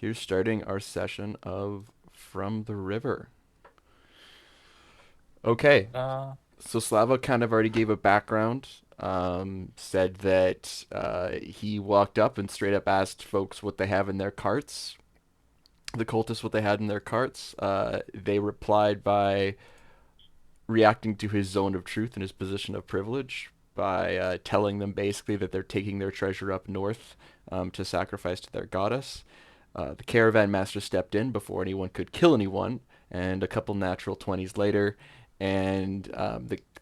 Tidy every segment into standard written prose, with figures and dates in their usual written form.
Here's starting our session of From the River. Okay, so Slava kind of already gave a background. Said that he walked up and straight up asked folks what they have in their carts, the cultists what they had in their carts. They replied by reacting to his zone of truth and his position of privilege by telling them basically that they're taking their treasure up north to sacrifice to their goddess. The caravan master stepped in before anyone could kill anyone, and a couple natural 20s later, and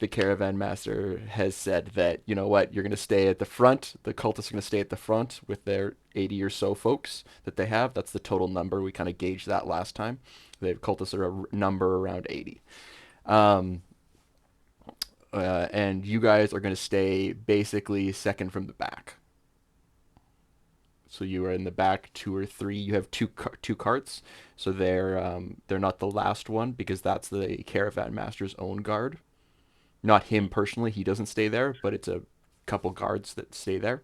the caravan master has said that, you know what, you're going to stay at the front. The cultists are going to stay at the front with their 80 or so folks that they have. That's the total number. We kind of gauged that last time. The cultists are a number around 80. Um, and you guys are going to stay basically second from the back. So you are in the back two or three. You have two carts, so they're not the last one because that's the caravan master's own guard. Not him personally; he doesn't stay there, but it's a couple guards that stay there.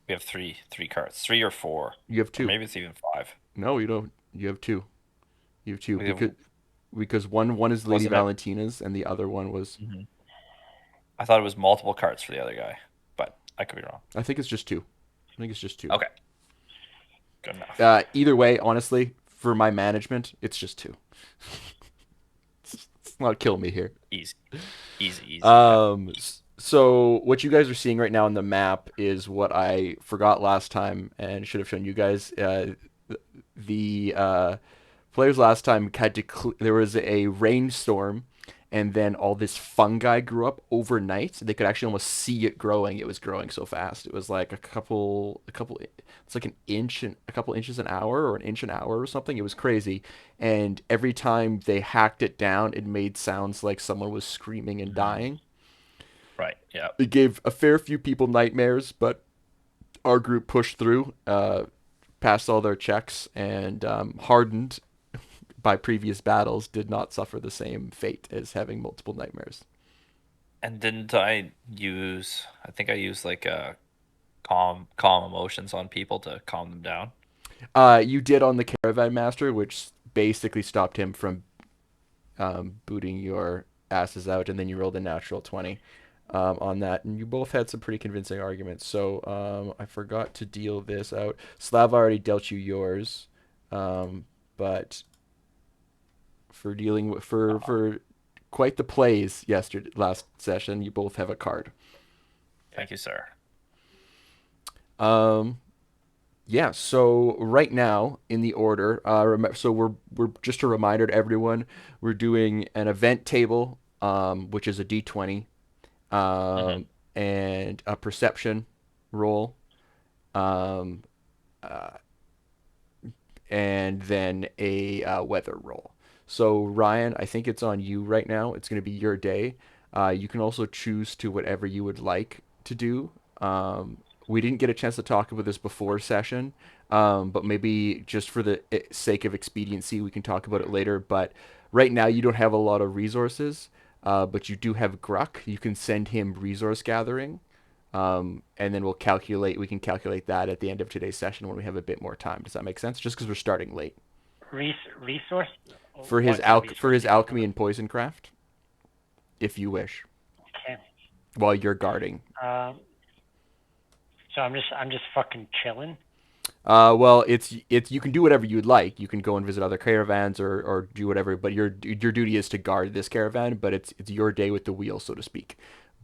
We have three carts, three or four, You have or two. maybe it's even five. No, you don't. You have two. You have two We have, because one is Lady wasn't it? Valentina's and the other one was. Mhm. I thought it was multiple carts for the other guy, but I could be wrong. I think it's just two. I think it's just two. Okay, good enough. Either way, honestly, for my management, it's just two. It's not kill me here. Easy, easy. Yep. So what you guys are seeing right now on the map is what I forgot last time and should have shown you guys. The players last time had to there was a rainstorm, and then all this fungi grew up overnight. They could actually almost see it growing. It was growing so fast. It was like a couple. It's like an inch and a couple inches an hour, or an inch an hour or something. It was crazy. And every time they hacked it down, it made sounds like someone was screaming and Mhm. dying. Right. Yep. It gave a fair few people nightmares, but our group pushed through, passed all their checks, and hardened by previous battles, did not suffer the same fate as having multiple nightmares. And didn't I use? I think I used like calm emotions on people to calm them down. You did on the Caravan Master, which basically stopped him from booting your asses out, and then you rolled a natural 20 on that, and you both had some pretty convincing arguments. So I forgot to deal this out. Slav already dealt you yours, but for dealing with for quite the plays yesterday last session, you both have a card. Thank you, sir. Um, yeah. So right now in the order, so we're just a reminder to everyone, we're doing an event table, which is a D20, Hmm. um, and a perception roll, um, uh, and then a weather roll. So Ryan, I think it's on you right now. It's going to be your day. You can also choose to whatever you would like to do. We didn't get a chance to talk about this before session, but maybe just for the sake of expediency, we can talk about it later. But right now, you don't have a lot of resources, but you do have Gruck. You can send him resource gathering, and then we can calculate that at the end of today's session when we have a bit more time. Does that make sense? Just because we're starting late. Resource? For What kind of for resource his are you talking alchemy about? and poison craft, if you wish, Okay. while you're guarding. Um, so I'm just fucking chilling. Well, it's you can do whatever you'd like. You can go and visit other caravans or do whatever, but your duty is to guard this caravan. But it's your day with the wheel, so to speak.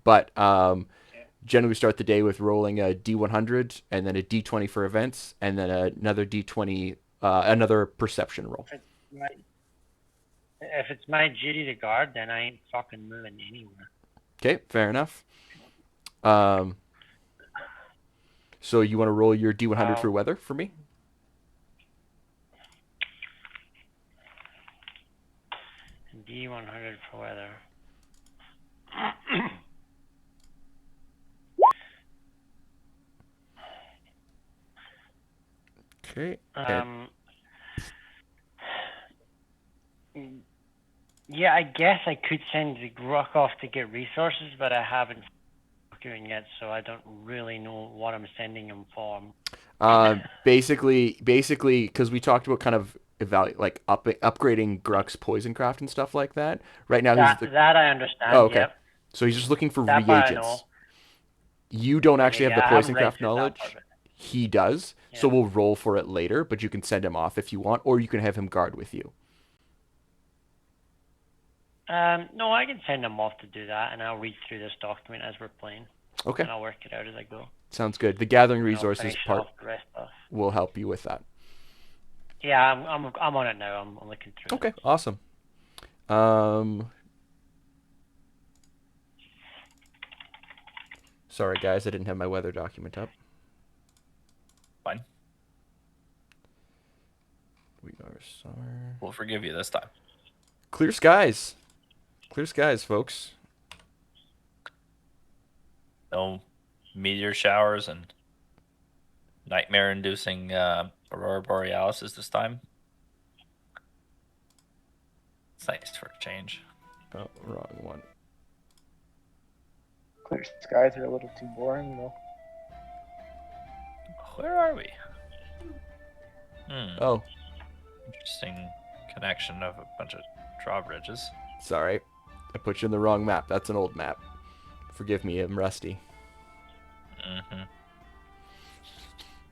But Okay. generally, we start the day with rolling a D100 and then a D20 for events, and then another D20, another perception roll. If it's my if it's my duty to guard, then I ain't fucking moving anywhere. Okay, fair enough. Um, so you want to roll your D100 Uh, for weather for me? D100 for weather. Okay, and um, yeah, I guess I could send the Gruck off to get resources, but I haven't doing yet, so I don't really know what I'm sending him for. Basically, because we talked about kind of upgrading Gruck's poison craft and stuff like that. Right now, That that I understand. okay. Yep. So he's just looking for That part I know. reagents. You don't Okay. actually have the Yeah, I poison haven't read craft through that part knowledge. of it. He does, so Yeah. we'll roll for it later. But you can send him off if you want, or you can have him guard with you. No, I can send them off to do that, and I'll read through this document as we're playing, Okay, and I'll work it out as I go, sounds good. The gathering and I'll resources finish part off the rest off. will help you with that. Yeah, I'm on it now. I'm looking through it. Okay, awesome. Um, Sorry guys, I didn't have my weather document up. Fine. We are sorry. We'll forgive you this time. Clear skies. Clear skies, folks. No meteor showers and nightmare-inducing aurora borealis this time. It's nice for a change. Oh, wrong one. Clear skies are a little too boring, though. Where are we? Oh, Interesting connection of a bunch of drawbridges. sorry. I put you in the wrong map. That's an old map. Forgive me, I'm rusty. Mm-hmm.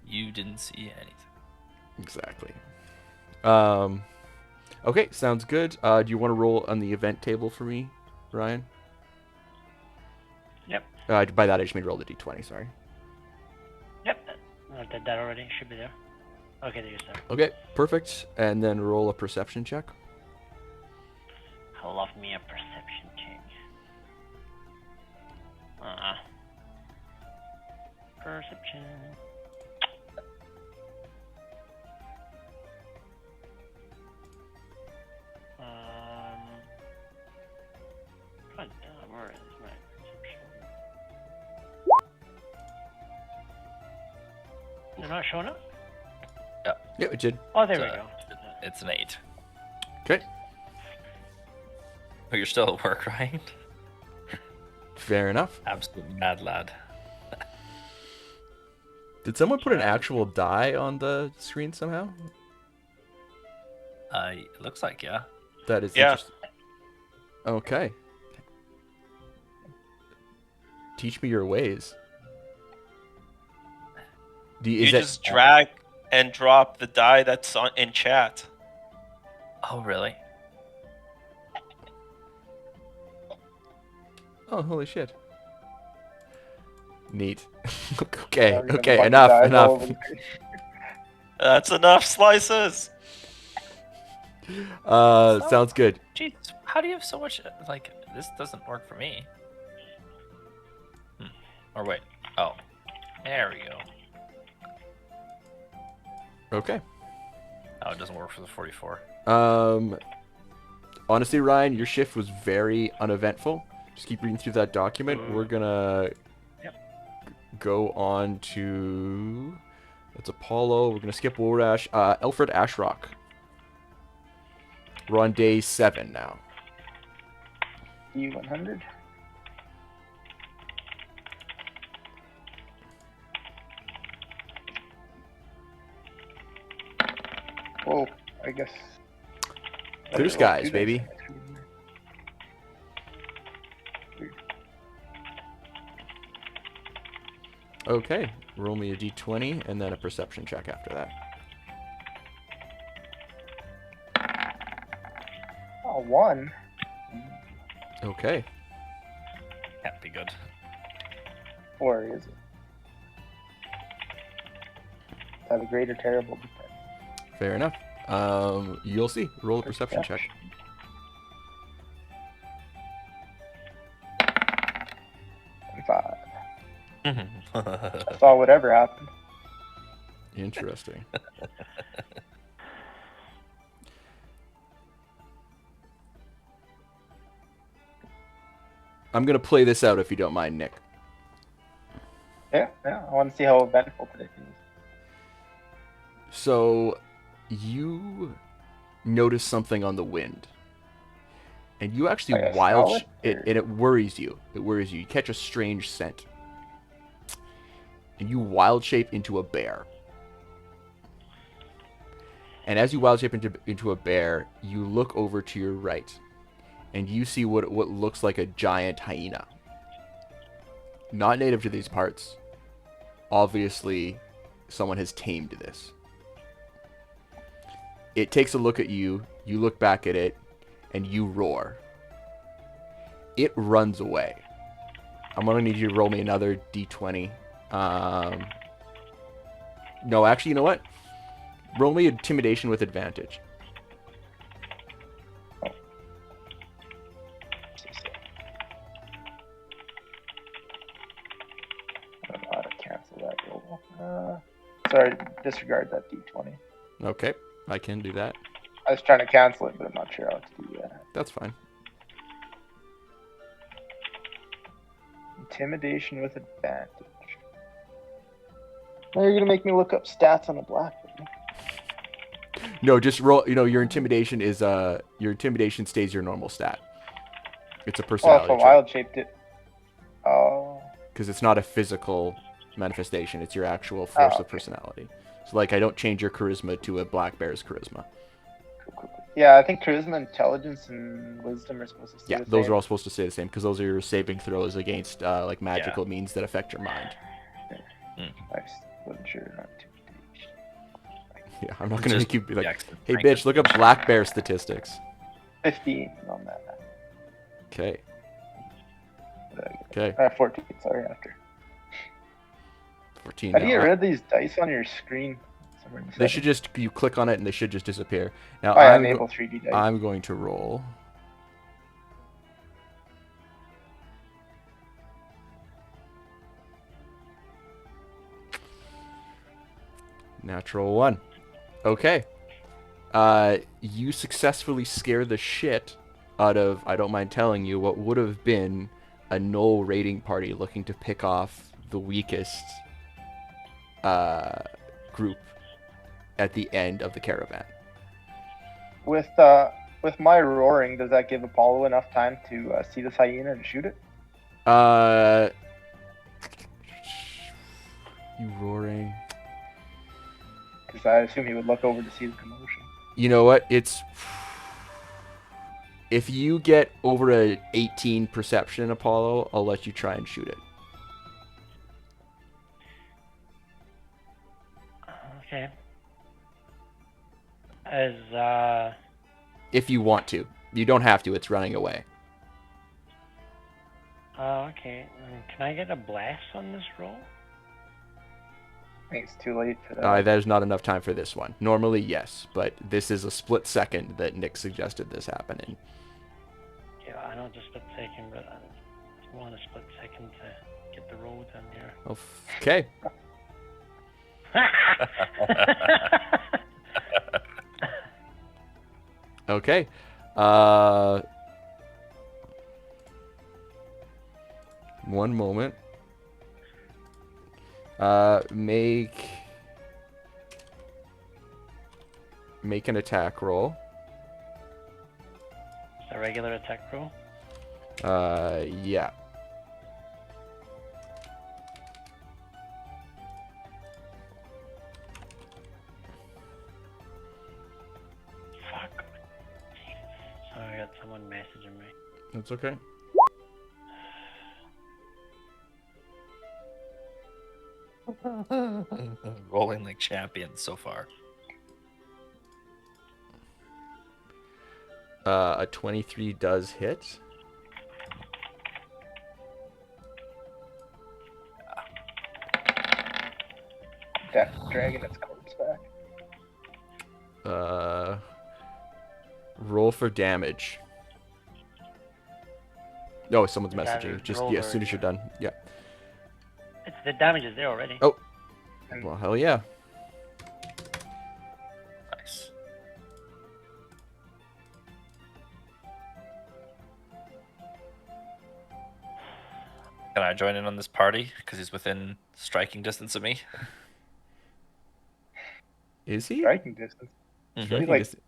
You didn't see anything. Exactly. Okay, sounds good. Do you want to roll on the event table for me, Ryan? Yep. By that, I just mean roll the d20, sorry. Yep. I did that already. Should be there. Okay, there you go. Okay, perfect. And then roll a perception check. I love me a perception check. Perception. God damn, where is my perception? They're not showing up? Yeah, it did. Oh, there we go. It's an 8. Okay, Oh, you're still at work, right? fair enough. Absolute mad lad. Did someone put an actual die on the screen somehow? It looks like, yeah. That is Yeah. interesting. Okay. Teach me your ways. You just drag and drop the die that's in chat. Oh, really? Oh, holy shit. Neat. Okay, Now we're gonna okay, fucking enough, die all enough. over the place. That's enough slices. Sounds good. Jeez, how do you have so much? Like, this doesn't work for me. Or wait. Oh, there we go. Okay. Oh, it doesn't work for the 44. Honestly, Ryan, your shift was very uneventful. Just keep reading through that document. We're gonna go on to... That's Apollo. We're gonna skip Worash. Alfred Ashrock. We're on day 7 now. E100. Whoa, I guess. Clear skies, baby. Okay, roll me a d20 and then a perception check after that. Oh, 1. Okay. Can't be good. Or is it? Have a great or terrible defense. Fair enough. You'll see. Roll a perception check. 5. I saw whatever happened. Interesting. I'm gonna play this out if you don't mind, Nick. Yeah. I want to see how eventful today is. So, you notice something on the wind, and you actually Like a smell it, and it worries you. It worries you. You catch a strange scent, and you wild shape into a bear. And as you wild shape into a bear, you look over to your right, and you see what looks like a giant hyena. Not native to these parts. Obviously, someone has tamed this. It takes a look at you. You look back at it, and you roar. It runs away. I'm gonna need you to roll me another d20. No, actually, you know what? Roll me intimidation with advantage. I don't know how to cancel that roll. Sorry, disregard that d20. Okay, I can do that. I was trying to cancel it, but I'm not sure how to do that. That's fine. Intimidation with advantage. Now you're gonna make me look up stats on a blackboard. No, just roll. You know, your intimidation is your intimidation stays your normal stat. It's a Oh, if personality a trait wild shaped it. Oh. because it's not a physical manifestation. It's your actual force of Okay. personality. So, like, I don't change your charisma to a black bear's charisma. Cool. Yeah, I think charisma, intelligence, and wisdom are supposed to stay Yeah, the those same. are all supposed to stay the same because those are your saving throws against like magical means that affect your mind. I just wasn't sure. Not intimidation. Yeah, I'm not gonna make you be like, yeah, hey, bitch, look up black bear statistics. 15 on that. Okay. But, Okay. 14. Sorry, after. 14 How do you get now. rid of these dice on your screen? Somewhere in the They settings? should just, you click on it and they should just disappear. Now Oh yeah, enable 3D dice. I'm going to roll. Natural 1. Okay. You successfully scare the shit out of, I don't mind telling you, what would have been a null raiding party looking to pick off the weakest group at the end of the caravan. With my roaring, does that give Apollo enough time to see this hyena and shoot it? You roaring. Because I assume he would look over to see the commotion. You know what? It's if you get over a 18 perception, Apollo, I'll let you try and shoot it. Okay. As If you want to, you don't have to. It's running away. okay. Can I get a blast on this roll? I think it's too late for that. There's not enough time for this one. Normally, yes, but this is a split second that Nick suggested this happen in. Yeah, I know it's a split second, but I just want a split second to get the roll done here. Okay. Okay. One moment. Make an attack roll. A regular attack roll? Yeah. Fuck. Sorry, I got someone messaging me. That's okay. Rolling like champions so far. A 23 does hit. Death dragging its corpse back. Roll for damage. No, someone's Yeah, messaging. Just roll as soon as or- you're done. Yeah. It's the damage is there already. Oh. Well, hell yeah. Nice. Can I join in on this party? Because he's within striking distance of me. Is he? Striking distance. Striking Like- distance.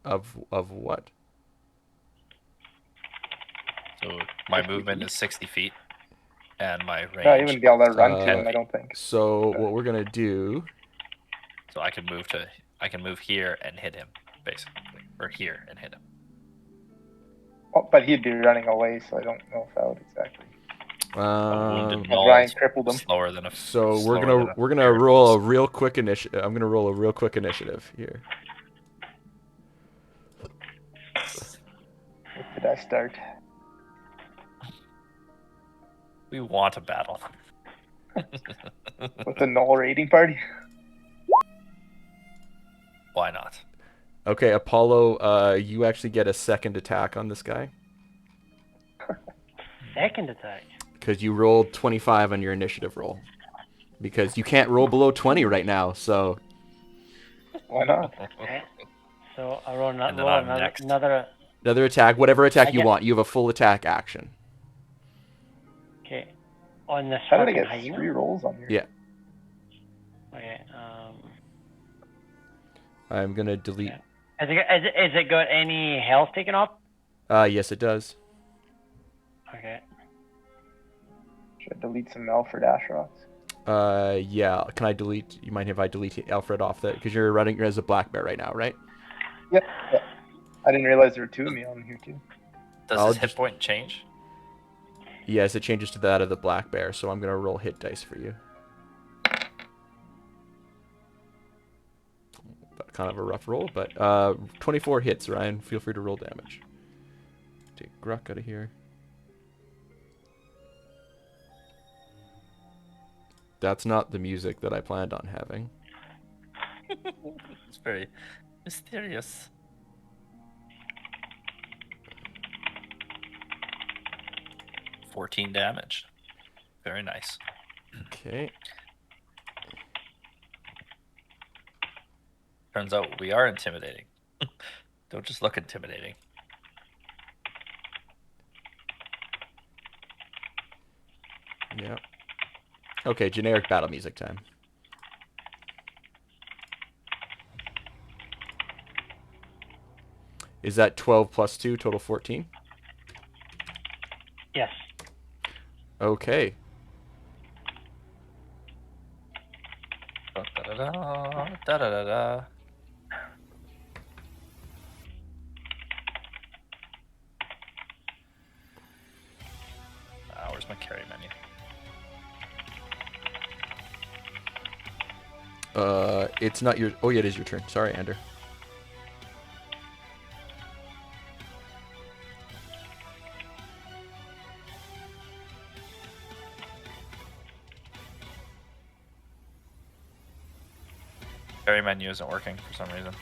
Of what? So my movement is 60 feet, and my range. Not even be able to run to Uh, him, I don't think. So what we're gonna do? So I could move to I can move here and hit him, basically, or here and hit him. Oh, but he'd be running away, so I don't know if that would exactly. A wounded Well, null Ryan is crippled him. slower than a. So slower than a we're gonna bear. roll a real quick initiative. I'm gonna roll a real quick initiative here. What did I start? We want a battle. With the null rating party? Why not? Okay, Apollo, you actually get a second attack on this guy Second attack. because you rolled 25 on your initiative roll. Because you can't roll below 20 right now, so Why not? Okay. So I roll, And then I'm next. another. another attack, whatever attack I you get- want. You have a full attack action. Okay. On this How did I fucking get hyena. 3 rolls on here? Yeah. Okay. I'm gonna delete. Yeah. Has it got any health taken up? Yes, it does. Okay. Should I delete some Alfred Ashrocks? Yeah. Can I delete? You mind if I delete Alfred off that? Because you're running as a black bear right now, right? Yep. I didn't realize there were 2 of me on here too. Does I'll his hit just- point change? Yes, it changes to that of the black bear. So I'm gonna roll hit dice for you. Kind of a rough roll, but 24 hits, Ryan. Feel free to roll damage. Take Gruck out of here. That's not the music that I planned on having. It's very mysterious. $14 damage. Very nice. Okay. Turns out we are intimidating. Don't just look intimidating. Yeah. Okay, generic battle music time. Is that 12 plus 2, total 14? Yes. Okay. Da-da-da-da, da-da-da-da. Where's my carry menu? It's not your... Oh, yeah, it is your turn. Sorry, Ander. Carry menu isn't working for some reason.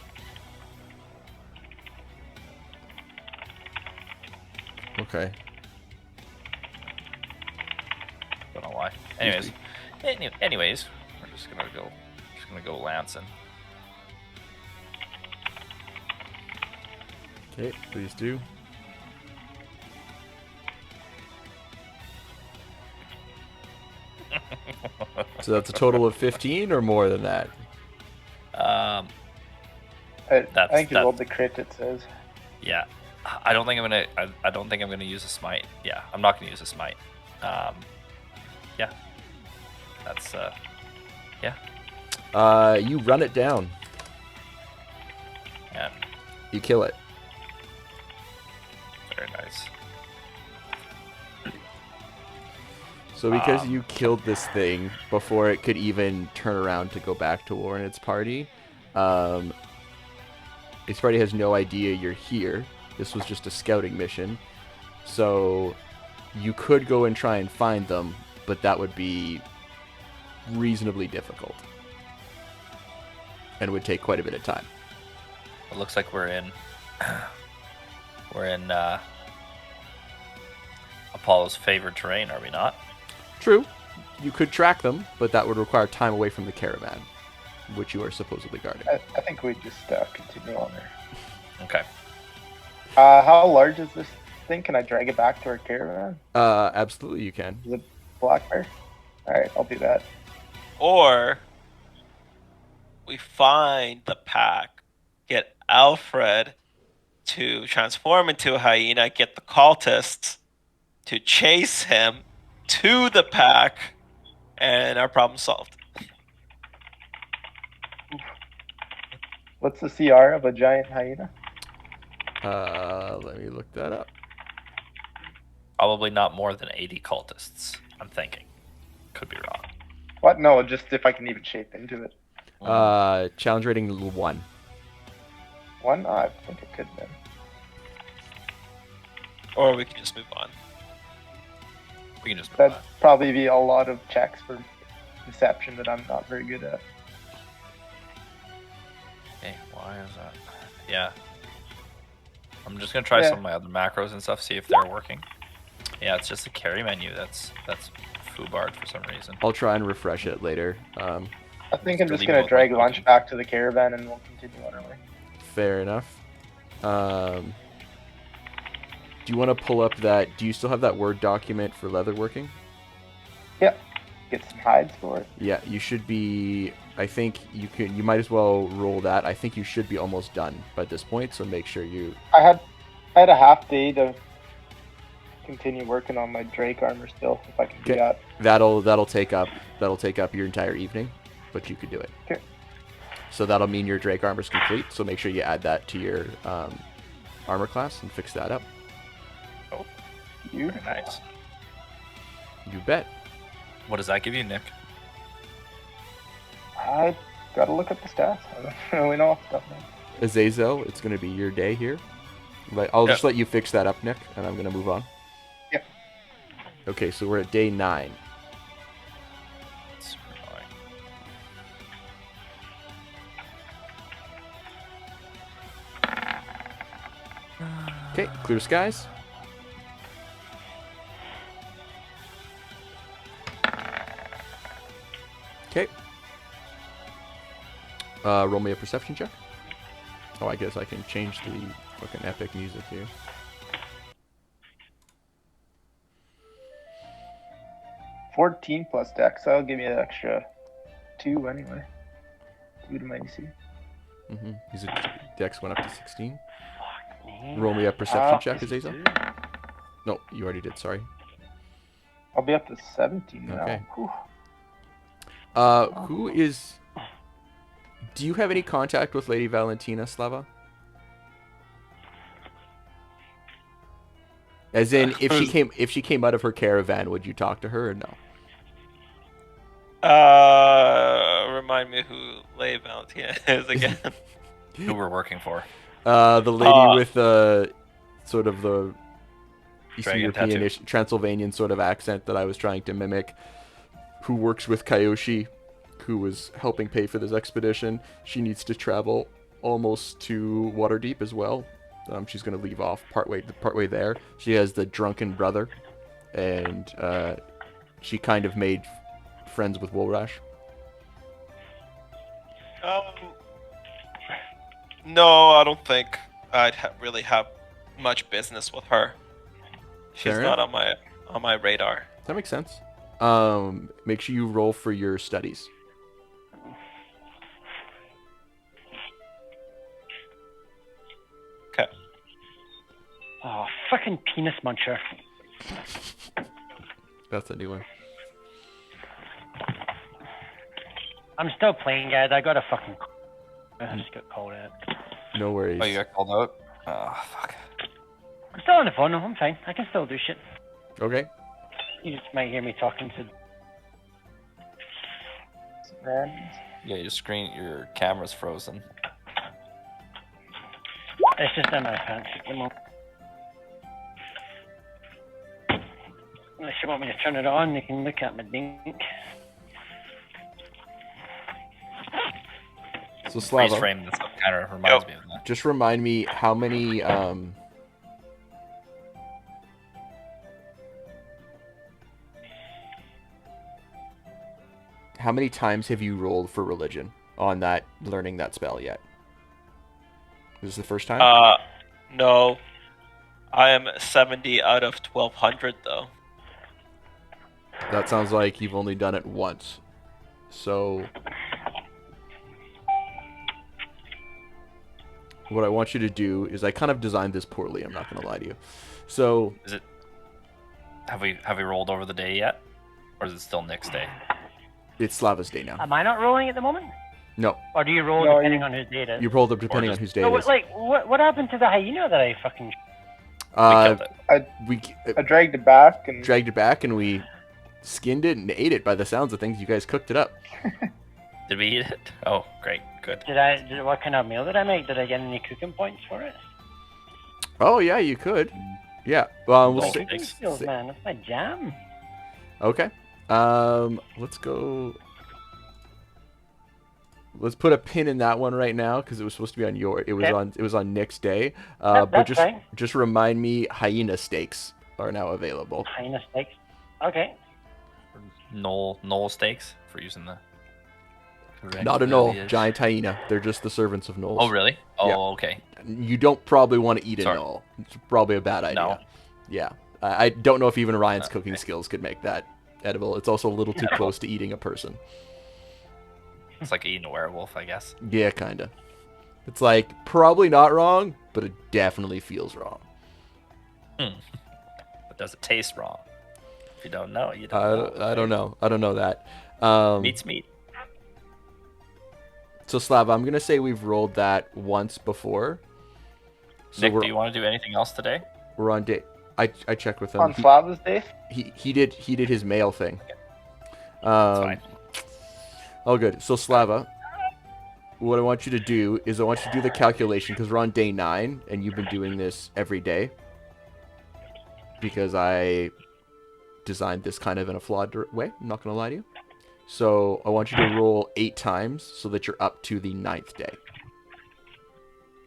Okay. Don't know why. Anyways, we're just gonna go Lancing. Okay, please do. So that's a total of 15 or more than that? I That's- think you that- rolled the crit, it says. Yeah, I don't think I'm gonna. I don't think I'm gonna use a smite. Yeah, I'm not gonna use a smite. Yeah, that's yeah. You run it down. And You kill it. very nice. So because you killed this thing before it could even turn around to go back to warn its party has no idea you're here. This was just a scouting mission. So you could go and try and find them, but that would be reasonably difficult. And would take quite a bit of time. It looks like we're in Apollo's favored terrain, are we not? True, you could track them, but that would require time away from the caravan, which you are supposedly guarding. I think we just continue on there. Okay. How large is this thing? Can I drag it back to our caravan? Absolutely you can. Is it black bear? Alright, I'll do that. Or we find the pack, get Alfred to transform into a hyena, get the cultists to chase him to the pack, and our problem solved. What's the CR of a giant hyena? Let me look that up. Probably not more than 80 cultists. I'm thinking. Could be wrong. What? No, just if I can even shape into it. Challenge rating 1. 1? Oh, I think it could have been. Or we can just move on. We can just move That'd on. probably be a lot of checks for deception that I'm not very good at. Hey, why is that? Yeah. I'm just gonna try Yeah. some of my other macros and stuff, see if they're working. Yeah, it's just the carry menu that's foobarred for some reason. I'll try and refresh it later. I think I'm just Delete gonna both drag my lunch tokens. back to the caravan and we'll continue on our way. Fair enough. Do you want to pull up that? Do you still have that Word document for leatherworking? Yep. Get some hides for it. Yeah, you should be. I think you can. You might as well roll that. I think you should be almost done by this point. So make sure you. I had a half day to continue working on my Drake armor still, if I can do Okay. that. That'll take up your entire evening, but you could do it. Okay. So that'll mean your Drake armor's complete. So make sure you add that to your armor class and fix that up. You? Very nice. You bet. What does that give you, Nick? I gotta look at the stats. I don't really know off the top of my head. Azazel, it's going to be your day here. I'll just Yep. let you fix that up, Nick, and I'm going to move on. Yep. Okay, so we're at day 9. Super annoying. Okay, clear skies. Okay. Roll me a perception check. Oh, I guess I can change the fucking epic music here. $14 plus dex, that'll give me an extra 2 anyway. 2 to my AC. His dex went up to 16. Fuck me. Roll me a perception Ah, check, this Azazel. is- No, you already did, sorry. I'll be up to 17 now. Okay. Whew. Who is... Do you have any contact with Lady Valentina, Slava? As in, if she came out of her caravan, would you talk to her or no? Remind me who Lay Valentina is again. Who we're working for? The lady with sort of the Eastern Dragon European, Transylvanian sort of accent that I was trying to mimic, who works with Kyoshi, who was helping pay for this expedition. She needs to travel almost to Waterdeep as well. She's going to leave off partway there. She has the drunken brother, and she kind of made friends with Woolrash. No, I don't think I'd really have much business with her. She's Fair not enough. on my radar. That makes sense. Make sure you roll for your studies. Okay. Oh, fucking penis muncher. That's a new one. I'm still playing, guys. I got a fucking. I just got called out. No worries. Oh, you got called out? Oh, fuck. I'm still on the phone. No, I'm fine. I can still do shit. Okay. You just might hear me talking to. Man. Yeah, your camera's frozen. It's just in my pants at the moment. Unless you want me to turn it on, you can look at my dink. So Freeze Slava, frame this kind of reminds me of that. just remind me how many times have you rolled for religion on that learning that spell yet? Is this the first time? No. I am 70 out of 1200 though. That sounds like you've only done it once. So what I want you to do is, I kind of designed this poorly, I'm not going to lie to you. So Is it? Have we rolled over the day yet, or is it still Nick's day? it's Slava's day now. Am I not rolling at the moment? No, Or do you roll No, depending on whose day it is? you rolled up depending on just- whose day So, it is. what happened to the hyena that I fucking... We killed it. We I dragged it back and dragged it back and we skinned it and ate it. By the sounds of things, you guys cooked it up. Did we eat it? Oh, great, good. What kind of meal did I make? Did I get any cooking points for it? Oh yeah, you could. Yeah. Well, we'll Oh, say, Cooking skills, man. That's my jam. okay. Let's go. Let's put a pin in that one right now because it was supposed to be on your. It was Okay. on Nick's day. That- But that's fine. just remind me, hyena steaks are now available. Hyena steaks. Okay. Knoll steaks for using the. Not a knoll, regular-ish. giant hyena. They're just the servants of gnolls. Oh, really? Oh, Yeah. okay. You don't probably want to eat a Sorry. gnoll. It's probably a bad idea. No. Yeah. I don't know if even Ryan's Okay. cooking skills could make that edible. It's also a little too close to eating a person. It's like eating a werewolf, I guess. Yeah, kinda. It's like probably not wrong, but it definitely feels wrong. But does it taste wrong? If you don't know, you don't know. I don't know. I don't know that. Meat's meat. So Slav, I'm gonna say we've rolled that once before. So Nick, do you want to do anything else today? we're on day. I checked with him. on Slava's day. He did his mail thing. That's fine. All good. So Slava, what I want you to do is I want you to do the calculation because we're on day 9 and you've been doing this every day because I designed this kind of in a flawed way. I'm not gonna lie to you. So I want you to roll 8 times so that you're up to the 9th day.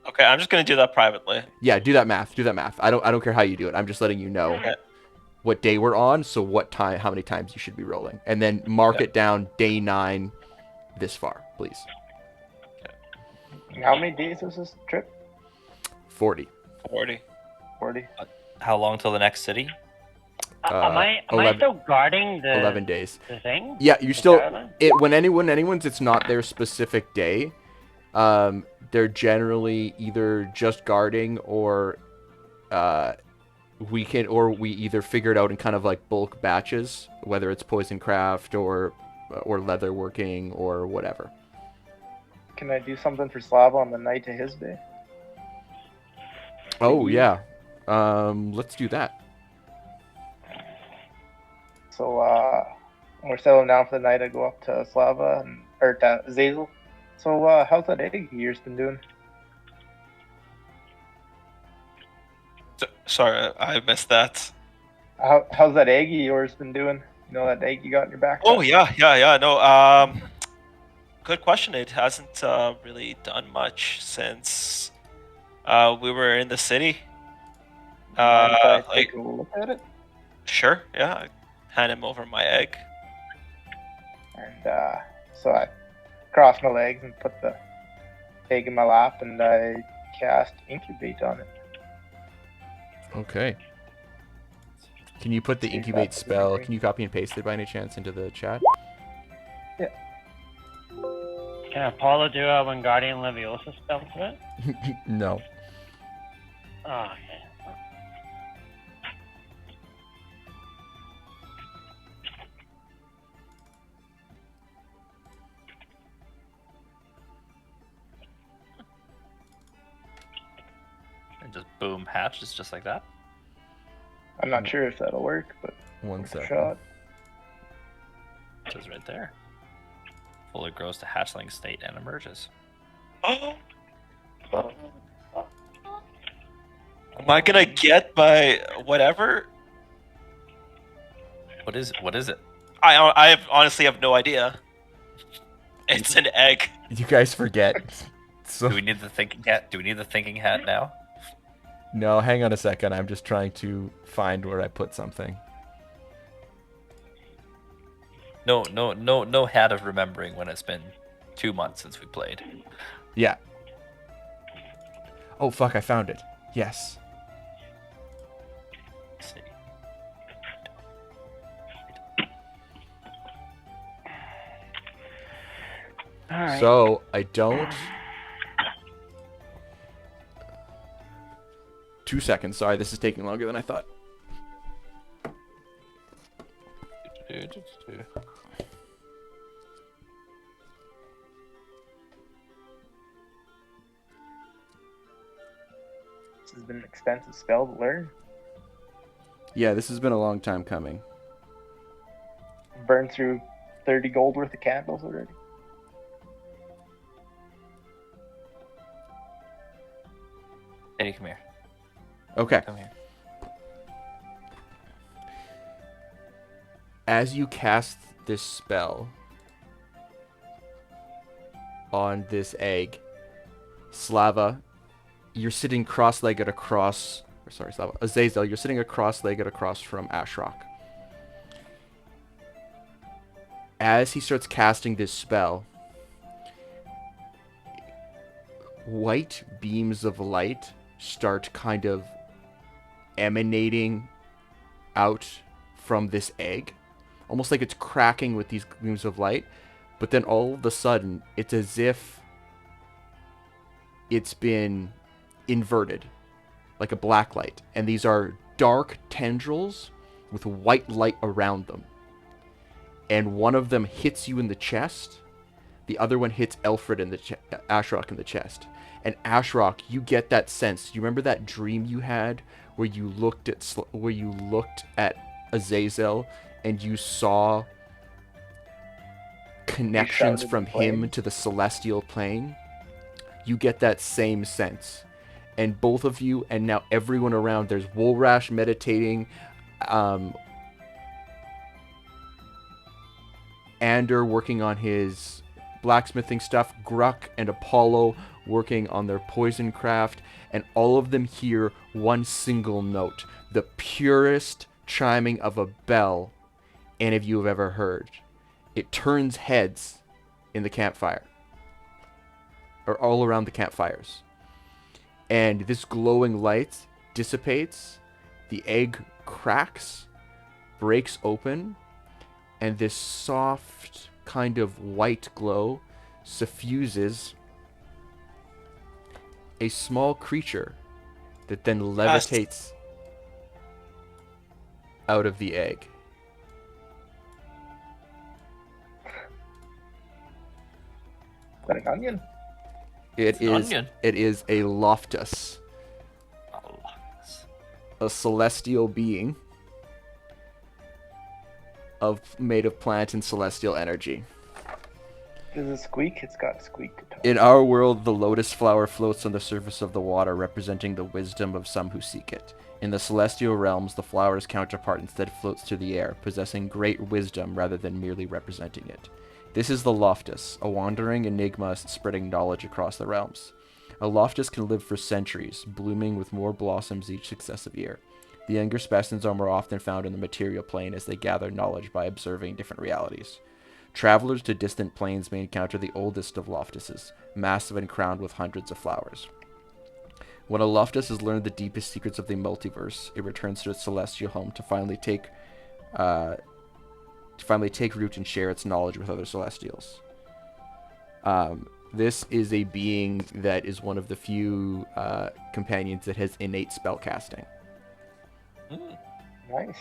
Okay, I'm just gonna do that privately. Yeah, do that math. Do that math. I don't care how you do it. I'm just letting you know Okay. what day we're on, so what time, how many times you should be rolling, and then mark it down day 9 this far, please. How many days is this trip? 40. 40. 40. How long till the next city? Am I 11 still guarding the 11 days. the thing? Yeah, you The still caravan? when anyone's it's not their specific day. They're generally either just guarding or we either figure it out in kind of like bulk batches, whether it's poison craft or leather working or whatever. Can I do something for Slava on the night of his day? Oh yeah. Let's do that. So when we're settling down for the night, I go up to Slava or to Azazel. So how's that egg of yours been doing? Sorry, I missed that. How's that egg of yours been doing? You know that egg you got in your backpack? Oh yeah. No. Good question. It hasn't really done much since we were in the city. Mind if I Like, take a look at it? sure. Yeah. I hand him over my egg. And so I cross my legs and put the egg in my lap, and I cast incubate on it. Okay. Can you put the See if incubate that's spell? anything. Can you copy and paste it by any chance into the chat? Can Apollo do a Wingardium Leviosa spell to it? No. Oh, okay. And just boom, hatches just like that. I'm not sure if that'll work, but One worth a second. shot. It says right there. Fully grows to hatchling state and emerges. Oh. Am I gonna get my whatever? What is it? I honestly have no idea. It's an egg. You guys forget. So Do we need the thinking hat? Do we need the thinking hat now? no, hang on a second. I'm just trying to find where I put something. No hat of remembering when it's been 2 months since we played. Yeah. Oh fuck! I found it. Yes. Let's see. Alright. So I don't. 2 seconds. Sorry, this is taking longer than I thought. This has been an expensive spell to learn. Yeah, this has been a long time coming. Burned through 30 gold worth of candles already. Eddie, come here. Okay. Come here. As you cast this spell on this egg, Slava, you're sitting cross-legged across... Sorry, Slava. Azazel, you're sitting cross-legged across from Ashrock. As he starts casting this spell, white beams of light start kind of emanating out from this egg. Almost like it's cracking with these beams of light. But then all of a sudden, it's as if it's been inverted. Like a black light. And these are dark tendrils with white light around them. And one of them hits you in the chest. The other one hits Alfred in the Ashrock in the chest. And Ashrock, you get that sense. You remember that dream you had where you looked at Azazel and you saw connections from him to the celestial plane? You get that same sense. And both of you, and now everyone around, there's Woolrash meditating, Ander working on his blacksmithing stuff, Gruck and Apollo working on their poison craft, and all of them hear one single note, the purest chiming of a bell any of you have ever heard. It turns heads in the campfire, or all around the campfires. And this glowing light dissipates, the egg cracks, breaks open, and this soft kind of white glow suffuses a small creature that then levitates out of the egg. Is that an onion? It is a Loftus, a celestial being made of plant and celestial energy. Does it squeak? It's got squeak. In our world, the lotus flower floats on the surface of the water, representing the wisdom of some who seek it. In the celestial realms, the flower's counterpart instead floats through the air, possessing great wisdom rather than merely representing it. This is the Loftus, a wandering enigma spreading knowledge across the realms. A Loftus can live for centuries, blooming with more blossoms each successive year. The younger specimens are more often found in the material plane as they gather knowledge by observing different realities. Travelers to distant planes may encounter the oldest of Loftuses, massive and crowned with hundreds of flowers. When a Loftus has learned the deepest secrets of the multiverse, it returns to its celestial home to finally take root and share its knowledge with other celestials. This is a being that is one of the few companions that has innate spellcasting. Nice.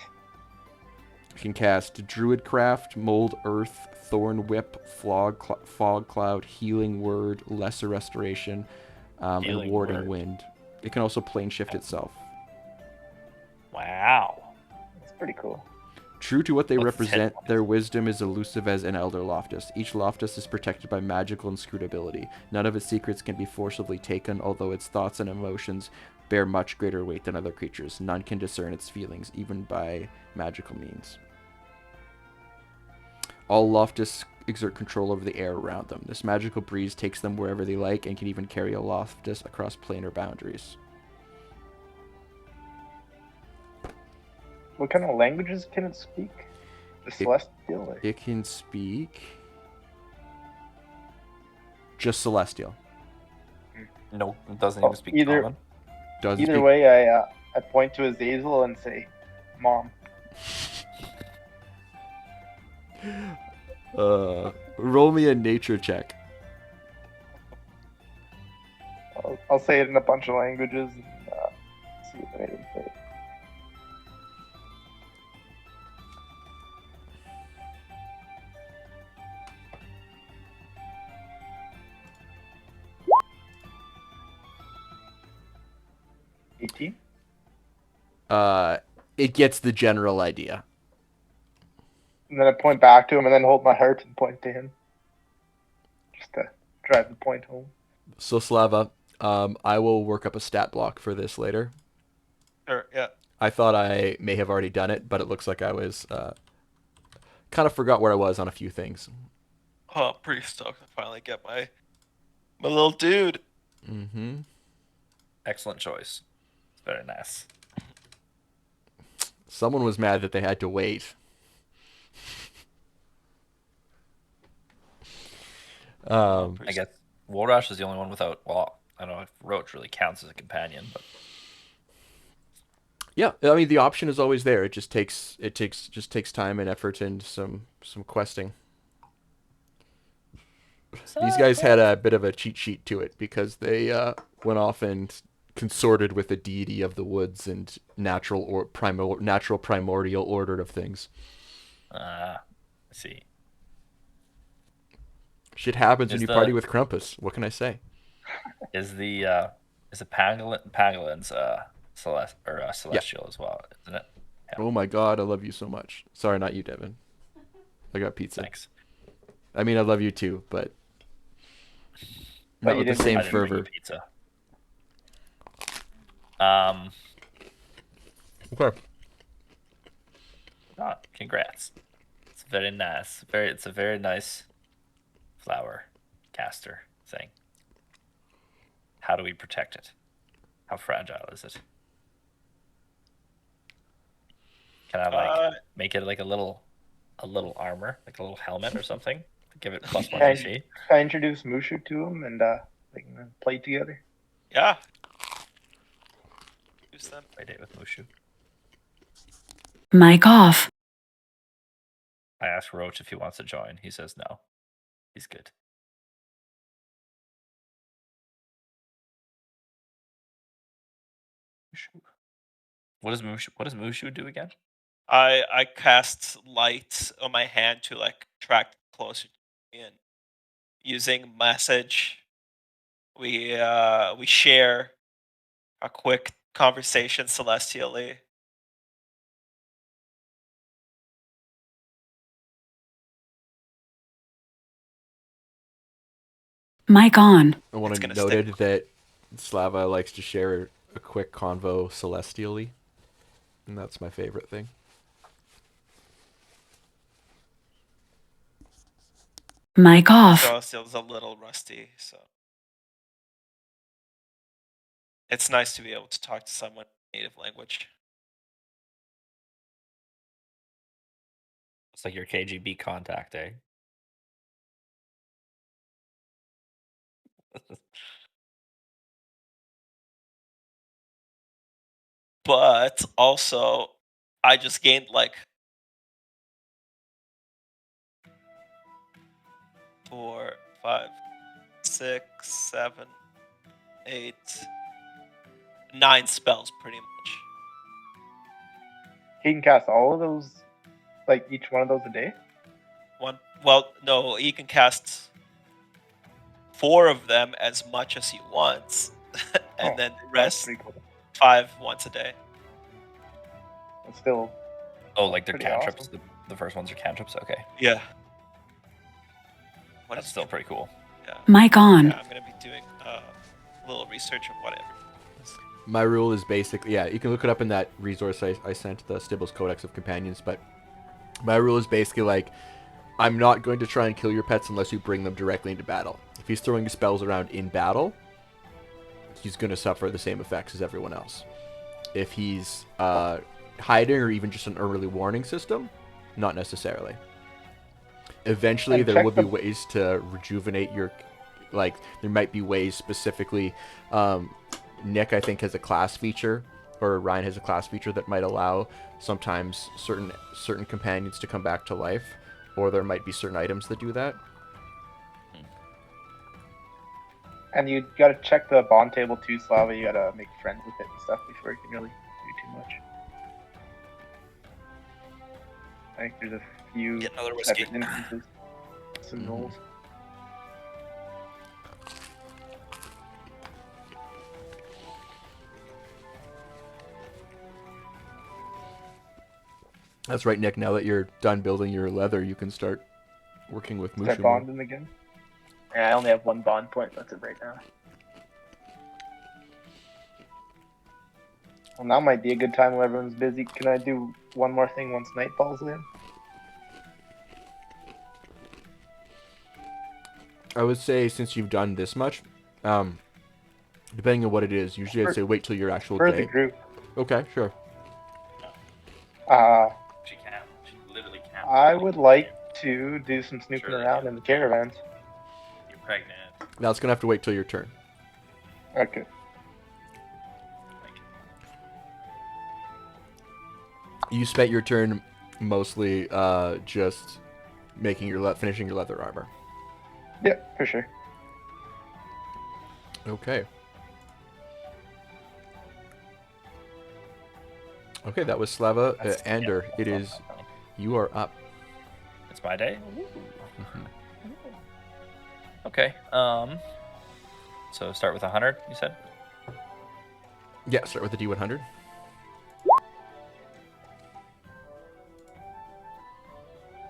You can cast Druidcraft, Mold Earth, Thorn Whip, Fog Cloud, Healing Word, Lesser Restoration, and Warding Wind. It can also plane shift itself. Wow. That's pretty cool. True to what they What's represent, 10 their wisdom is elusive as an Elder Loftus. Each Loftus is protected by magical inscrutability. None of its secrets can be forcibly taken, although its thoughts and emotions bear much greater weight than other creatures. None can discern its feelings, even by magical means. All Loftus exert control over the air around them. This magical breeze takes them wherever they like and can even carry a Loftus across planar boundaries. What kind of languages can it speak? The Celestial? It can speak just Celestial. No, it doesn't even speak common. Either way, I point to Azazel and say, "Mom." Roll me a nature check. I'll say it in a bunch of languages and see if I can say it. 18. It gets the general idea. And then I point back to him and then hold my heart and point to him. Just to drive the point home. So Slava, I will work up a stat block for this later. Sure, yeah. I thought I may have already done it, but it looks like I was kind of forgot where I was on a few things. Oh, I'm pretty stoked to finally get my little dude. Mm-hmm. Excellent choice. It's very nice. Someone was mad that they had to wait. I'm Um, pretty I guess Wardash is the only one without. Well, I don't know if Roach really counts as a companion, but yeah, I mean the option is always there. It just takes time and effort and some questing. These guys had a bit of a cheat sheet to it because they went off and consorted with the deity of the woods and natural primordial order of things. I see. Shit happens when Is you party the with Krampus. What can I say? is the Pangolins Yeah. celestial as well, isn't it? Yeah. Oh my god, I love you so much. Sorry, not you, Devin. I got pizza. Thanks. I mean, I love you too, but But not you with the didn't bring same I didn't bring you fervor. pizza. Um, Okay. congrats. It's very nice. It's a very nice flower caster thing. How do we protect it? How fragile is it? Can I make it like a little armor, like a little helmet or something to give it plus one Can AC? I introduce Mushu to him and they can play together? yeah. Use them. Play date with Mushu. Mic off. I asked Roach if he wants to join. He says no. He's good. Mushu. What does Mushu do again? I cast light on my hand to like track closer to me, and using message we share a quick conversation celestially. Mic on. I want It's to gonna noted stick. that Slava likes to share a quick convo celestially, and that's my favorite thing. Mic off. Celestial's a little rusty, so it's nice to be able to talk to someone native language. It's like your KGB contact, eh? But also, I just gained like 4, 5, 6, 7, 8, 9 spells pretty much. He can cast all of those, like each one of those a day. No, you can cast 4 of them as much as he wants, and then the That's rest pretty cool. 5 once a day. It's still Oh, like they're pretty cantrips. awesome. The first ones are cantrips. Okay, Yeah. What that's is still it? pretty cool. Yeah. Mic on. Yeah, I'm gonna be doing a little research of whatever. My rule is basically, yeah, you can look it up in that resource I sent, the Stibble's Codex of Companions, but my rule is basically like, I'm not going to try and kill your pets unless you bring them directly into battle. If he's throwing spells around in battle, he's going to suffer the same effects as everyone else. If he's hiding or even just an early warning system, not necessarily. Eventually, And there check will be the- ways to rejuvenate your, like, there might be ways specifically, Nick, I think, has a class feature, or Ryan has a class feature that might allow sometimes certain companions to come back to life, or there might be certain items that do that. And you gotta check the bond table too, Slava. You gotta make friends with it and stuff before you can really do too much. I think there's a few Get another whiskey. separate instances. Some rules. That's right, Nick. Now that you're done building your leather, you can start working with Start Mushu more. bonding again. Yeah, I only have 1 bond point. That's it right now. Well, now might be a good time when everyone's busy. Can I do one more thing once night falls in? I would say since you've done this much, depending on what it is, usually I'd say wait till your actual For day. the group. Okay, sure. She can. She literally can. I would like to do some snooping Sure they around can. in the caravans. You're pregnant. That's gonna have to wait till your turn. Okay. You spent your turn mostly just making finishing your leather armor. Yeah, for sure. Okay. Okay, that was Slava. Ander, it is. You are up. It's my day. Mhm. Okay. So start with 100. You said. Yeah, start with the D100.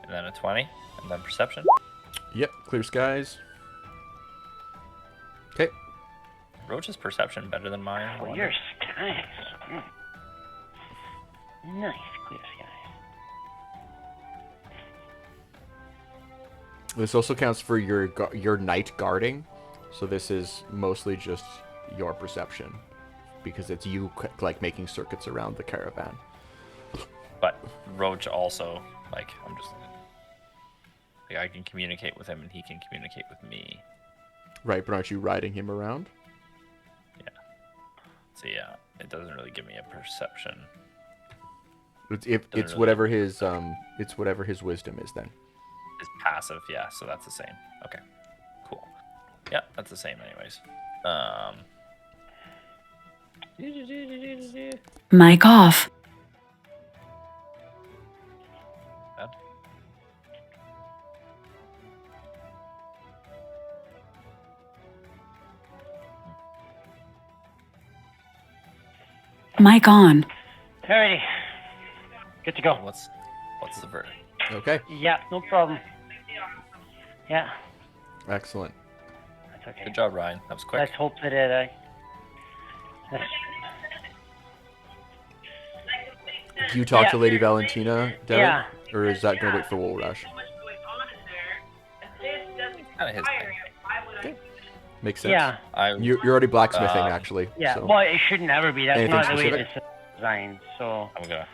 And then a 20, and then perception. Yep, clear skies. Okay. Roach's perception better than mine. I wonder. Clear skies. Nice clear skies. This also counts for your night guarding, so this is mostly just your perception, because it's you like making circuits around the caravan. But Roach also, like, I'm just, like, I can communicate with him and he can communicate with me. Right, but aren't you riding him around? Yeah. So yeah, it doesn't really give me a perception. It's whatever his wisdom is then. It's passive, yeah. So that's the same. Okay. Cool. Yeah, that's the same, anyways. Mic off. Bad. Mic on. Alrighty. Good to go. What's the verdict? Okay, Yeah, no problem. Yeah, excellent. that's okay. Good job, Ryan. That was quick. Let's hope that it. Do you talk Yeah. to Lady Valentina, Devin? Yeah. Or is that going to wait for Wool Rush? Kind of his thing. Makes sense. Yeah, You're already blacksmithing, actually. yeah. So. Well, it should never be. That's Anything not the way specific? this is designed. So I'm gonna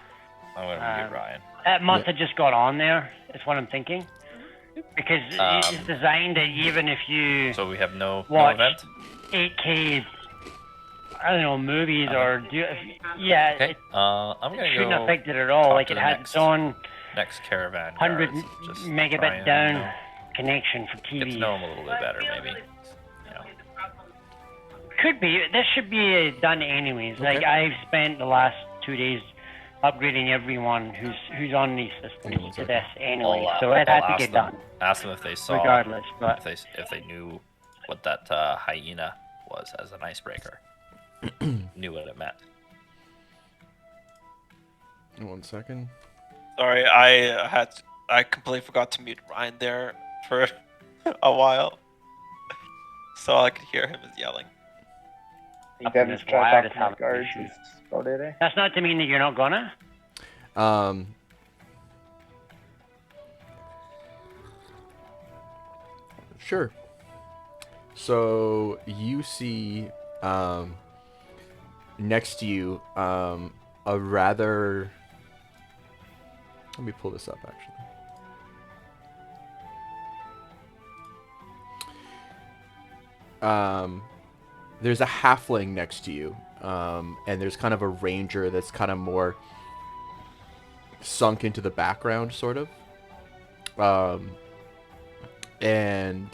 mute Ryan. that must have just got on there. Is what I'm thinking. Because it's designed that even if you So we have no watch event. 8K, I don't know, movies or yeah, Okay. it I'm gonna shouldn't go affect it at all. talk Like to it the had next- its own next caravan. 100 guards. Just try megabit and, down you know, connection for get to TV. know him a little bit better, maybe. You know. Could be. This should be done anyways. Like Okay. I've spent the last 2 days upgrading everyone who's on these systems to this anyway, so it had to I'll get done ask them if they saw, regardless. But if they knew what that hyena was as an icebreaker. Knew what it meant. 1 second. Sorry, I completely forgot to mute Ryan there for a while, so I could hear him yelling. I think Devin's This trying wire to is talk to my having guards. issues. Is about it, eh? That's not to mean that you're not gonna. Sure. So you see next to you a rather. Let me pull this up actually. There's a halfling next to you, and there's kind of a ranger that's kind of more sunk into the background, sort of. And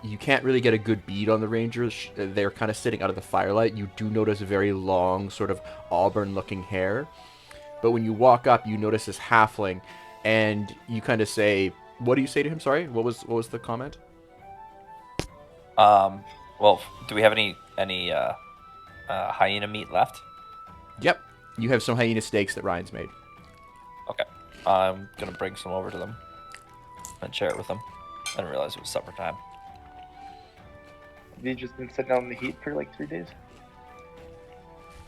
you can't really get a good bead on the rangers. They're kind of sitting out of the firelight. You do notice a very long, sort of auburn-looking hair. But when you walk up, you notice this halfling, and you kind of say, "What do you say to him?" Sorry, what was the comment? Well, do we have any hyena meat left? Yep. You have some hyena steaks that Ryan's made. Okay. I'm gonna bring some over to them and share it with them. I didn't realize it was supper time. Have you just been sitting out in the heat for like 3 days?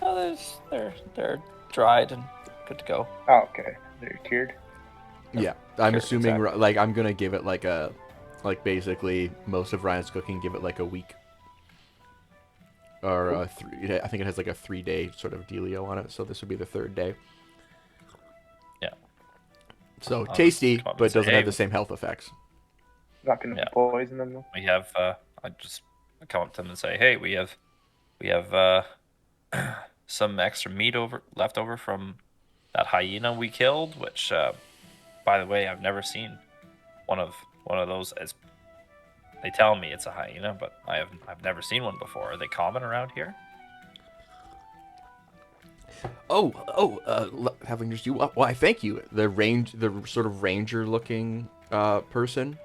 Oh, they're dried and good to go. Oh, okay. They're cured. Yeah, I'm Sure, assuming exactly. like I'm gonna give it like basically most of Ryan's cooking. Give it like a week or three. I think it has like a 3 day sort of dealio on it. So this would be the third day. Yeah. So I'll just tasty, come up but and say, doesn't hey, have the same health effects. Not gonna Yeah. poison them though. we have. I just come up to them and say, hey, we have some extra meat left over from that hyena we killed. Which, by the way, I've never seen one of those. As they tell me, it's a hyena, but I've never seen one before. Are they common around here? Having just you. Why? Thank you. The sort of ranger-looking person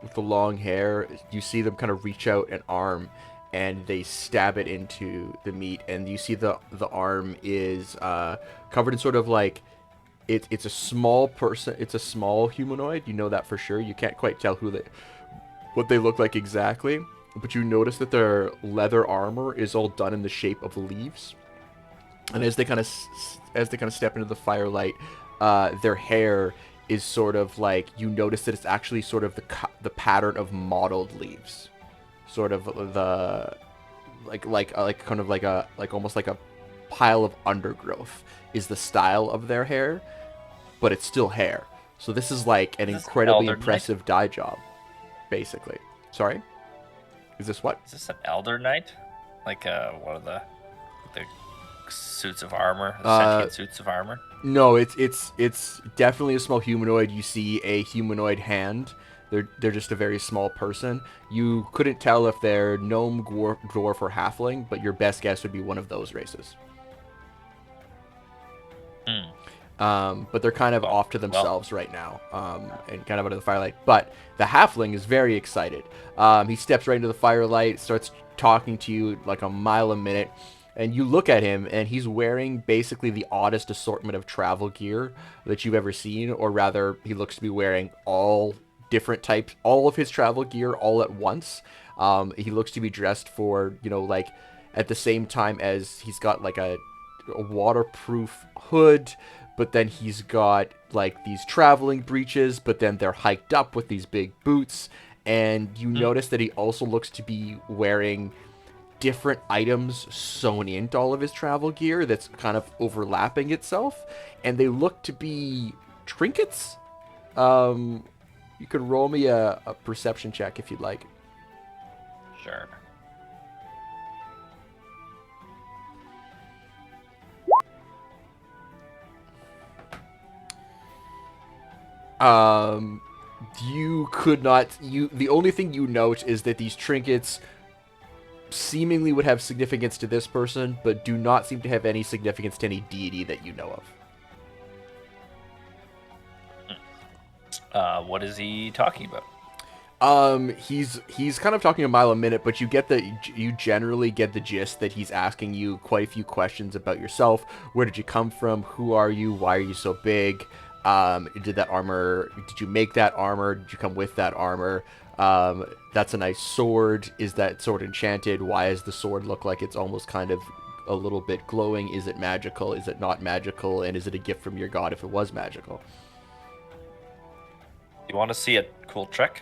with the long hair. You see them kind of reach out an arm, and they stab it into the meat, and you see the arm is covered in sort of like it's a small person. It's a small humanoid. You know that for sure. You can't quite tell what they look like exactly, but you notice that their leather armor is all done in the shape of leaves. And as they kind of step into the firelight, their hair is sort of like you notice that it's actually sort of the pattern of mottled leaves, sort of the like kind of like almost like a pile of undergrowth is the style of their hair, but it's still hair. So this is like an Is this an incredibly elder knight? impressive dye job, basically. Sorry, is this what? Is this an elder knight? Like one of the suits of armor, the Uh, sentient suits of armor? No, it's definitely a small humanoid. You see a humanoid hand. They're just a very small person. You couldn't tell if they're gnome, dwarf, or halfling, but your best guess would be one of those races. Hmm. But they're kind of Well, off to themselves right now, and kind of under the firelight. But the halfling is very excited. He steps right into the firelight, starts talking to you like a mile a minute, and you look at him, and he's wearing basically the oddest assortment of travel gear that you've ever seen, or rather, he looks to be wearing all different types, all of his travel gear all at once. He looks to be dressed for, like at the same time as he's got like a waterproof hood, but then he's got like these traveling breeches, but then they're hiked up with these big boots. And you notice that he also looks to be wearing different items sewn into all of his travel gear that's kind of overlapping itself. And they look to be trinkets. You could roll me a perception check if you'd like. Sure. You could not. The only thing you note is that these trinkets seemingly would have significance to this person, but do not seem to have any significance to any deity that you know of. What is he talking about? He's kind of talking a mile a minute, but you generally get the gist that he's asking you quite a few questions about yourself. Where did you come from? Who are you? Why are you so big? Did you make that armor? Did you come with that armor? That's a nice sword. Is that sword enchanted? Why does the sword look like it's almost kind of a little bit glowing? Is it magical? Is it not magical? And is it a gift from your god if it was magical? You want to see a cool trick?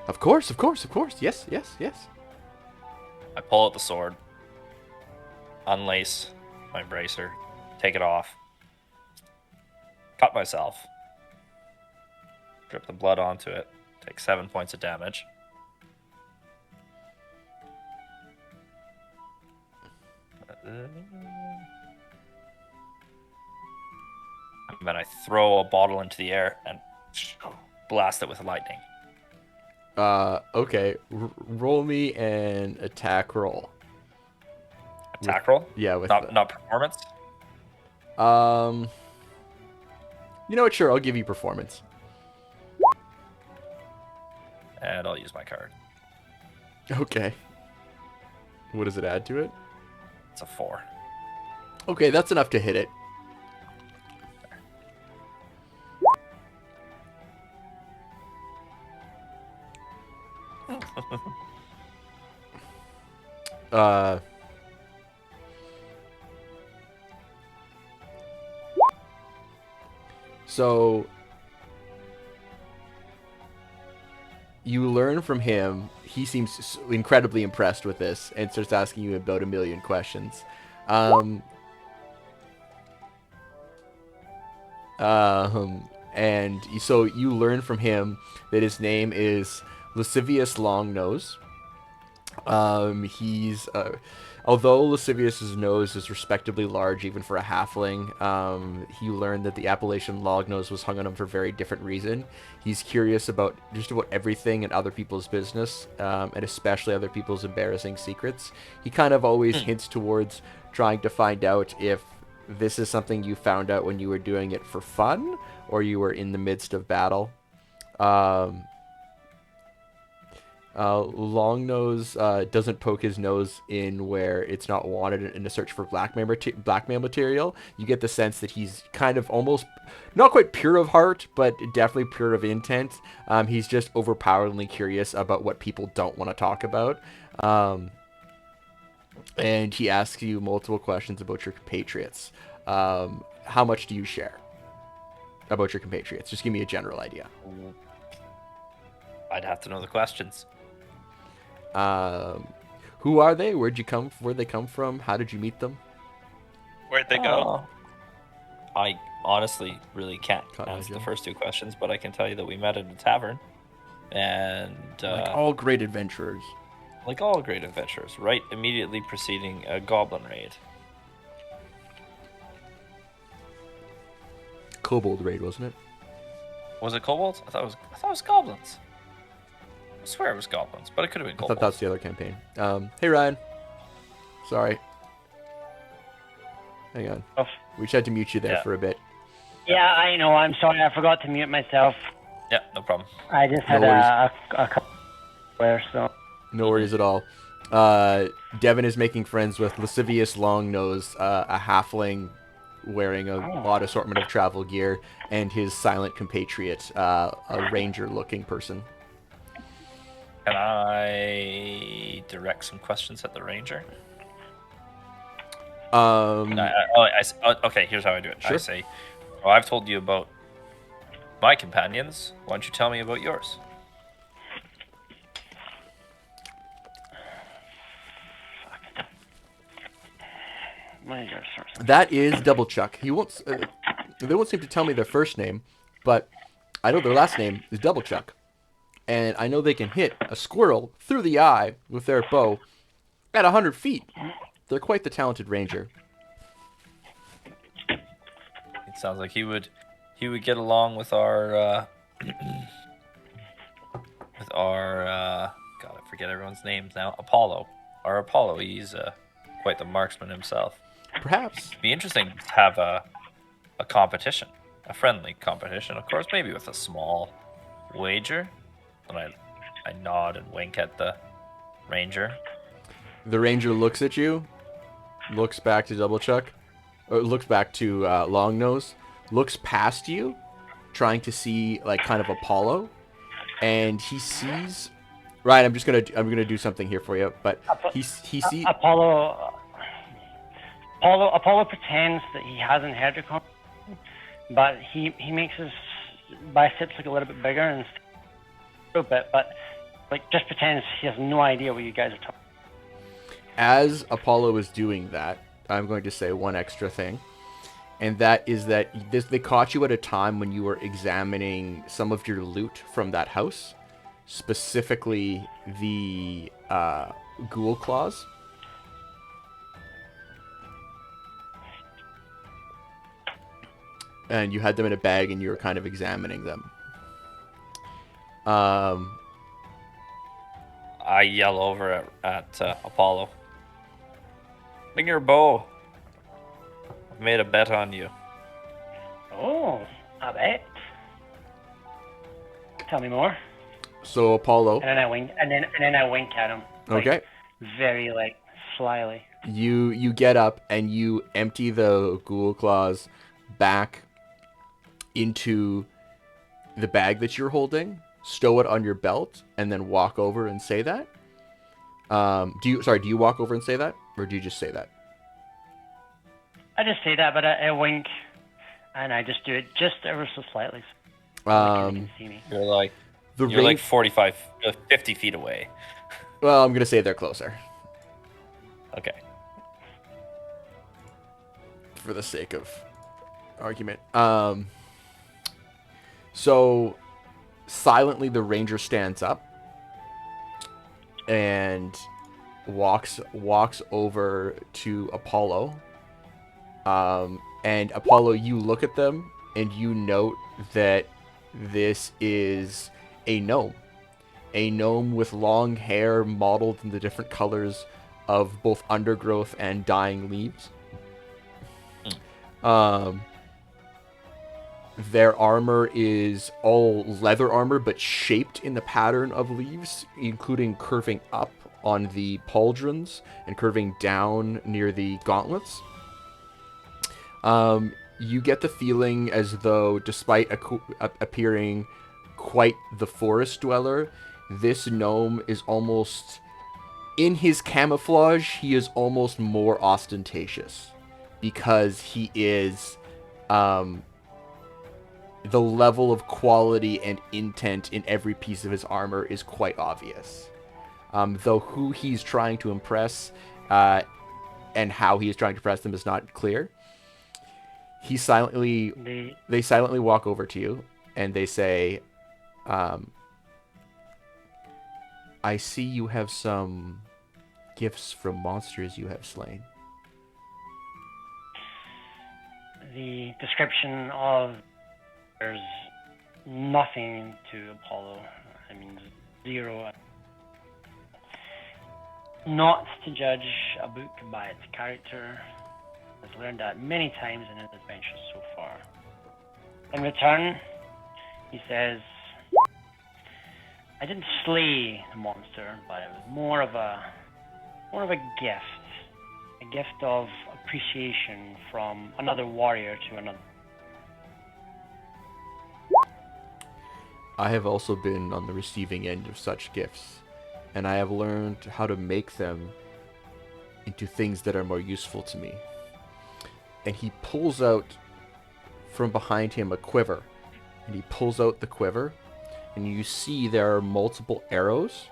Of course, of course, of course. Yes, yes, yes. I pull out the sword, unlace my bracer, take it off, cut myself, drip the blood onto it, take 7 points of damage. And then I throw a bottle into the air and blast it with lightning. Okay. Roll me an attack roll. Attack roll? Yeah, with not performance. um. You know what? Sure, I'll give you performance. And I'll use my card. Okay. What does it add to it? It's a 4. Okay, that's enough to hit it. Uh, so you learn from him. He seems incredibly impressed with this and starts asking you about a million questions. Um, and so you learn from him that his name is Lascivious Longnose. He's although Lascivious's nose is respectably large even for a halfling, he learned that the appellation Longnose was hung on him for a very different reason. He's curious about just about everything and other people's business, and especially other people's embarrassing secrets. He kind of always hints towards trying to find out if this is something you found out when you were doing it for fun or you were in the midst of battle. Um, Longnose doesn't poke his nose in where it's not wanted in a search for blackmail material. You get the sense that he's kind of almost not quite pure of heart, but definitely pure of intent. He's just overpoweringly curious about what people don't want to talk about. And he asks you multiple questions about your compatriots. How much do you share about your compatriots? Just give me a general idea. I'd have to know the questions. Who are they? Where'd they come from? How did you meet them? Where'd they go? I honestly really can't Can't answer imagine. the first two questions, but I can tell you that we met at a tavern, and Like all great adventurers. like all great adventurers, right immediately preceding a goblin raid. Kobold raid, wasn't it? Was it kobolds? I thought it was goblins. I swear it was goblins, but it could have been I thought kobolds. that was the other campaign. Hey Ryan. Sorry. Hang on. Oh. We just had to mute you there Yeah. for a bit. Yeah, I know. I'm sorry. I forgot to mute myself. Yeah, no problem. I just had No worries. a couple where so. No worries at all. Devin is making friends with Lascivious Longnose, a halfling wearing a odd assortment of travel gear, and his silent compatriot, a ranger-looking person. Can I direct some questions at the ranger? Okay, here's how I do it. I Sure. say, well, I've told you about my companions. Why don't you tell me about yours? That is Double Chuck. He won't. They won't seem to tell me their first name, but I know their last name is Double Chuck, and I know they can hit a squirrel through the eye with their bow at 100 feet. They're quite the talented ranger. It sounds like he would get along with our God, I forget everyone's names now. Apollo. Our Apollo. He's quite the marksman himself. Perhaps. It'd be interesting to have a competition, a friendly competition, of course, maybe with a small wager. And I nod and wink at the ranger. The ranger looks at you, looks back to Double Chuck, or looks back to Longnose, looks past you, trying to see like kind of Apollo, and he sees. Ryan, I'm gonna do something here for you, but he sees. Apollo pretends that he hasn't heard your conversation, but he makes his biceps look a little bit bigger and a little bit, but like just pretends he has no idea what you guys are talking. As Apollo is doing that, I'm going to say one extra thing, and that is that they caught you at a time when you were examining some of your loot from that house, specifically the ghoul claws. And you had them in a bag and you were kind of examining them. I yell over at Apollo. Bring your bow. I've made a bet on you. Oh, I bet. Tell me more. So Apollo. And then I wink. And then I wink at him. Like, Okay. Very like slyly. You get up and you empty the ghoul claws back into the bag that you're holding, stow it on your belt, and then walk over and say that. Do you walk over and say that, or do you just say that? I just say that, but I wink, and I just do it just ever so slightly. So they can see me. You're like The you're like range. 50 feet away. Well, I'm gonna say they're closer Okay. for the sake of argument. So silently, the ranger stands up and walks over to Apollo. And Apollo, you look at them and you note that this is a gnome. A gnome with long hair mottled in the different colors of both undergrowth and dying leaves. Their armor is all leather armor, but shaped in the pattern of leaves, including curving up on the pauldrons and curving down near the gauntlets. You get the feeling as though, despite appearing quite the forest dweller, this gnome is almost, in his camouflage, he is almost more ostentatious, because he is, the level of quality and intent in every piece of his armor is quite obvious. Though who he's trying to impress, and how he is trying to impress them is not clear. They silently walk over to you, and they say, I see you have some gifts from monsters you have slain. The description of there's nothing to Apollo. I mean, zero. Not to judge a book by its character. Has learned that many times in his adventures so far. In return, he says, I didn't slay the monster, but it was more of a gift of appreciation from another warrior to another. I have also been on the receiving end of such gifts, and I have learned how to make them into things that are more useful to me. And he pulls out from behind him a quiver, and he pulls out the quiver, and you see there are multiple arrows,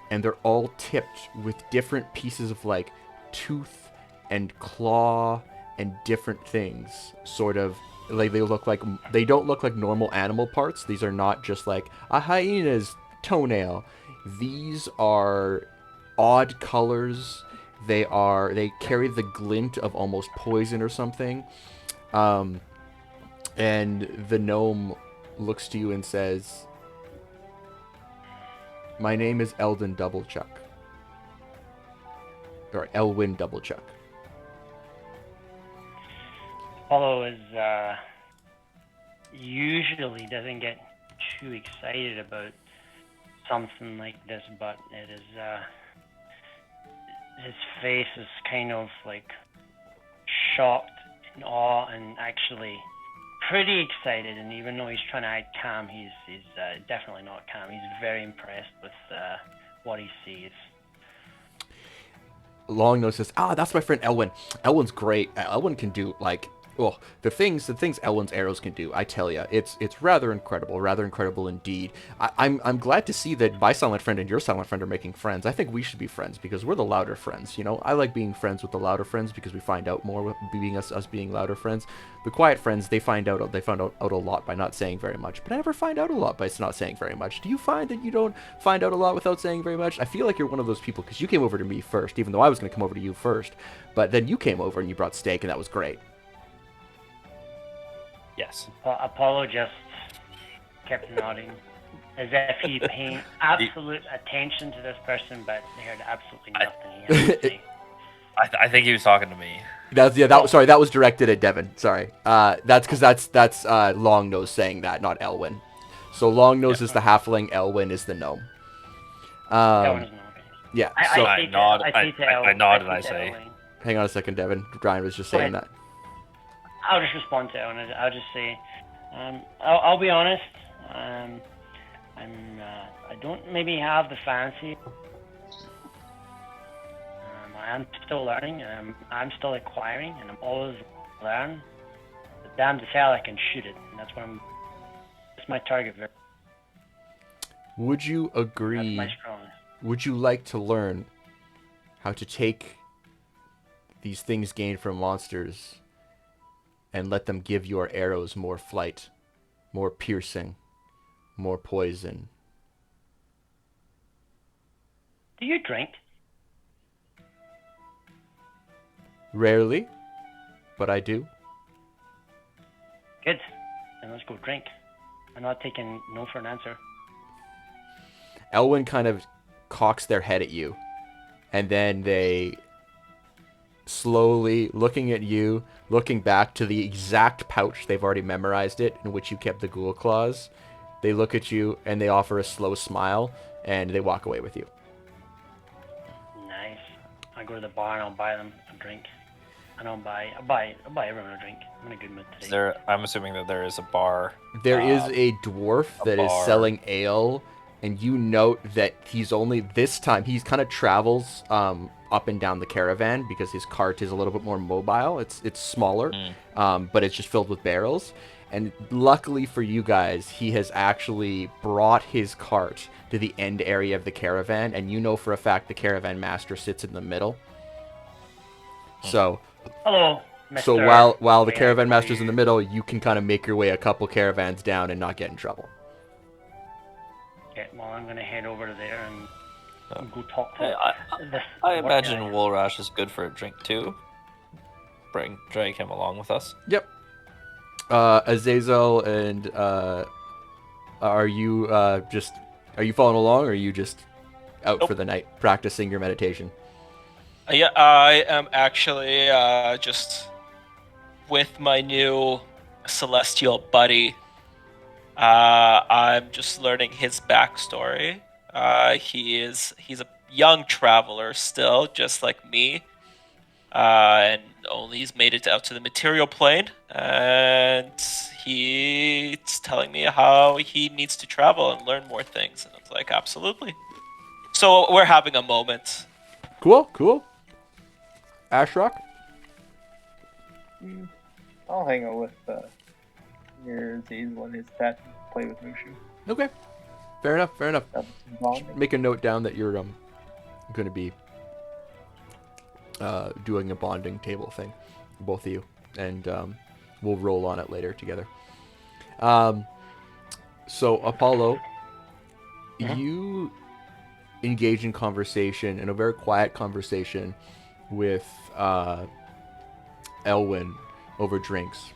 and they're all tipped with different pieces of like tooth and claw and different things, sort of like they don't look like normal animal parts. These are not just like a hyena's toenail. These are odd colors. They carry the glint of almost poison or something. And the gnome looks to you and says, my name is Eldon Doublechuck. Or Elwyn Doublechuck. Apollo is usually doesn't get too excited about something like this, but it is his face is kind of like shocked in awe and actually pretty excited. And even though he's trying to act calm, he's definitely not calm. He's very impressed with what he sees. Longnose says, that's my friend Elwyn. Elwyn's great. Elwyn can do, like, well, the things Elwyn's arrows can do, I tell you, it's rather incredible indeed. I'm glad to see that my silent friend and your silent friend are making friends. I think we should be friends because we're the louder friends, you know? I like being friends with the louder friends because we find out more with being us being louder friends. The quiet friends, they found out a lot by not saying very much, but I never find out a lot by not saying very much. Do you find that you don't find out a lot without saying very much? I feel like you're one of those people because you came over to me first, even though I was going to come over to you first, but then you came over and you brought steak, and that was great. Yes. Apollo just kept nodding, as if he paid absolute attention to this person, but they heard absolutely nothing he had to say. I think he was talking to me. Sorry, that was directed at Devin. Sorry. That's because that's Longnose saying that, not Elwyn. So Longnose is the halfling, Elwyn is the gnome. Elwyn's gnome. Yeah. I nod say to and I say, Elwyn, Hang on a second, Devin. Brian was just saying that. I'll just respond to it. I'll just say, I'll be honest. I don't maybe have the fancy. I am still learning, and I'm still acquiring, and I'm always learning. But damn to hell, I can shoot it, and that's what I'm. That's my target. Would you agree? That's my strongest. Would you like to learn how to take these things gained from monsters and let them give your arrows more flight, more piercing, more poison? Do you drink? Rarely, but I do. Good. Then let's go drink. I'm not taking no for an answer. Elwyn kind of cocks their head at you, and then they slowly, looking at you, looking back to the exact pouch, they've already memorized it, in which you kept the ghoul claws. They look at you, and they offer a slow smile, and they walk away with you. Nice. I go to the bar and I'll buy them a drink. And I'll buy everyone a drink. I'm in a good mood today. I'm assuming that there is a bar. There is a dwarf that is selling ale, and you note that he's only this time he's kind of travels up and down the caravan because his cart is a little bit more mobile. It's smaller, but it's just filled with barrels. And luckily for you guys, he has actually brought his cart to the end area of the caravan, and you know for a fact the caravan master sits in the middle. So, hello, Mr. so while the caravan master's in the middle, you can kind of make your way a couple caravans down and not get in trouble. Okay, well, I'm gonna head over to there and go talk to this. I imagine Woolrash is good for a drink too. Drag him along with us. Yep. Azazel and are you following along, or are you just out for the night practicing your meditation? Yeah, I am actually just with my new celestial buddy. I'm just learning his backstory. He's a young traveler still, just like me, and only he's made it out to the material plane. And he's telling me how he needs to travel and learn more things. And I was like, absolutely. So we're having a moment. Cool. Ashrock? I'll hang out with your Azazel and his pet and play with Mushu. Okay. Fair enough. Bonding. Make a note down that you're going to be doing a bonding table thing, both of you, and we'll roll on it later together. So Apollo, you engage in conversation, in a very quiet conversation with Elwyn over drinks,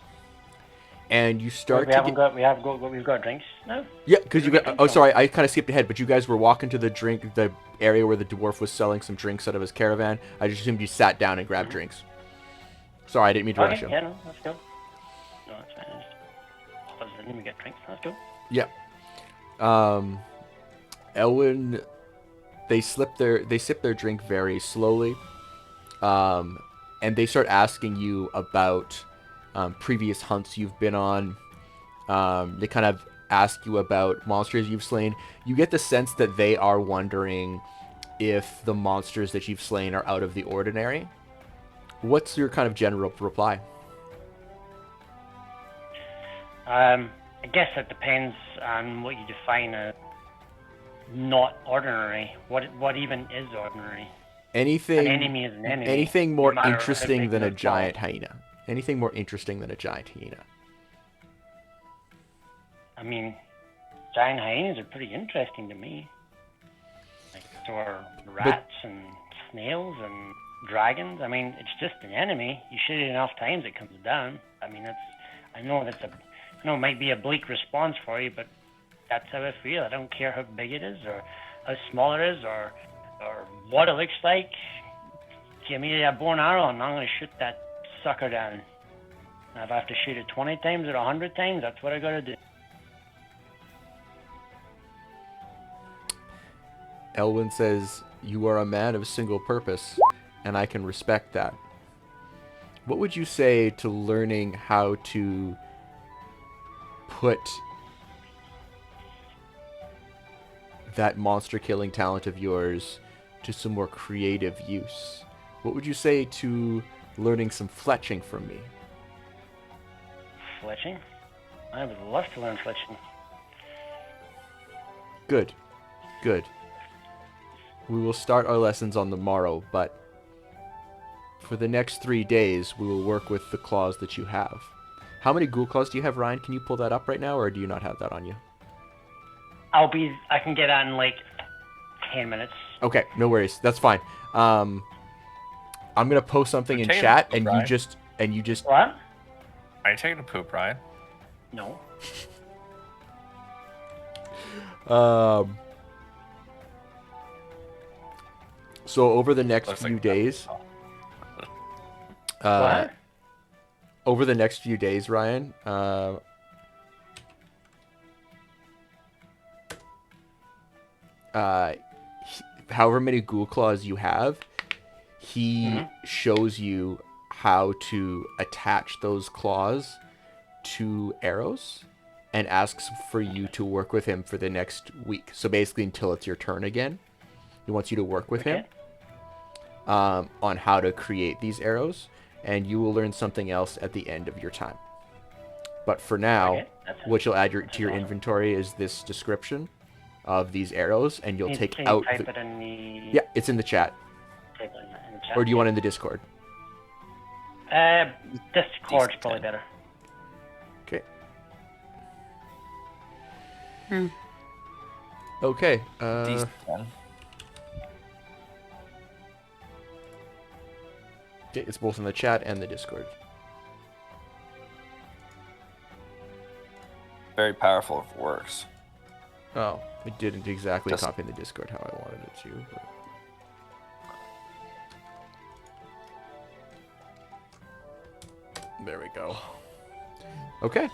and you start we've got drinks now. Yeah, because you got. Oh, sorry, I kind of skipped ahead. But you guys were walking to the area where the dwarf was selling some drinks out of his caravan. I just assumed you sat down and grabbed drinks. Sorry, I didn't mean to rush you. Yeah, no, let's go. No, that's fine. I didn't get drinks. Let's go. Yeah. Elwyn, they sip their drink very slowly, and they start asking you about previous hunts you've been on. They kind of ask you about monsters you've slain. You get the sense that they are wondering if the monsters that you've slain are out of the ordinary. What's your kind of general reply? I guess it depends on what you define as not ordinary. What even is ordinary? Anything. An enemy is an enemy. Anything more no matter how interesting big than or a giant small. hyena. Anything more interesting than a giant hyena. I mean, giant hyenas are pretty interesting to me. Like, so are rats and snails and dragons. I mean, it's just an enemy. You shoot it enough times, it comes down. I mean, I know it might be a bleak response for you, but that's how I feel. I don't care how big it is or how small it is or what it looks like. Give me a bow and arrow and I'm going to shoot that sucker down. And if I have to shoot it 20 times or 100 times, that's what I got to do. Elwyn says, "You are a man of single purpose, and I can respect that. what would you say to learning how to put that monster killing talent of yours to some more creative use? What would you say to learning some fletching from me? Fletching? I would love to learn fletching. Good. Good. We will start our lessons on the morrow, but for the next 3 days, we will work with the claws that you have. How many ghoul claws do you have, Ryan? Can you pull that up right now, or do you not have that on you? I can get on in like 10 minutes. Okay, no worries. That's fine. I'm gonna post something We're in taking chat, a and Ryan. you just. What? Are you taking a poop, Ryan? No. Um. So over the next Looks few like days, What? over the next few days, Ryan, uh, however many ghoul claws you have, he shows you how to attach those claws to arrows and asks for you to work with him for the next week. So basically until it's your turn again. He wants you to work with him on how to create these arrows, and you will learn something else at the end of your time. But for now, Okay, what you'll add to your awesome. inventory is this description of these arrows, and you'll take Can out you type it in the... Yeah, it's in the chat. Type it in the chat? Or do you want it in the Discord? Discord's probably better. Okay. Hmm. Okay. D10. Okay, it's both in the chat and the Discord. Very powerful if it works. Oh, it didn't exactly Just- copy in the Discord how I wanted it to. But... There we go. Okay.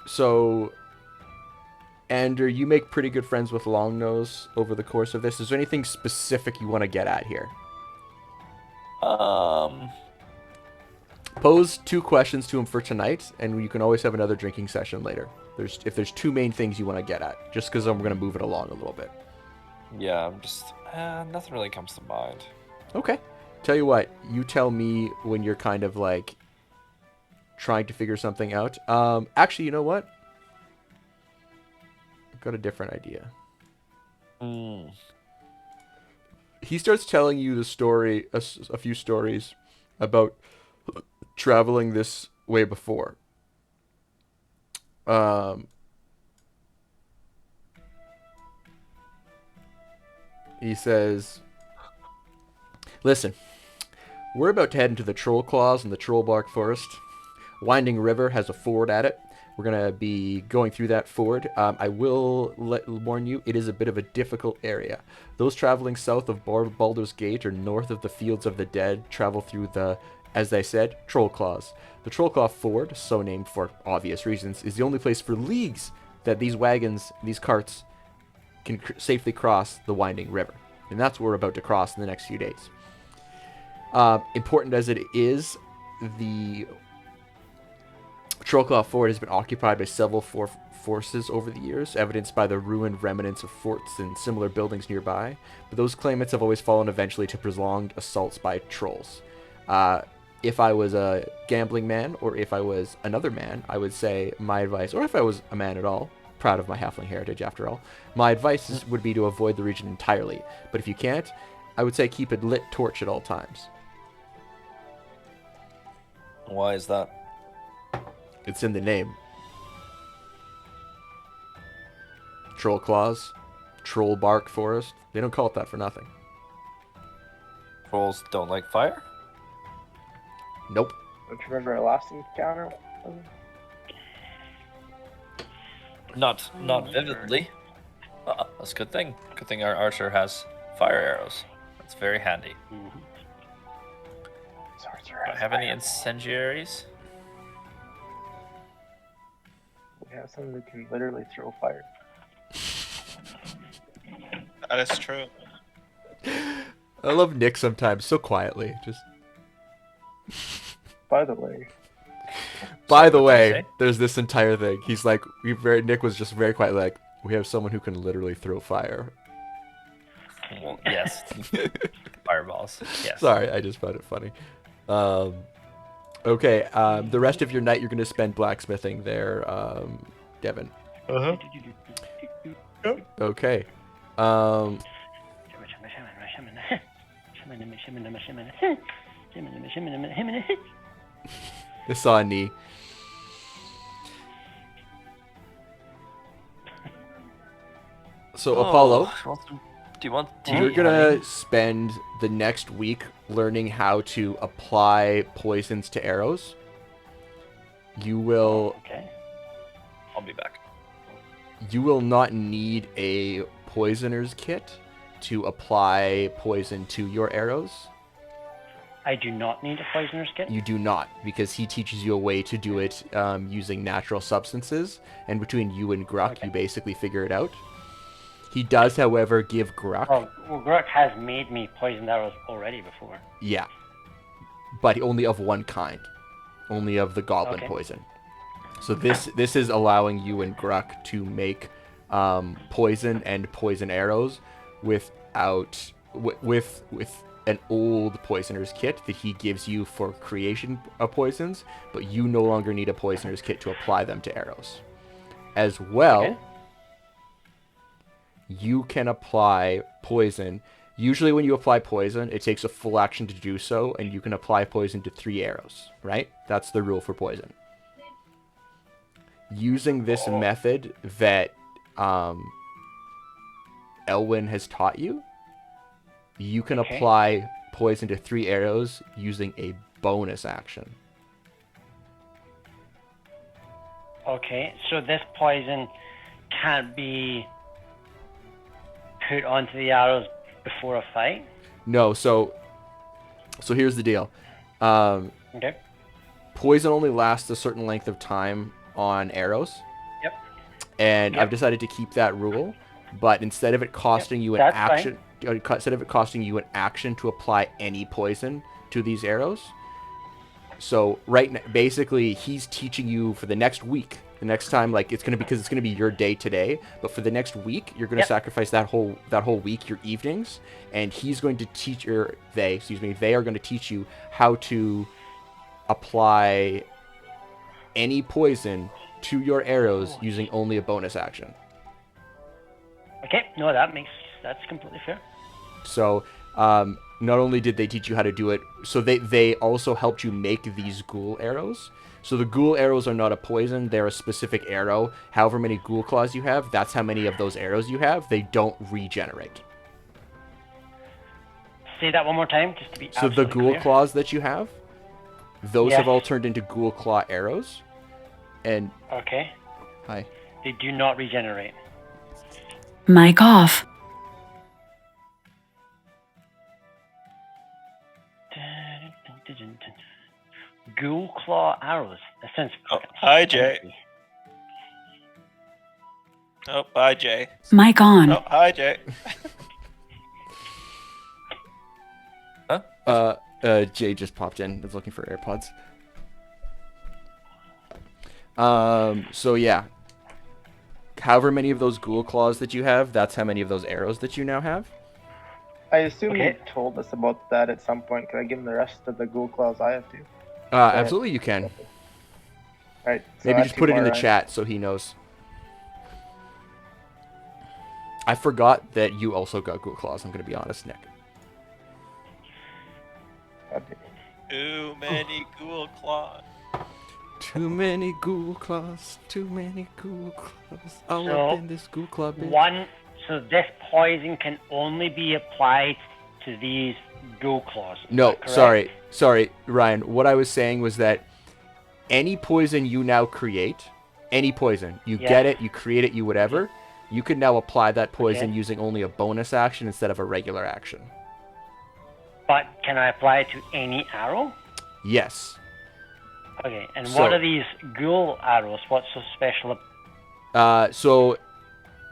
So, Ander, you make pretty good friends with Longnose over the course of this. Is there anything specific you want to get at here? Pose 2 questions to him for tonight, and you can always have another drinking session later. If there's 2 main things you want to get at, just because I'm going to move it along a little bit. Yeah, I'm just nothing really comes to mind. Okay. Tell you what, you tell me when you're kind of like trying to figure something out. Actually, you know what? I've got a different idea. He starts telling you the story, a few stories about traveling this way before. He says, listen, we're about to head into the Troll Claws in the Troll Bark Forest. Winding River has a ford at it. We're going to be going through that ford. I will warn you, it is a bit of a difficult area. Those traveling south of Baldur's Gate or north of the Fields of the Dead travel through the, as I said, Troll Claws. The Troll Claw Ford, so named for obvious reasons, is the only place for leagues that these wagons, these carts, can safely cross the Winding River. And that's what we're about to cross in the next few days. Important as it is, the Trollclaw Fort has been occupied by several forces over the years, evidenced by the ruined remnants of forts and similar buildings nearby, but those claimants have always fallen eventually to prolonged assaults by trolls. If I was a gambling man, or if I was another man, I would say my advice, or if I was a man at all, proud of my halfling heritage after all, my advice would be to avoid the region entirely. But if you can't, I would say keep a lit torch at all times. Why is that? It's in the name. Troll Claws, Troll Bark Forest. They don't call it that for nothing. Trolls don't like fire? Nope. Don't you remember our last encounter? Not vividly. That's a good thing. Good thing our archer has fire arrows. That's very handy. Sorcerer Do I has have any fire. incendiaries? We have someone who can literally throw fire. That is true. I love Nick sometimes so quietly. Just By the way, by Sorry, the what did you way, say? there's this entire thing. He's like, Nick was just very quiet, like, we have someone who can literally throw fire. Well, yes. Fireballs. Yes. Sorry, I just found it funny. Um, okay, the rest of your night you're gonna spend blacksmithing there, Devin. Okay. Um, this saw a knee. So Apollo, Do you want tea, you're gonna honey? spend the next week learning how to apply poisons to arrows. You will Okay. I'll be back. not need a poisoner's kit to apply poison to your arrows. I do not need a poisoner's kit. You do not, because he teaches you a way to do it using natural substances, and between you and Gruck, Okay. you basically figure it out. He does, however, give Gruck... Oh, well, Grok has made me poisoned arrows already before. Yeah. But only of one kind. Only of the goblin Okay. poison. So this is allowing you and Gruck to make poison and poison arrows without with an old poisoner's kit that he gives you for creation of poisons, but you no longer need a poisoner's kit to apply them to arrows. As well, Okay. you can apply poison. Usually when you apply poison, it takes a full action to do so, and you can apply poison to 3 arrows, right? That's the rule for poison. Using this method that Elwyn has taught you, you can Okay. apply poison to 3 arrows using a bonus action. Okay, so this poison can't be put onto the arrows before a fight? No, so here's the deal. Okay. Poison only lasts a certain length of time on arrows. Yep. And Yep. I've decided to keep that rule, but instead of it costing you an that's action, instead of it costing you an action to apply any poison to these arrows. So basically, he's teaching you for the next week. The next time, like it's gonna be your day today, but for the next week, you're gonna Yep. sacrifice that whole week, your evenings, and he's going to teach they are going to teach you how to apply any poison to your arrows using only a bonus action. Okay, no, that's completely fair. So not only did they teach you how to do it, so they also helped you make these ghoul arrows. So the ghoul arrows are not a poison, they're a specific arrow. However many ghoul claws you have, that's how many of those arrows you have. They don't regenerate. Say that one more time, just to be So the absolutely ghoul clear. claws that you have, those Yes. have all turned into ghoul claw arrows. And Okay, hi. they do not regenerate. Mic off. Ghoul claw arrows. That sounds. Oh, hi, Jay. Oh, bye, Jay. Mic on. Oh, hi, Jay. Jay just popped in. Was looking for AirPods. So yeah. However many of those ghoul claws that you have, that's how many of those arrows that you now have. I assume Okay. you told us about that at some point. Can I give him the rest of the ghoul claws I have too? Absolutely you can. Alright. So Maybe I just have put two it in the more, right? chat so he knows. I forgot that you also got ghoul claws, I'm gonna be honest, Nick. Okay. Too many ghoul claws. Too many ghoul claws, too many ghoul claws. All So, up in this ghoul claw bitch. So this poison can only be applied to these ghoul claws. Is No, that correct? sorry, Ryan. What I was saying was that any poison you now create, any poison, you Yeah. get it, you create it, you whatever, you can now apply that poison Okay. using only a bonus action instead of a regular action. But can I apply it to any arrow? Yes. Okay, and So- what are these ghoul arrows? What's so special? So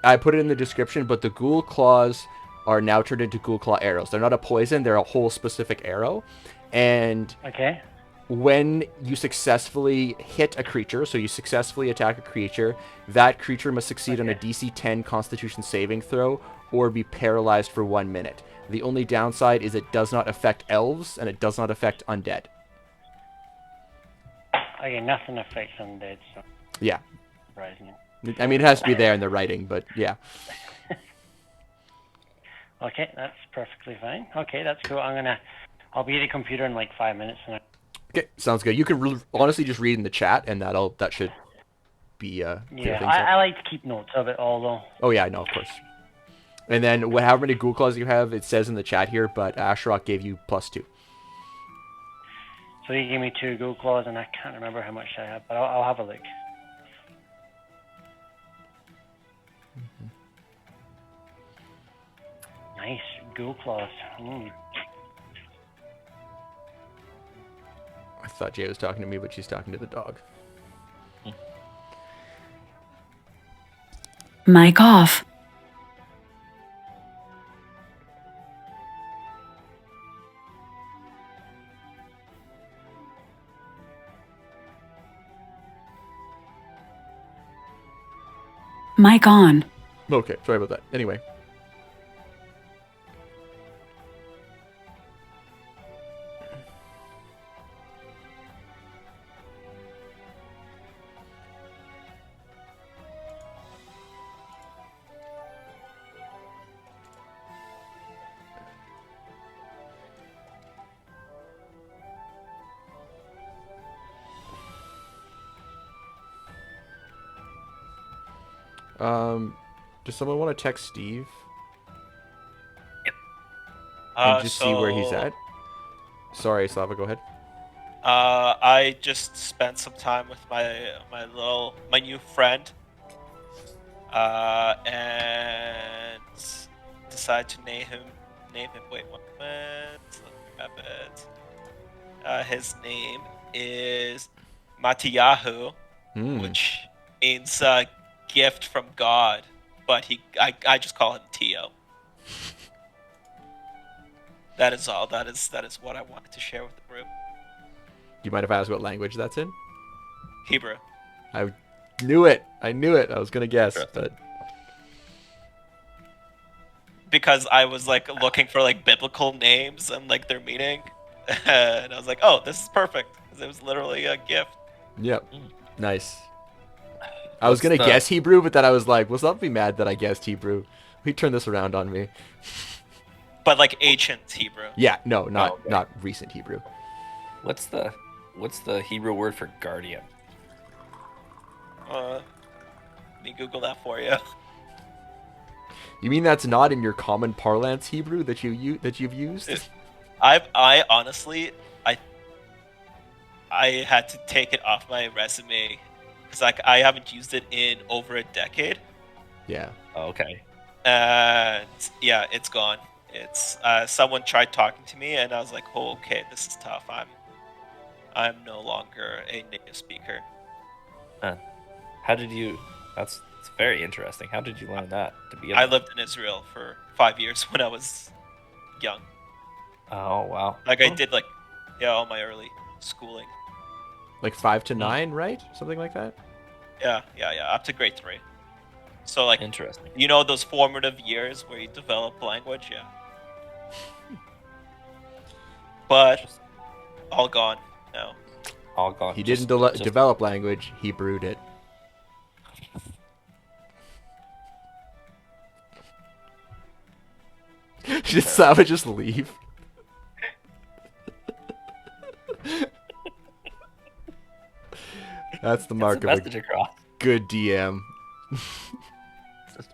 I put it in the description, but the ghoul claws are now turned into Ghoul Claw arrows. They're not a poison; they're a whole specific arrow. And Okay. when you successfully hit a creature, so you successfully attack a creature, that creature must succeed on a DC 10 Constitution saving throw or be paralyzed for 1 minute. The only downside is it does not affect elves and it does not affect undead. Okay, nothing affects undead, so Yeah. surprising. I mean, it has to be there in the writing, but yeah. Okay, that's perfectly fine. Okay, that's cool. I'll be at the computer in like 5 minutes. Okay, sounds good. You can honestly just read in the chat, and that should be clear Yeah, things up. I like to keep notes of it all though. Oh yeah, no, of course. And then however many Ghoul Claws you have, it says in the chat here, but Ashrok gave you +2. So you gave me 2 Ghoul Claws, and I can't remember how much I have, but I'll have a look. Nice Ghoul Claws. I thought Jay was talking to me, but she's talking to the dog. Mic off. Mic on. Okay, sorry about that. Anyway. Does someone want to text Steve? Yep. And just see where he's at? Sorry, Slava, go ahead. I just spent some time with my new friend, and decided to name him. Wait, 1 moment. Let me grab it. His name is Matiyahu, which means gift from God, but I just call him Tio. That is all. That is what I wanted to share with the group. Do you mind if I ask what language that's in? Hebrew. I knew it. I was gonna guess, but because I was like looking for like biblical names and like their meaning, and I was like, oh, this is perfect because it was literally a gift. Yep. Nice. I was gonna guess Hebrew, but then I was like, "Well, I'll be mad that I guessed Hebrew. He turned this around on me." But like ancient Hebrew. Yeah, no, not recent Hebrew. What's the Hebrew word for guardian? Let me Google that for you. You mean that's not in your common parlance Hebrew that you've used? I honestly I had to take it off my resume because like I haven't used it in over a decade. Yeah. Oh, okay. And yeah, it's gone. It's someone tried talking to me and I was like, oh, okay, this is tough. I'm no longer a native speaker. How did you? It's very interesting. How did you learn that to begin I with? lived in Israel for 5 years when I was young. Oh wow! Like I did all my early schooling. Like 5 to 9, right? Something like that. Yeah, up to grade 3. So like, Interesting. you know those formative years where you develop language, yeah. But all gone now. All gone. He didn't develop language. He brewed it. Just leave. That's the mark of a good DM. Just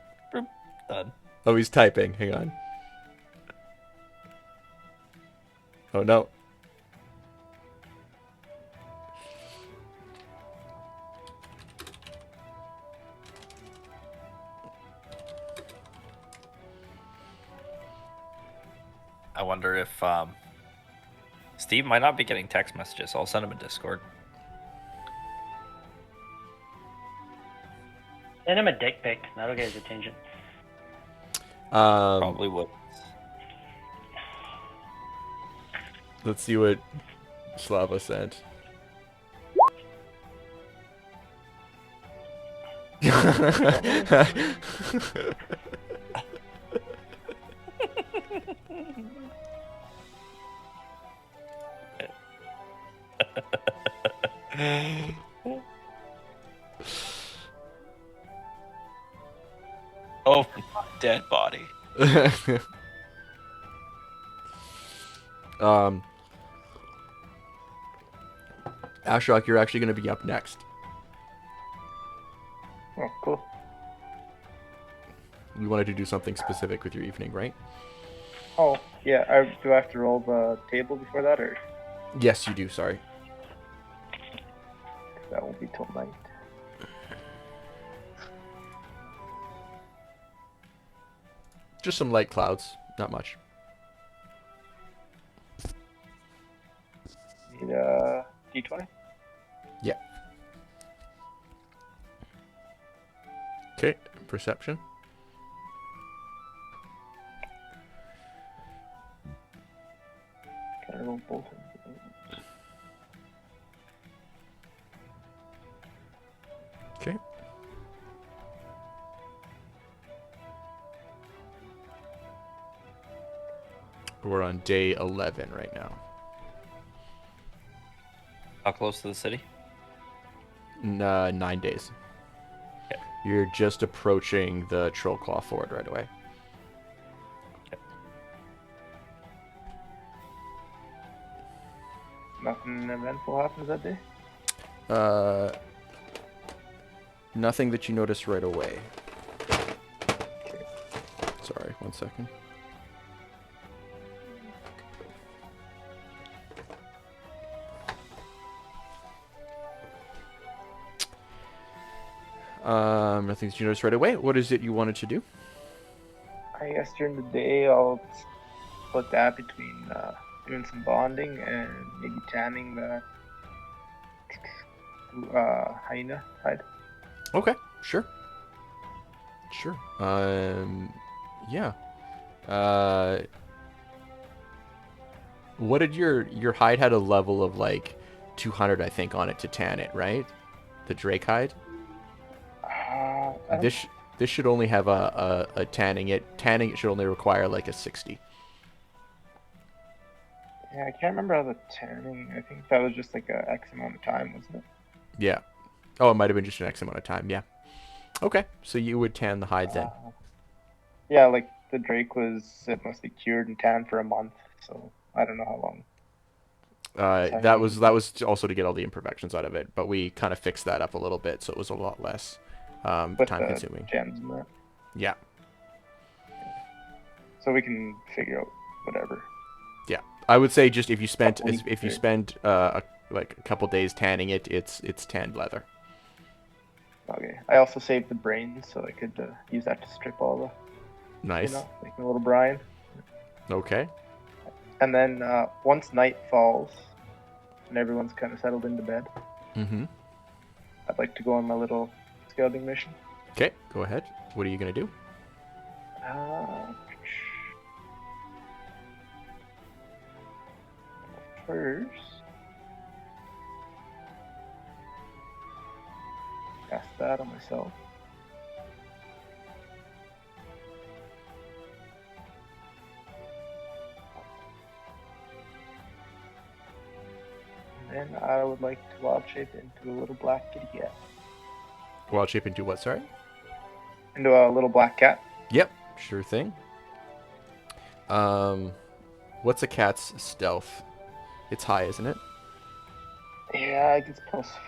done. Oh, he's typing. Hang on. Oh no. I wonder if Steve might not be getting text messages. I'll send him a Discord. Send him a dick pic. That'll get his attention. Probably would. Let's see what Slava sent. Oh, dead body. um, Ashok, you're actually going to be up next. Oh, cool. We wanted to do something specific with your evening, right? Oh, yeah. Do I have to roll the table before that, or Yes, you do. Sorry. that won't be till night? Just some light clouds, not much. Need a D20? Yeah. Okay, perception. Can I roll both? Okay. We're on day 11 right now. How close to the city? 9 days. Okay. You're just approaching the Trollclaw Ford right away. Nothing eventful happens that day? Nothing that you notice right away. Sorry, 1 second. Nothing that you notice right away. What is it you wanted to do? I guess during the day I'll split that between doing some bonding and maybe tanning the hyena hide. Okay, sure. Sure. Yeah. What did your hide had a level of like 200, I think, on it to tan it, right? The Drake hide. I don't- This should only have a tanning it. Tanning it should only require like a 60. Yeah, I can't remember how the tanning. I think that was just like a X amount of time, wasn't it? Yeah. Oh, it might have been just an X amount of time. Yeah. Okay, so you would tan the hide then. Yeah, like the Drake was, it must be cured and tanned for a month, so I don't know how long. That was also to get all the imperfections out of it, but we kind of fixed that up a little bit, so it was a lot less With time the consuming. gems and that. Yeah. So we can figure out whatever. Yeah. I would say just if you spend Couple weeks if you or- spend like a couple days tanning it, it's tanned leather. Okay. I also saved the brains, so I could use that to strip all the, Nice. like a little brine. Okay. And then once night falls and everyone's kind of settled into bed, Mm-hmm. I'd like to go on my little scouting mission. Okay, go ahead. What are you gonna do? First, cast that on myself. And then I would like to wild shape into a little black kitty cat. Wild shape into what? Sorry. Into a little black cat. Yep. Sure thing. What's a cat's stealth? It's high, isn't it? Yeah, I guess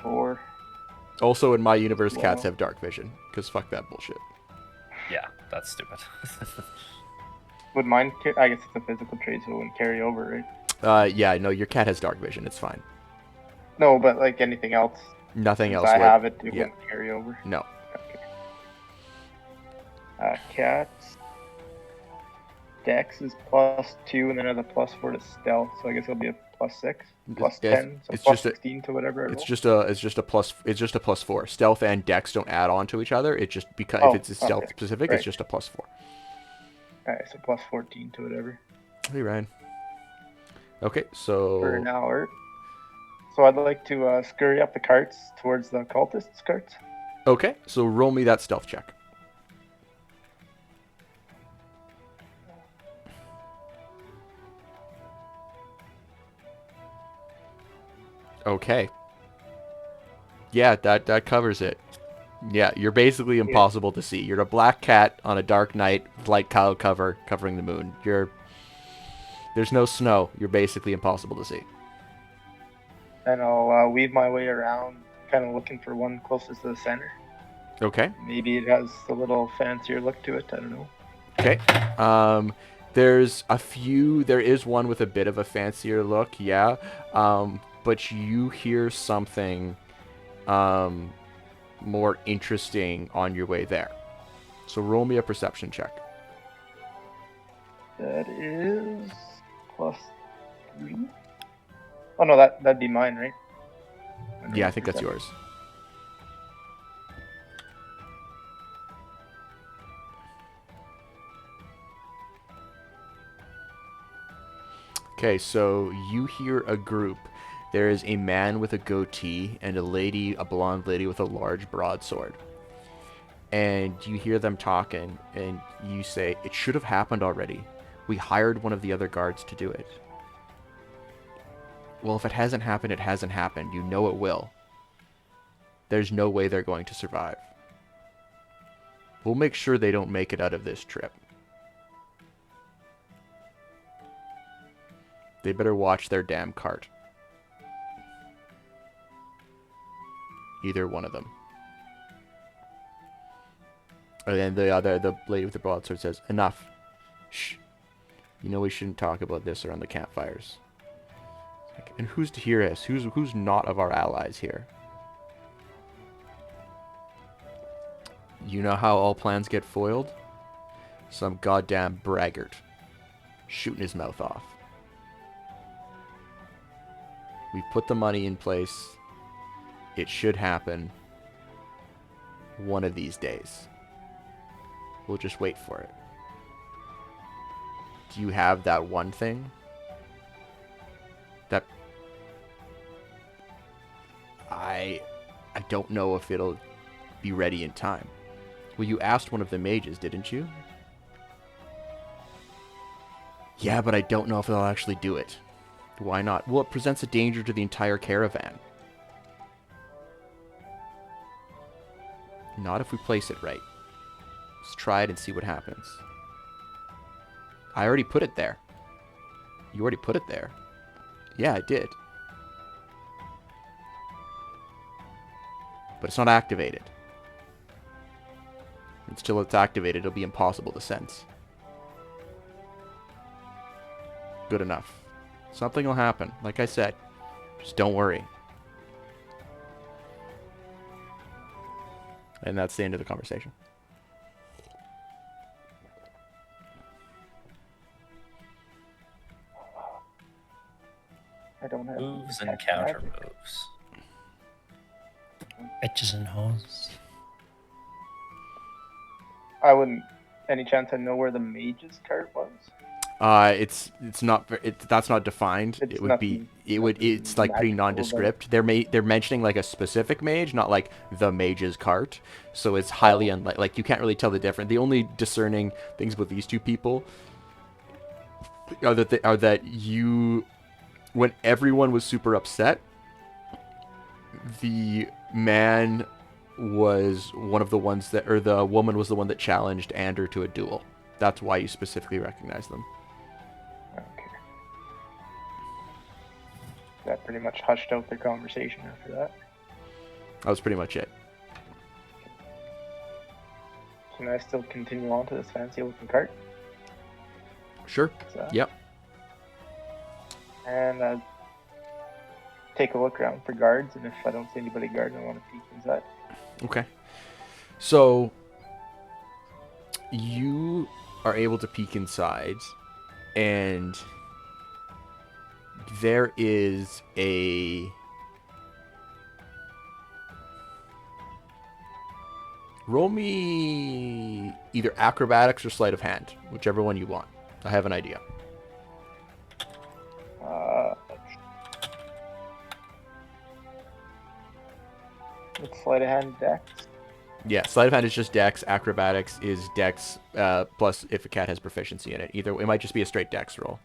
+4. Also, in my universe, cats Wow. have dark vision. Because fuck that bullshit. Yeah, that's stupid. Would mine? I guess it's a physical trait, so it wouldn't carry over, right? Yeah, no, your cat has dark vision. It's fine. No, but like anything else, Nothing since else I would. have it, it Yeah. wouldn't carry over. No. Okay. Cats. Dex is +2, and then has a +4 to stealth, so I guess it'll be a +6, +10, so it's plus just a- 16 to whatever. It's just a +4. Stealth and Dex don't add on to each other. It just because if it's a stealth okay. specific, Right. it's just a +4. Alright, so plus 14 to whatever. Hey, Ryan. Okay, For an so hour. So I'd like to scurry up the carts towards the cultists' carts. roll me that stealth check. Okay. Yeah, that covers it. Yeah, you're basically impossible to see. You're a black cat on a dark night, with light cloud cover covering the moon. There's no snow. You're basically impossible to see. And I'll weave my way around, kind of looking for one closest to the center. Okay. Maybe it has a little fancier look to it. I don't know. Okay. There's a few. There is one with a bit of a fancier look, yeah. But you hear something more interesting on your way there. So roll me a perception check. That is plus 3. Oh no, that'd be mine, right? Yeah, I think that's yours. Okay, so you hear a group. There is a man with a goatee and a blonde lady with a large broadsword. And you hear them talking, and you say, "It should have happened already. We hired one of the other guards to do it." Well, if it hasn't happened, it hasn't happened. You know it will. There's no way they're going to survive. We'll make sure they don't make it out of this trip. They better watch their damn cart. Either one of them. And then the lady with the broadsword says, "Enough. Shh. You know we shouldn't talk about this around the campfires." Like, and who's to hear us? Who's not of our allies here? You know how all plans get foiled? Some goddamn braggart shooting his mouth off. We've put the money in place. It should happen one of these days. We'll just wait for it. Do you have that one thing? That I don't know if it'll be ready in time. Well, you asked one of the mages, didn't you? Yeah, but I don't know if they'll actually do it. Why not? Well, it presents a danger to the entire caravan. Not if we place it right. Let's try it and see what happens. I already put it there. You already put it there. Yeah, I did. But it's not activated. Until it's activated, it'll be impossible to sense. Good enough. Something will happen. Like I said, just don't worry. And that's the end of the conversation. I don't have Moves and detect counter magic. moves. Bitches and hoes. I wouldn't. Any chance I know where the mage's cart was? It's not that's not defined. It's It would be nothing- it's like pretty magical, nondescript. They're mentioning like a specific mage, not like the mage's cart. So it's highly unlikely. Like you can't really tell the difference. The only discerning things about these two people are that you, when everyone was super upset, the man was one of the ones that, or the woman was the one that challenged Ander to a duel. That's why you specifically recognize them. Okay. That pretty much hushed out their conversation after that. That was pretty much it. Can I still continue on to this fancy looking cart? Sure. So, Yep. And take a look around for guards, and if I don't see anybody guarding, I want to peek inside. Okay. So you are able to peek inside, and there is Roll me either acrobatics or sleight of hand, whichever one you want. I have an idea. It's sleight of hand dex. Yeah, sleight of hand is just dex. Acrobatics is dex plus if a cat has proficiency in it. Either it might just be a straight dex roll.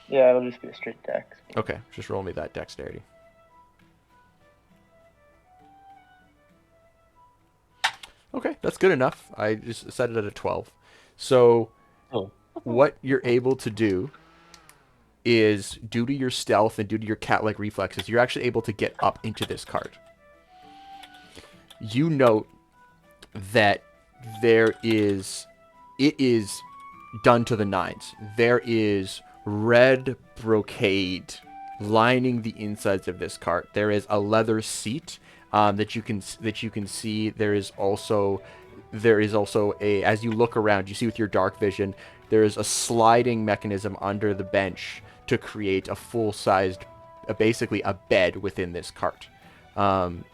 Yeah, it'll just be a straight dex. Okay, just roll me that dexterity. Okay, that's good enough. I just set it at a 12. So Oh. what you're able to do is, due to your stealth and due to your cat-like reflexes, you're actually able to get up into this cart. You note that it is done to the nines. There is red brocade lining the insides of this cart. There is a leather seat that you can see. There is also a, as you look around, you see with your dark vision, there is a sliding mechanism under the bench to create a full-sized, basically a bed within this cart.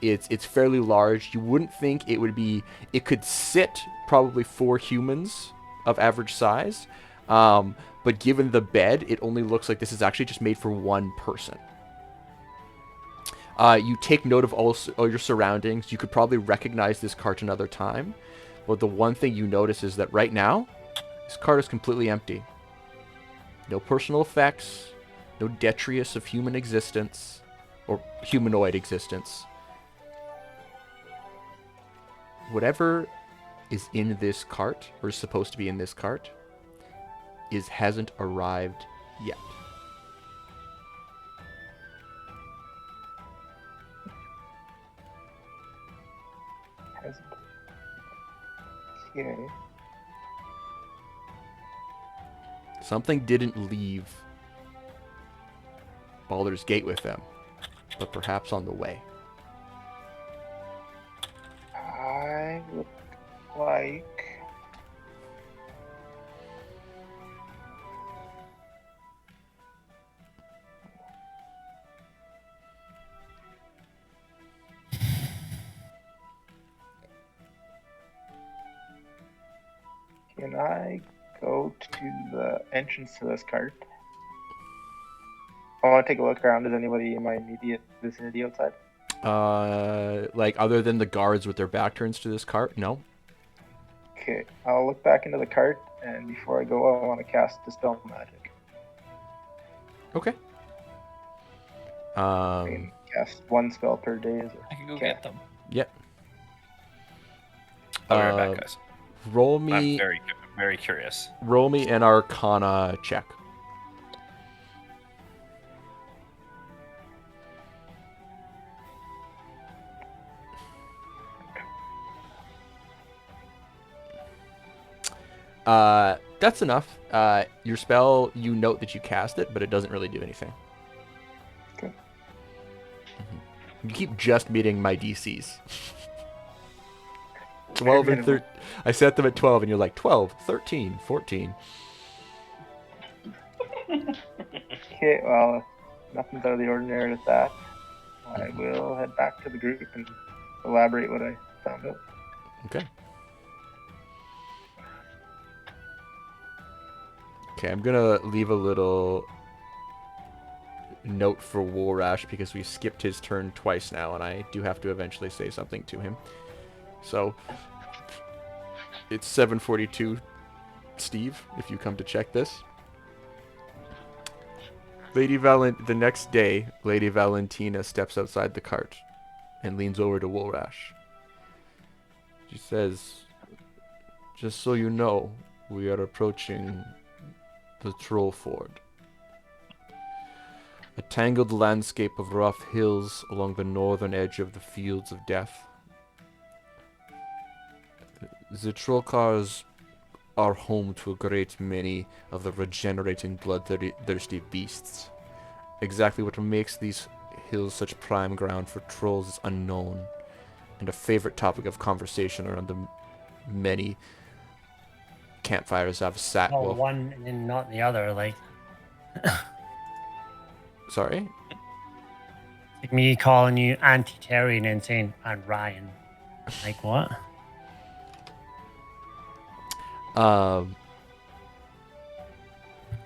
It's fairly large. You wouldn't think it would be. It could sit probably 4 humans of average size, but given the bed, it only looks like this is actually just made for one person. You take note of all your surroundings. You could probably recognize this cart another time, but the one thing you notice is that right now, this cart is completely empty. No personal effects, no detritus of human existence, or humanoid existence. Whatever is in this cart, or is supposed to be in this cart, hasn't arrived yet. Hasn't. Okay. Something didn't leave Baldur's Gate with them, but perhaps on the way. I look like Can I go to the entrance to this cart? I want to take a look around. Is anybody in my immediate vicinity outside? Like other than the guards with their back turns to this cart? No. Okay, I'll look back into the cart, and before I go, I want to cast Dispel Magic. Okay. I can cast 1 spell per day. I can go get them. Yep. I'll be right back, guys. Roll I'm me. very, very curious. Roll me an Arcana check. That's enough. Your spell, you note that you cast it, but it doesn't really do anything. Okay. You keep just meeting my DCs. 12 and 13. I set them at 12, and you're like, 12, 13, 14. Okay, well, nothing's out of the ordinary with that. I will head back to the group and elaborate what I found out. Okay. Okay, I'm gonna leave a little note for Woolrash because we skipped his turn twice now, and I do have to eventually say something to him. So, it's 7:42, Steve, if you come to check this. The next day, Lady Valentina steps outside the cart and leans over to Woolrash. She says, "Just so you know, we are approaching the Troll Ford. A tangled landscape of rough hills along the northern edge of the Fields of Death. The Trollcars are home to a great many of the regenerating bloodthirsty beasts. Exactly what makes these hills such prime ground for trolls is unknown, and a favorite topic of conversation around the many campfires I've sat Well, one and not the other. Like Sorry? me calling you Auntie Terry and then saying I'm Ryan. Like what? Um,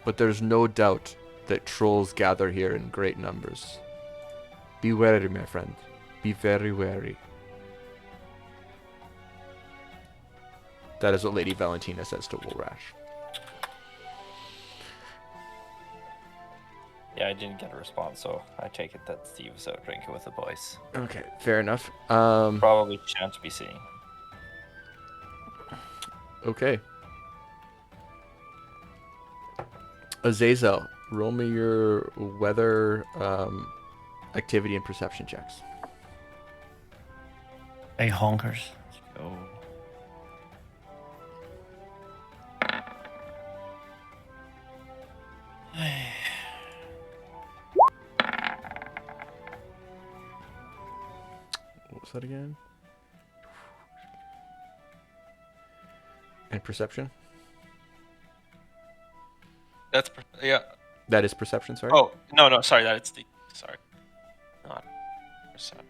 but there's no doubt that trolls gather here in great numbers. Be wary, my friend. Be very wary. That is what Lady Valentina says to Woolrash. Yeah, I didn't get a response, so I take it that Steve's out drinking with the boys. Okay, fair enough. Probably shan't be seeing. Okay. Azazel, roll me your weather activity and perception checks. Hey, honkers. Let's go. What was that again? And perception? That's yeah. That is perception, sorry. Oh no, sorry, that's the sorry, not percent.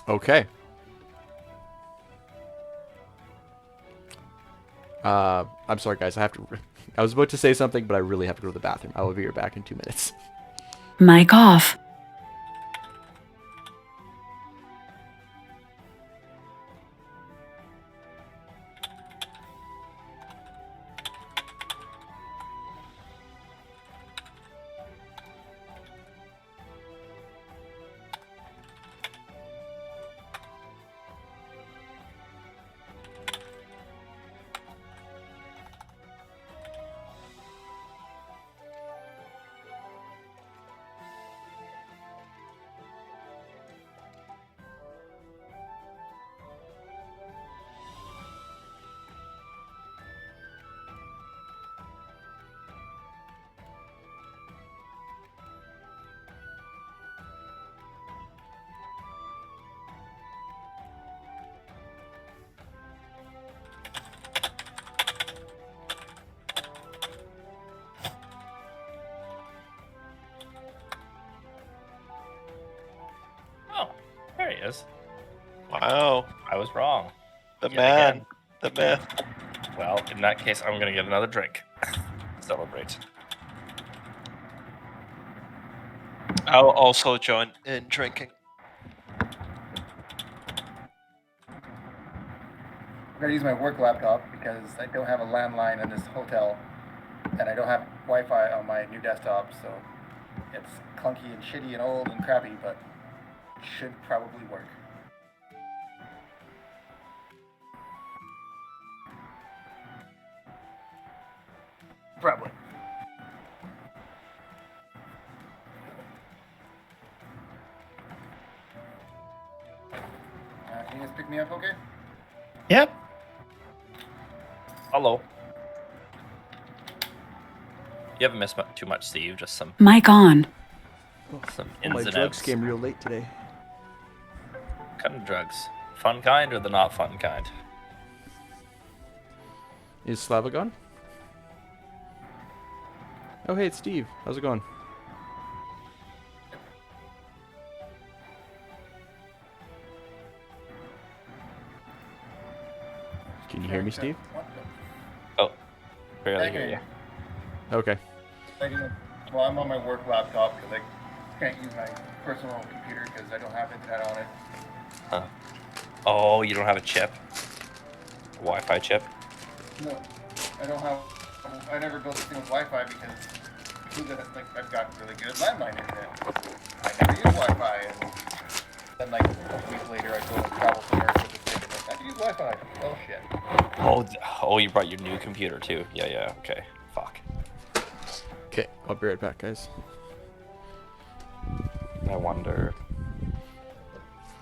Okay. I'm sorry, guys. I have to. I was about to say something, but I really have to go to the bathroom. I will be back in 2 minutes. Mic off. Oh, there he is. Wow, I was wrong. the Yet man, again. the myth. Well, in that case, I'm gonna get another drink. Celebrate. I'll also join in drinking. I'm gonna use my work laptop because I don't have a landline in this hotel, and I don't have Wi-Fi on my new desktop, so it's clunky and shitty and old and crappy, but it should probably work. Probably. Can you guys pick me up, okay? Yep. Hello. You haven't missed too much, Steve. Just some Mic on. ins My and drugs outs. came real late today. What kind of drugs? Fun kind or the not fun kind? Is Slava gone? Oh, hey, it's Steve. How's it going? Can you hear me, Steve? Oh, barely I can hear hear you. Okay. Well, I'm on my work laptop because I can't use my personal computer because I don't have internet on it. Huh. Oh, you don't have a chip? A Wi-Fi chip? No, I don't have. I never built a thing with Wi-Fi because I've got really good landline internet. I never use Wi-Fi, and then like a week later, I go to travel somewhere with this thing, and like, I can use Wi-Fi. Oh shit. Oh, you brought your new computer too. Yeah. Okay. Fuck. Okay, I'll be right back, guys. I wonder.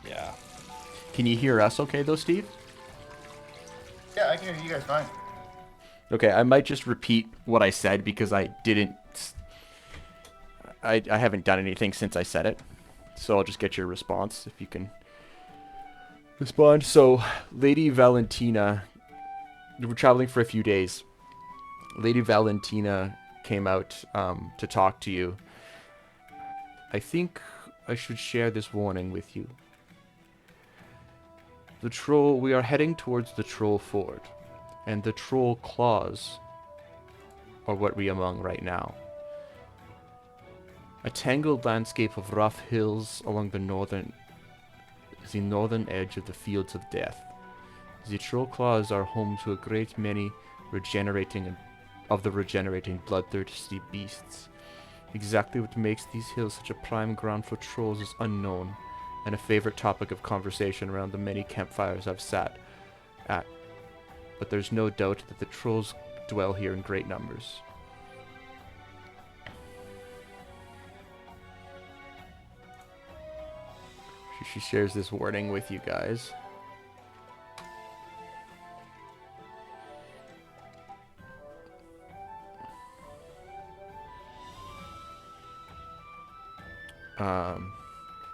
Yeah. Can you hear us okay, though, Steve? Yeah, I can hear you guys fine. Okay, I might just repeat what I said because I didn't... I haven't done anything since I said it. So I'll just get your response if you can respond. So, Lady Valentina were traveling for a few days. Lady Valentina came out to talk to you. I think I should share this warning with you. We are heading towards the Troll Ford, and the Troll Claws are what we are among right now. A tangled landscape of rough hills along the northern edge of the Fields of Death. The Troll Claws are home to a great many regenerating bloodthirsty beasts. Exactly what makes these hills such a prime ground for trolls is unknown, and a favorite topic of conversation around the many campfires I've sat at. But there's no doubt that the trolls dwell here in great numbers. She shares this warning with you guys.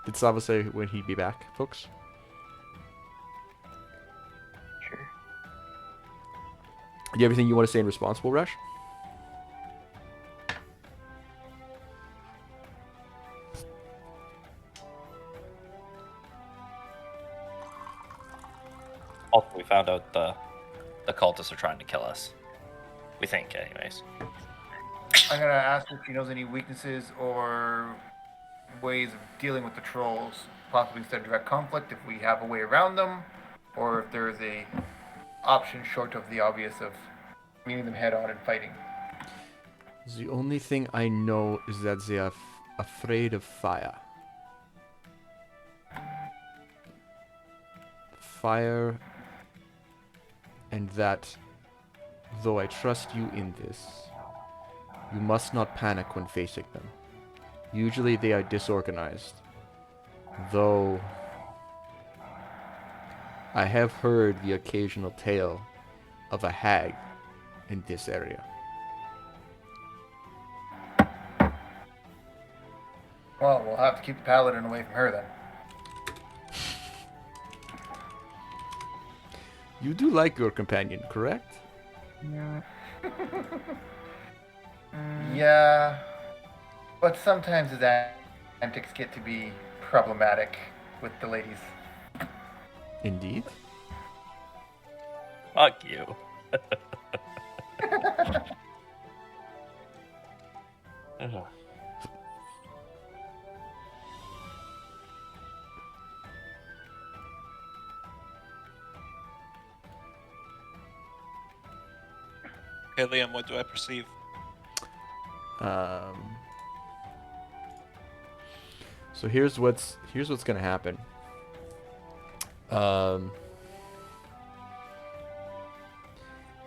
Did Slava say when he'd be back, folks? Sure. Do you have anything you want to say in responsible, Rush? Also, we found out the cultists are trying to kill us. We think, anyways. I'm gonna ask if she knows any weaknesses or ways of dealing with the trolls, possibly instead of direct conflict, if we have a way around them, or if there's a option short of the obvious of meeting them head on and fighting. The only thing I know is that they are afraid of fire. Fire, and that, though I trust you in this, you must not panic when facing them. Usually they are disorganized, though I have heard the occasional tale of a hag in this area. Well, we'll have to keep the paladin away from her then. You do like your companion, correct? Yeah, but sometimes his antics get to be problematic with the ladies. Indeed. Fuck you. Ugh. Okay, Liam, what do I perceive? So here's what's gonna happen.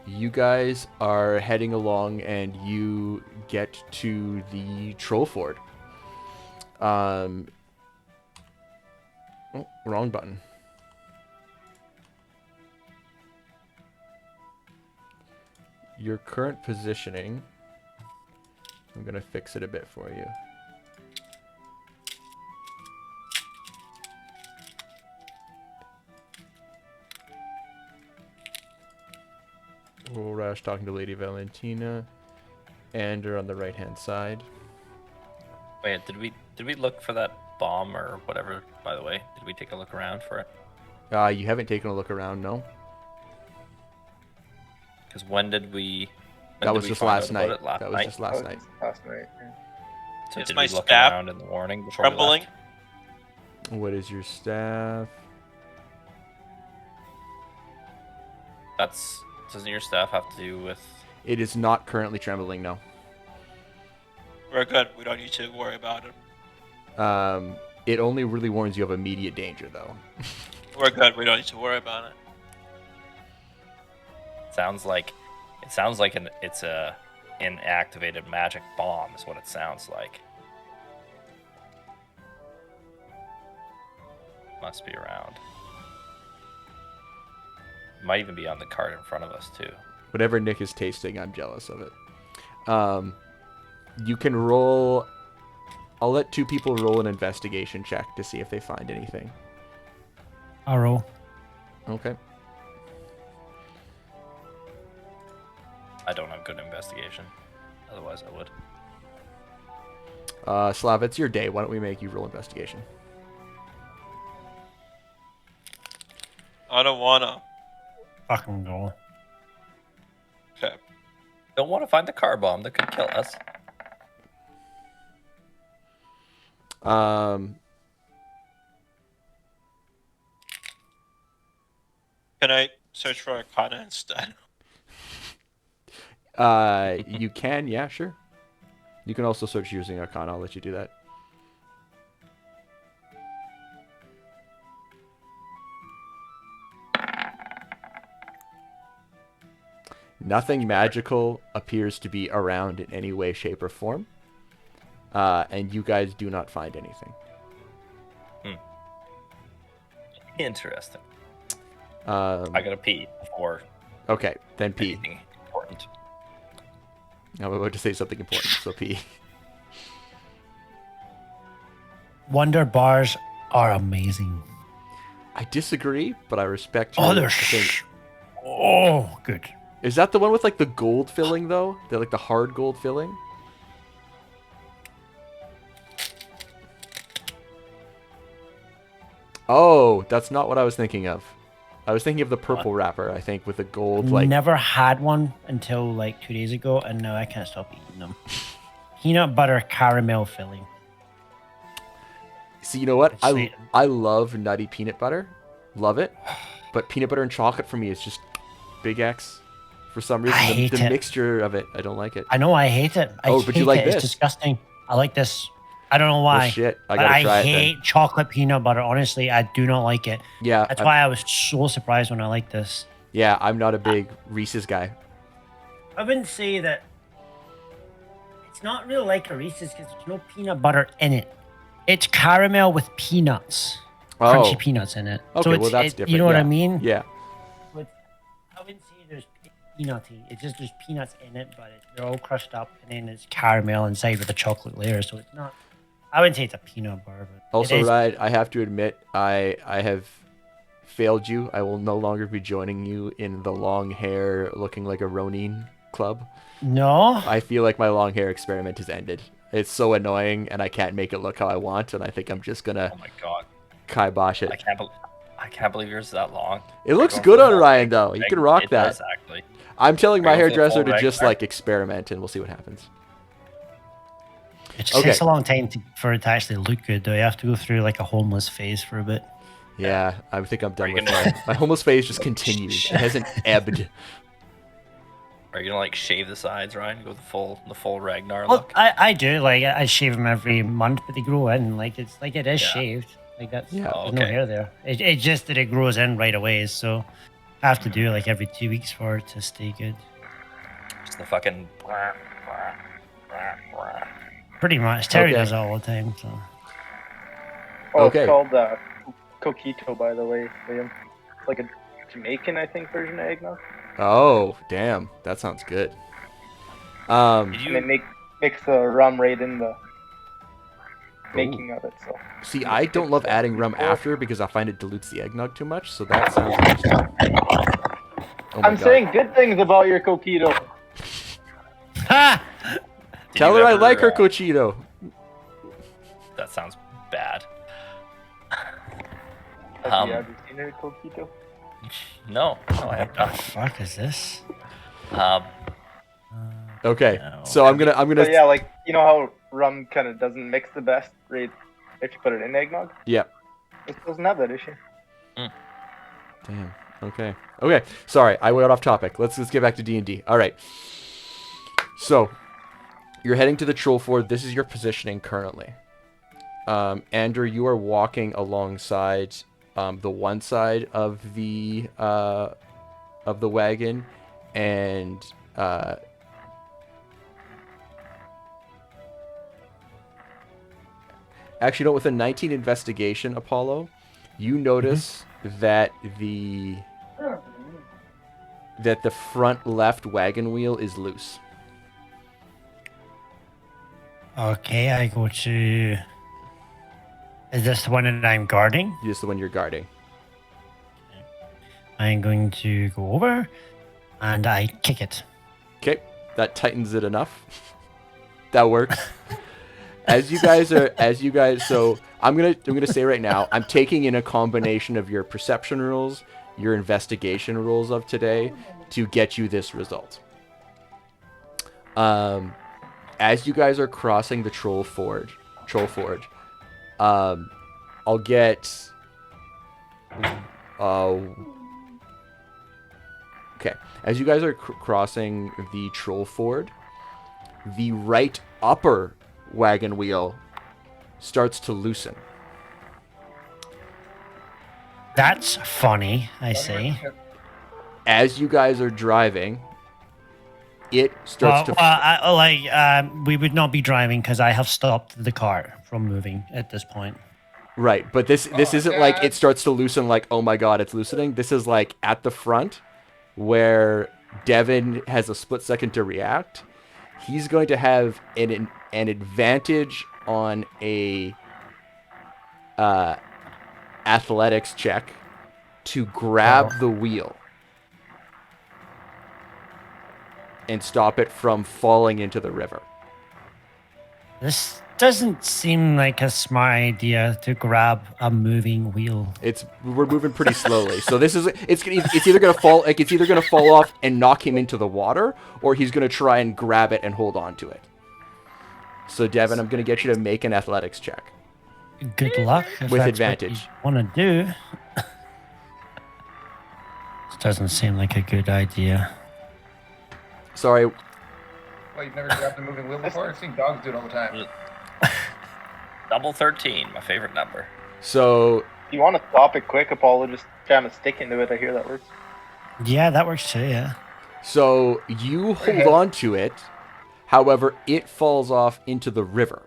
You guys are heading along, and you get to the Troll Ford. Oh, wrong button. Your current positioning. I'm gonna fix it a bit for you. Rash talking to Lady Valentina. Ander on the right hand side. Wait, did we look for that bomb or whatever? By the way, did we take a look around for it? You haven't taken a look around, no? Because when did we? That was just last night. Last That was night? just last night. Last night. Yeah. So Is did my we look staff around in the morning before Trembling? we left? What is your staff? Doesn't your staff have to do with? It is not currently trembling, no. We're good. We don't need to worry about it. It only really warns you of immediate danger, though. We're good. We don't need to worry about it. Sounds like it's a inactivated magic bomb is what it sounds like. Must be around. Might even be on the cart in front of us too. Whatever Nick is tasting, I'm jealous of it. You can roll. I'll let two people roll an investigation check to see if they find anything. I'll roll. Okay. I don't have good investigation. Otherwise, I would. Slav, it's your day. Why don't we make you roll investigation? I don't wanna. Fucking go. Okay. Don't want to find the car bomb that could kill us. Can I search for Arcana instead? You can, yeah, sure. You can also search using Arcana. I'll let you do that. Nothing magical appears to be around in any way, shape, or form. And you guys do not find anything. Interesting. I gotta pee before Okay, then pee. anything important. I'm about to say something important, so pee. Wonder bars are amazing. I disagree, but I respect your Oh, they're thing. oh good. Is that the one with like the gold filling though? They're like the hard gold filling? Oh, that's not what I was thinking of. I was thinking of the purple wrapper, I think, with the gold like Never had one until like 2 days ago, and now I can't stop eating them. Peanut butter caramel filling. See, you know what? It's sweet. I love nutty peanut butter. Love it. But peanut butter and chocolate for me is just big X. For some reason, I hate the it. mixture of it, I don't like it. I know I hate it. I Oh, but you hate like it. this? It's disgusting. I like this. I don't know why. Well, shit, I but gotta try it then. hate chocolate peanut butter. Honestly, I do not like it. Yeah, That's why I was so surprised when I liked this. Yeah, I'm not a big Reese's guy. I wouldn't say that. It's not really like a Reese's because there's no peanut butter in it. It's caramel with peanuts, crunchy peanuts in it. Okay, so it's, well that's different. You know what yeah. I mean? Yeah. But I wouldn't say there's peanutty. It's just there's peanuts in it, but they're all crushed up, and then it's caramel inside with a chocolate layer. So it's not. I wouldn't say it's a peanut bar. But Also, Ryan, I have to admit, I have failed you. I will no longer be joining you in the long hair, looking like a Ronin club. No. I feel like my long hair experiment has ended. It's so annoying, and I can't make it look how I want, and I think I'm just gonna Oh my god. kibosh it. I can't believe yours is that long. It looks Going good for on the Ryan, full though. You reg- can rock it that. does, actually. I'm telling my Are you going for the hairdresser full to just reg- like experiment, and we'll see what happens. It just Okay. takes a long time for it to actually look good, though. You have to go through like a homeless phase for a bit. Yeah, I think I'm done you with gonna- my homeless phase. Just continues. It hasn't ebbed. Are you gonna like shave the sides, Ryan? Go the full Ragnar Well, look? I do like I shave them every month, but they grow in like it is Yeah. shaved. Like that's Yeah. Oh, there's no okay. hair there. It's just that it grows in right away, so I have to do it like every 2 weeks for it to stay good. Just the fucking. Pretty much. Terry Okay. does it all the time. So Oh, Okay. it's called coquito, by the way, Liam. It's like a Jamaican, I think, version of eggnog. Oh, damn. That sounds good. Did And you? they mix the rum right in the making of it. So See, I don't love adding rum after because I find it dilutes the eggnog too much, so that sounds interesting. Oh my I'm God. saying good things about your coquito. ha! Did Tell you her I ever, like her cochito. That sounds bad. Have you ever seen her coquito? No, I have What not. the fuck is this? Okay, No. so I'm gonna But yeah, like you know how rum kind of doesn't mix the best, right? If you put it in eggnog, yeah. it doesn't have that issue. Damn. Okay. Okay. Sorry, I went off topic. Let's get back to D&D. All right. So, you're heading to the Troll Ford. This is your positioning currently. Andrew, you are walking alongside the one side of the wagon, and actually, no. With a 19 investigation, Apollo, you notice that the front left wagon wheel is loose. Okay, I go to. Is this the one that I'm guarding? This is the one you're guarding. I'm going to go over and I kick it. Okay, that tightens it enough. That works. So I'm gonna say right now, I'm taking in a combination of your perception rules, your investigation rules of today to get you this result. As you guys are crossing the Troll Forge, I'll get. Okay, as you guys are crossing the Troll Ford, the right upper wagon wheel starts to loosen. That's funny, I say. As you guys are driving, it starts we would not be driving because I have stopped the car from moving at this point. Right, but this isn't like it starts to loosen like, oh my god, it's loosening. This is like at the front where Devin has a split second to react. He's going to have an advantage on a athletics check to grab the wheel and stop it from falling into the river. This doesn't seem like a smart idea to grab a moving wheel. We're moving pretty slowly, so it's either gonna fall off and knock him into the water, or he's gonna try and grab it and hold on to it. So Devin, I'm gonna get you to make an athletics check. Good luck if with that's advantage. What you want to do? This doesn't seem like a good idea. Sorry. Well, you've never grabbed a moving wheel before? I've seen dogs do it all the time. Double 13, my favorite number. So... If you want to stop it quick, Apollo, just jam a stick into it. I hear that works. Yeah, that works too, yeah. So you hold on to it, however, it falls off into the river.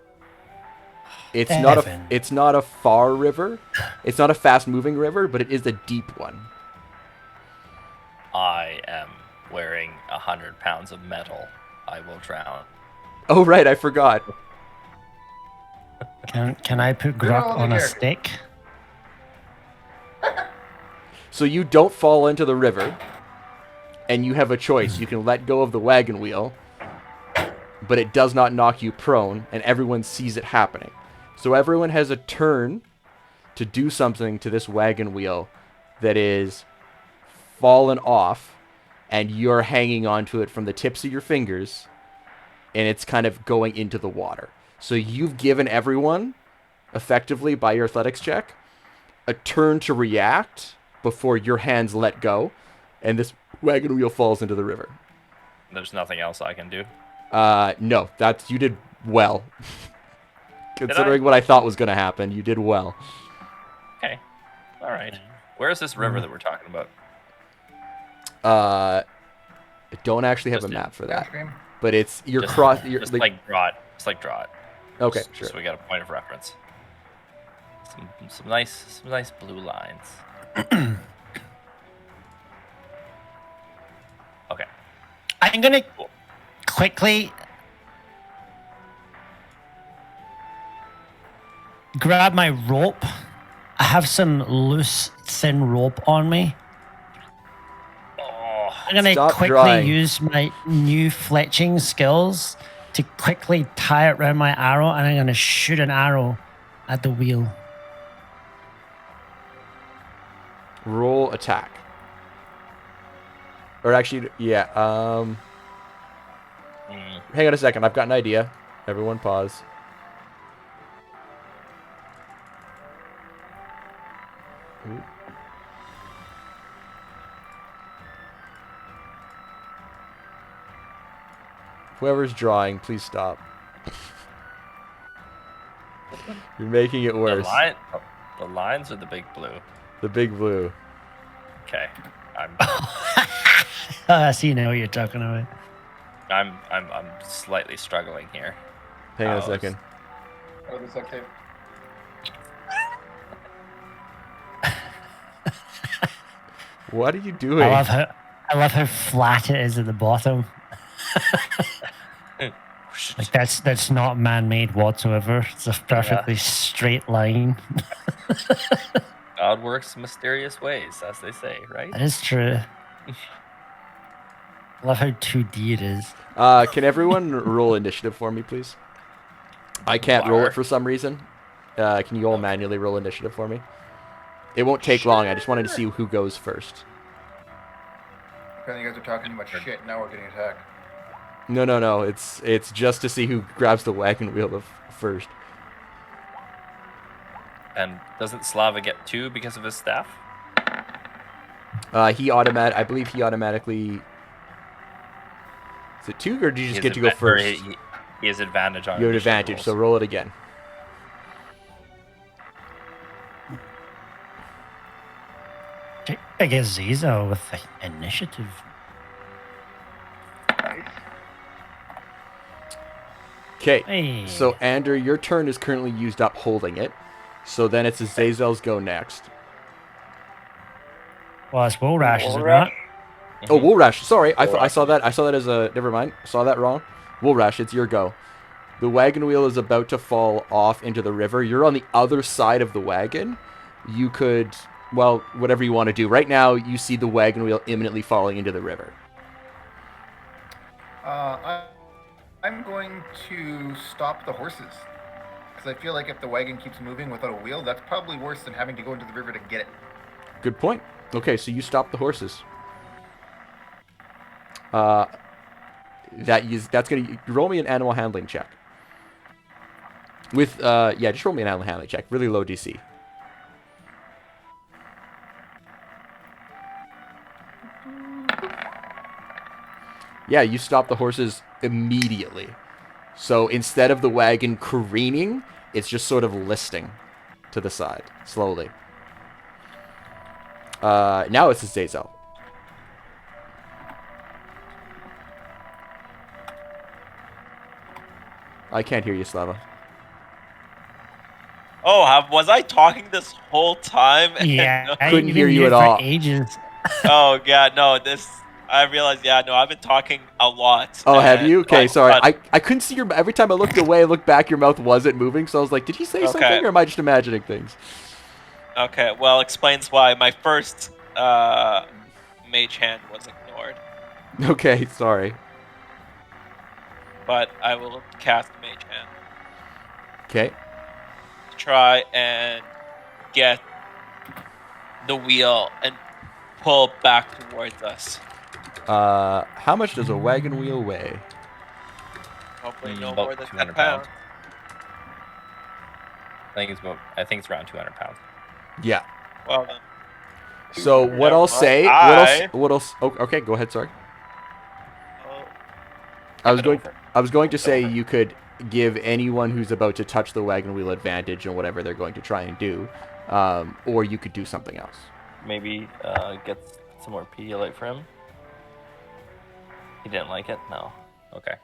It's not a far river. It's not a fast-moving river, but it is a deep one. I am wearing 100 pounds of metal. I will drown. Oh, right, I forgot. Can I put Gruck on a stick? So you don't fall into the river, and you have a choice. You can let go of the wagon wheel, but it does not knock you prone, and everyone sees it happening. So everyone has a turn to do something to this wagon wheel that is fallen off, and you're hanging onto it from the tips of your fingers, and it's kind of going into the water. So you've given everyone, effectively by your athletics check, a turn to react before your hands let go, and this wagon wheel falls into the river. There's nothing else I can do? No, you did well. Considering what I thought was going to happen, you did well. Okay. All right. Where is this river that we're talking about? I don't actually have a map for that. But it's like Draught. It's like Draught. Okay, sure. So we got a point of reference. Some nice blue lines. Okay. I'm gonna quickly grab my rope. I have some loose, thin rope on me. I'm gonna quickly use my new fletching skills to quickly tie it around my arrow, and I'm gonna shoot an arrow at the wheel. Roll attack. Or actually, yeah. Hang on a second. I've got an idea. Everyone pause. Ooh. Whoever's drawing, please stop. You're making it worse. The lines or the big blue? The big blue. Okay. I see now what you're talking about. I'm slightly struggling here. Hang on a second. Oh, the duct tape. What are you doing? I love how flat it is at the bottom. Like that's not man-made whatsoever. It's a perfectly straight line. God works mysterious ways, as they say, right? That is true. I love how 2D it is. Can everyone roll initiative for me, please? I can't roll it for some reason. Can you all manually roll initiative for me? It won't take long. I just wanted to see who goes first. Apparently, you guys are talking too much shit. Now we're getting attacked. No. It's just to see who grabs the wagon wheel first. And doesn't Slava get 2 because of his staff? I believe he automatically. Is it 2 or do you just get to go first? He has advantage on. You have advantage, rolls. so roll it again. I guess Azazel with the initiative. Okay, Hey. so Ander, your turn is currently used up holding it. So then it's Azazel's go next. Well, it's Wool Rash, is it Rash? not? Oh, Wool Rash. Sorry, I Wool saw that. I saw that as a. Never mind. I saw that wrong. Wool Rash, it's your go. The wagon wheel is about to fall off into the river. You're on the other side of the wagon. You could, well, whatever you want to do. Right now, you see the wagon wheel imminently falling into the river. I'm going to stop the horses. Because I feel like if the wagon keeps moving without a wheel, that's probably worse than having to go into the river to get it. Good point. Okay, so you stop the horses. That's gonna roll me an animal handling check. With just roll me an animal handling check. Really low DC. Yeah, you stop the horses immediately. So instead of the wagon careening, it's just sort of listing to the side, slowly. Now it's Azazel. I can't hear you, Slava. Oh, was I talking this whole time? Yeah, Couldn't you've hear been you muted at for all. ages. Oh god, no, I realized, I've been talking a lot. Oh, have you? Okay, sorry. But, I couldn't see your... Every time I looked away, I looked back, your mouth wasn't moving, so I was like, did he say something, or am I just imagining things? okay, well, explains why my first mage hand was ignored. Okay, sorry. But I will cast mage hand. Okay. Try and get the wheel and pull back towards us. How much does a wagon wheel weigh? Hopefully no about more than 200 10 pounds. I think it's around 200 pounds. Yeah. Well then. So what I'll say... What else... Oh, okay, go ahead, sorry. I was going to say you could give anyone who's about to touch the wagon wheel advantage on whatever they're going to try and do, or you could do something else. Maybe get some more Pedialyte for him. He didn't like it? No. Okay.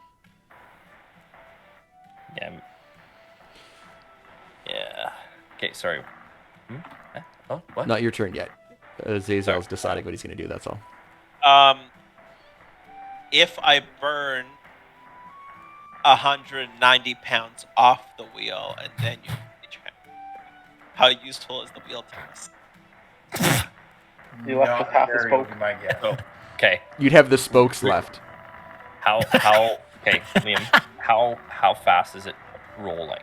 Yeah. Okay, sorry. Oh, what? Not your turn yet. Azazel's deciding what he's going to do, that's all. If I burn 190 pounds off the wheel and then you how useful is the wheel to us? You left with half the spoke. My guess. Oh, okay. You'd have the spokes left. Okay, Liam, how fast is it rolling?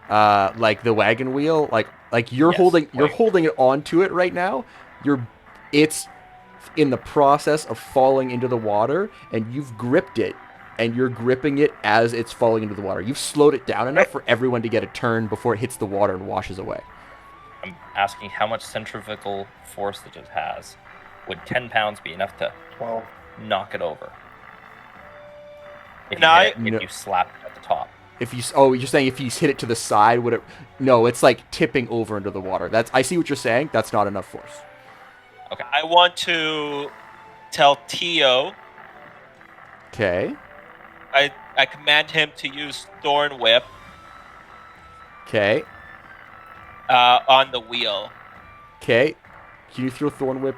Like the wagon wheel, like you're Yes, holding it onto it right now. It's in the process of falling into the water, and you've gripped it, and you're gripping it as it's falling into the water. You've slowed it down enough for everyone to get a turn before it hits the water and washes away. I'm asking how much centrifugal force that it has. Would 10 pounds be enough to 12. knock it over? If you slap it at the top. You're saying if you hit it to the side, would it? No, it's like tipping over into the water. I see what you're saying. That's not enough force. Okay. I want to tell Tio. Okay. I command him to use Thorn Whip. Okay. On the wheel. Okay. Can you throw Thorn Whip?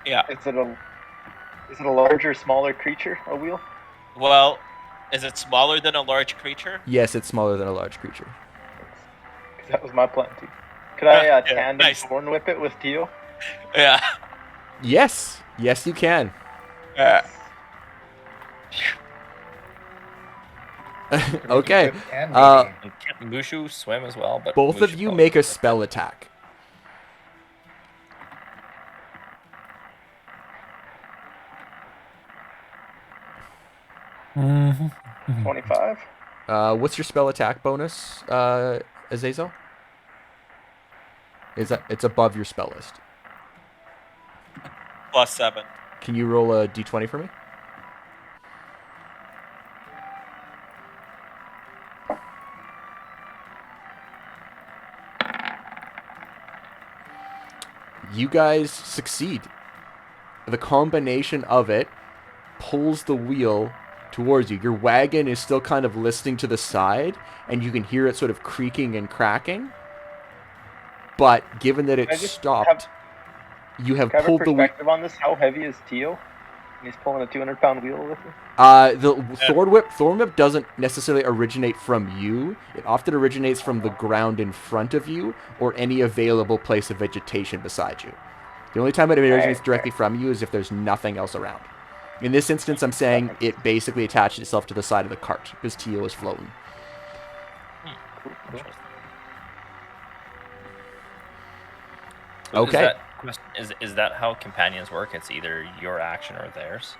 Yeah. Is it a larger, smaller creature? A wheel? Well, is it smaller than a large creature? Yes, it's smaller than a large creature. Because that was my plan too. Could I tandem nice. Thorn Whip it with Tio? Yeah. Yes, you can. Okay. And Uh, maybe And can't Mushu swim as well? But both of Mushu you probably make a doesn't. spell attack. Mm-hmm. 25. What's your spell attack bonus, Azazel? Is that it's above your spell list? +7. Can you roll a d20 for me? You guys succeed. The combination of it pulls the wheel towards you. Your wagon is still kind of listing to the side, and you can hear it sort of creaking and cracking. But given that it I just stopped, you have Can I have a pulled the wheel. perspective on this? How heavy is Teal? And he's pulling a 200-pound wheel with him. The Thorn Whip doesn't necessarily originate from you. It often originates from the ground in front of you or any available place of vegetation beside you. The only time it originates directly from you is if there's nothing else around. In this instance, I'm saying it basically attached itself to the side of the cart because Teal is floating. Cool. So Okay. Is that how companions work? It's either your action or theirs.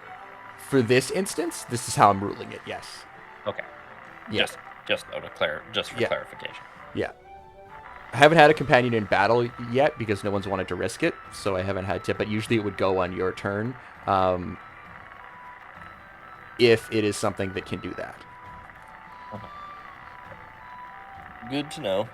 For this instance, this is how I'm ruling it. Yes. Okay. Yeah. Just for Yeah. clarification. Yeah. I haven't had a companion in battle yet because no one's wanted to risk it, so I haven't had to. But usually it would go on your turn, if it is something that can do that. Good to know.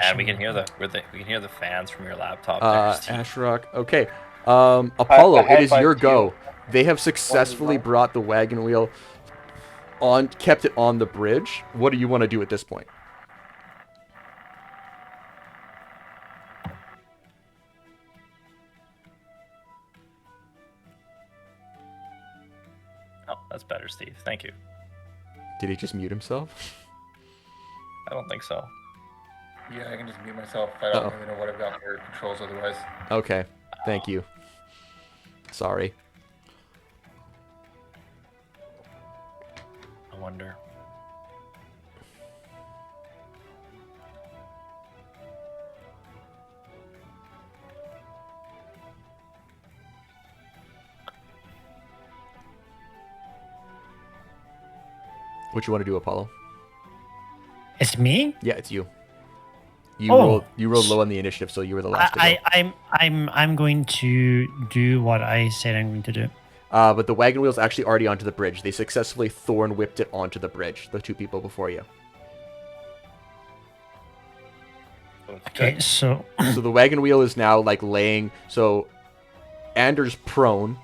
And we can hear the fans from your laptop there, Steve. Ashrock. Okay. Apollo, I it is your high-fived Teal. go. They have successfully brought the wagon wheel on, kept it on the bridge. What do you want to do at this point? Oh, that's better, Steve. Thank you. Did he just mute himself? I don't think so. yeah, I can just mute myself. I don't really know what I've got for controls otherwise. Okay. Thank you. Sorry. I wonder. What you want to do, Apollo? It's me. Yeah, it's you. You Oh. rolled low on the initiative, so you were the last to go. I'm going to do what I said I'm going to do. But the wagon wheel's actually already onto the bridge. They successfully thorn whipped it onto the bridge. The two people before you. Okay, so So the wagon wheel is now like laying. So Anders prone.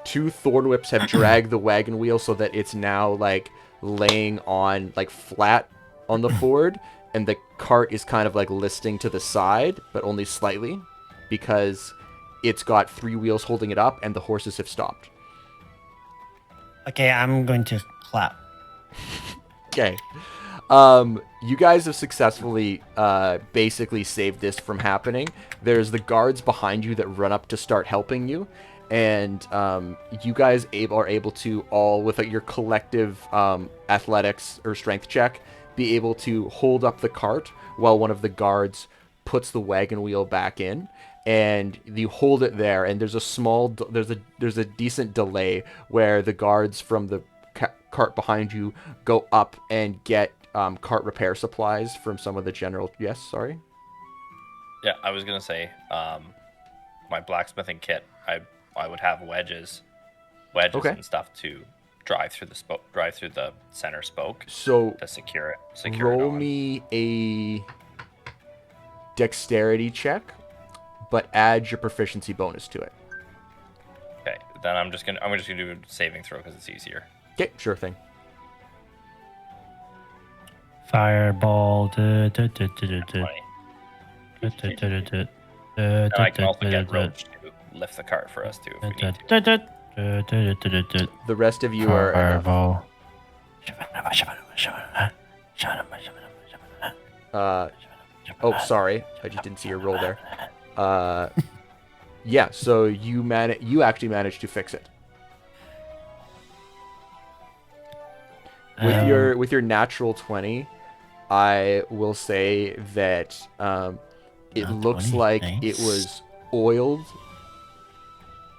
Two thorn whips have dragged the wagon wheel so that it's now like laying on like flat on the ford, and the cart is kind of like listing to the side, but only slightly, because it's got three wheels holding it up, and the horses have stopped. okay, I'm going to clap. Okay. You guys have successfully basically saved this from happening. There's the guards behind you that run up to start helping you, and you guys are able to all, with your collective athletics or strength check, be able to hold up the cart while one of the guards puts the wagon wheel back in, and you hold it there. And there's a decent delay where the guards from the cart behind you go up and get cart repair supplies from some of the general. Yes, sorry. Yeah, I was gonna say, my blacksmithing kit. I would have wedges Okay. and stuff to drive through the center spoke So to secure it. roll On. me a dexterity check, but add your proficiency bonus to it. Okay, then I'm just gonna do a saving throw because it's easier. Okay, sure thing. Fireball. And I can also get Roach to lift the cart for us too if we need to. The rest of you are. Fireball. Oh, sorry. I just didn't see your roll there. Yeah, so you actually managed to fix it. With your natural 20, I will say that it looks 20, like nice. it was oiled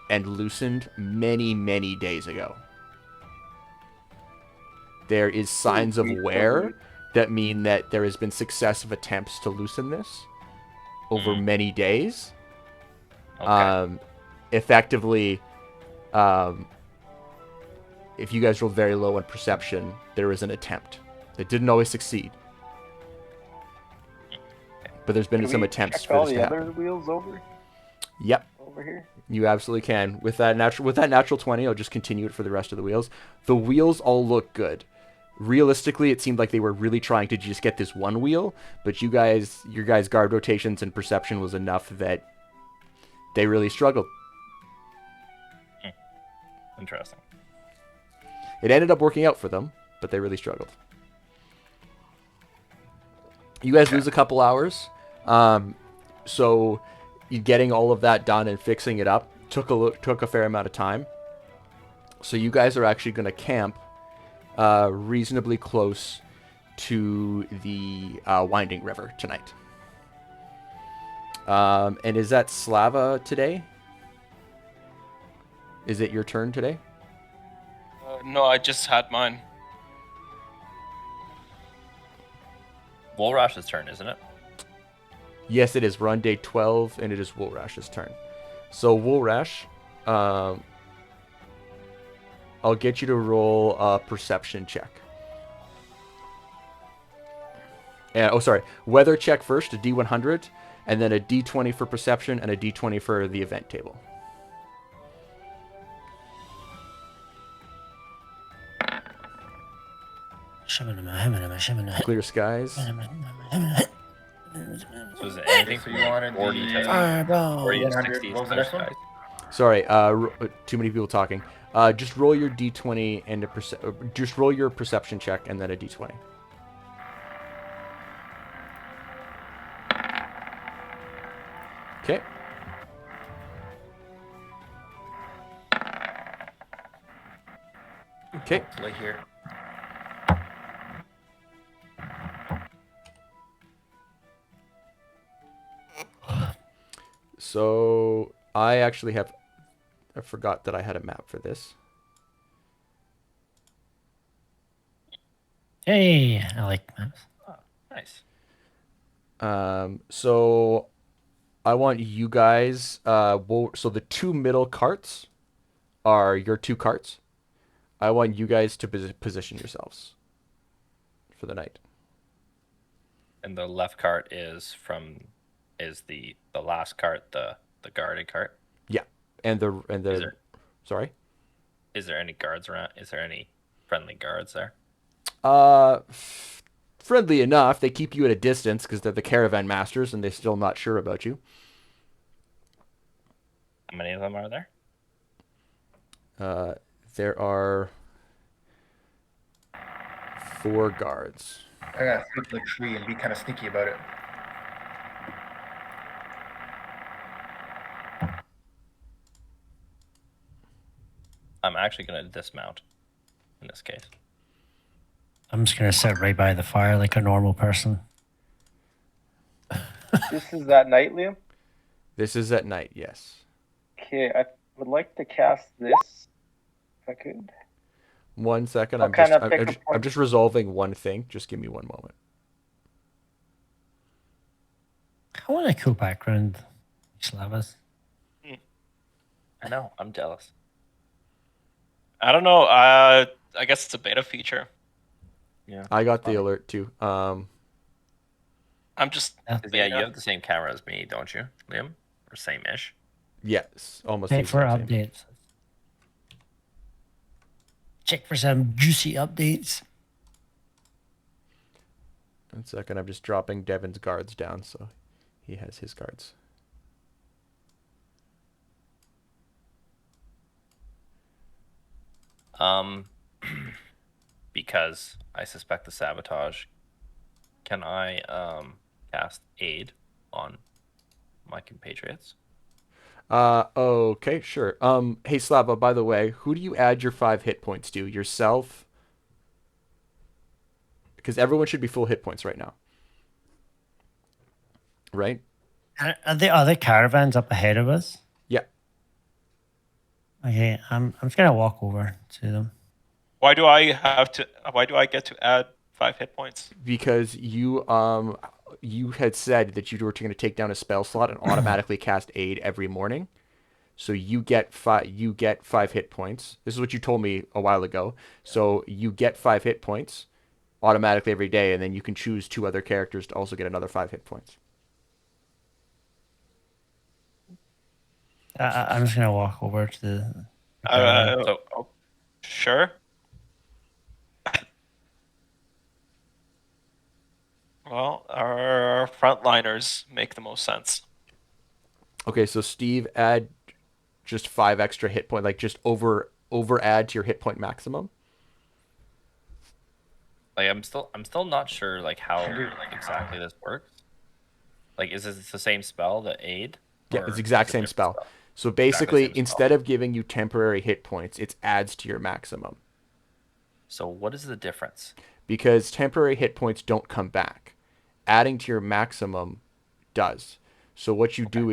and loosened many, many days ago. There is signs of wear that mean that there has been successive attempts to loosen this over many days. Okay. Effectively, if you guys rolled very low on perception, there was an attempt. It didn't always succeed. But there's been Can some we attempts check for all this to the other happen. wheels Yep, over here? you absolutely can. With that natural 20, I'll just continue it for the rest of the wheels. The wheels all look good. Realistically, it seemed like they were really trying to just get this one wheel, but your guys' guard rotations and perception was enough that they really struggled. Interesting. It ended up working out for them, but they really struggled. You guys lose a couple hours. So getting all of that done and fixing it up took a fair amount of time. So you guys are actually going to camp reasonably close to the Winding River tonight. And is that Slava today? Is it your turn today? No, I just had mine. Woolrash's turn, isn't it? Yes, it is. We're on day 12, and it is Woolrash's turn. So Woolrash, I'll get you to roll a perception check. Sorry. Weather check first, a D100, and then a D20 for perception and a D20 for the event table. Clear skies. So is it anything So from you like wanted 40 to Fireball. 40 to 100. 60 What was the clear next one? skies? Sorry, too many people talking. Just roll your D20 and just roll your perception check and then a D20. Okay. Okay. Hopefully here. So I actually have. I forgot that I had a map for this. Hey, I like maps. Oh, nice. So I want you guys. So the two middle carts are your two carts. I want you guys to position yourselves for the night. And the left cart is the last cart, the guarded cart. Yeah, and the sorry. Is there any guards around? Is there any friendly guards there? Uh, friendly enough. They keep you at a distance because they're the caravan masters and they're still not sure about you. How many of them are there? There are 4 guards. I gotta sit like tree and be kind of sneaky about it. I'm actually going to dismount in this case. I'm just gonna sit right by the fire like a normal person. This is at night, Liam? This is at night, yes. Okay, I would like to cast this, if I could. 1 second. I'll kinda pick a point. I'm just resolving one thing. Just give me one moment. I want a cool background, Slavas. I know. I'm jealous. I don't know. I guess it's a beta feature. Yeah. I got the alert too. I'm just Yeah, you have the same camera as me, don't you, Liam? Or same-ish. Yes, almost. Check the for same. updates. Check for some juicy updates. 1 second. I'm just dropping Devin's guards down, so he has his guards. Because I suspect the sabotage. Can I cast aid on my compatriots? Okay, sure. Hey Slava, by the way, who do you add your 5 hit points to? Yourself? Because everyone should be full hit points right now, right? Are there other caravans up ahead of us? Yeah. Okay, I'm just gonna walk over to them. Why do I have to? Why do I get to add 5 hit points? Because you had said that you were going to take down a spell slot and automatically cast aid every morning. So you get 5 hit points. This is what you told me a while ago. So you get 5 hit points automatically every day, and then you can choose 2 other characters to also get another 5 hit points. I'm just gonna walk over to the caravan. So Sure. Well, our frontliners make the most sense. Okay, so Steve, add just 5 extra hit point, like just over add to your hit point maximum. like I'm still not sure like how exactly this works. Like, is this the same spell, the aid? Yeah, Or it's is exact it a same different spell. spell? So Exactly basically, same spell. instead of giving you temporary hit points, it adds to your maximum. So what is the difference? Because temporary hit points don't come back. Adding to your maximum does. So what you do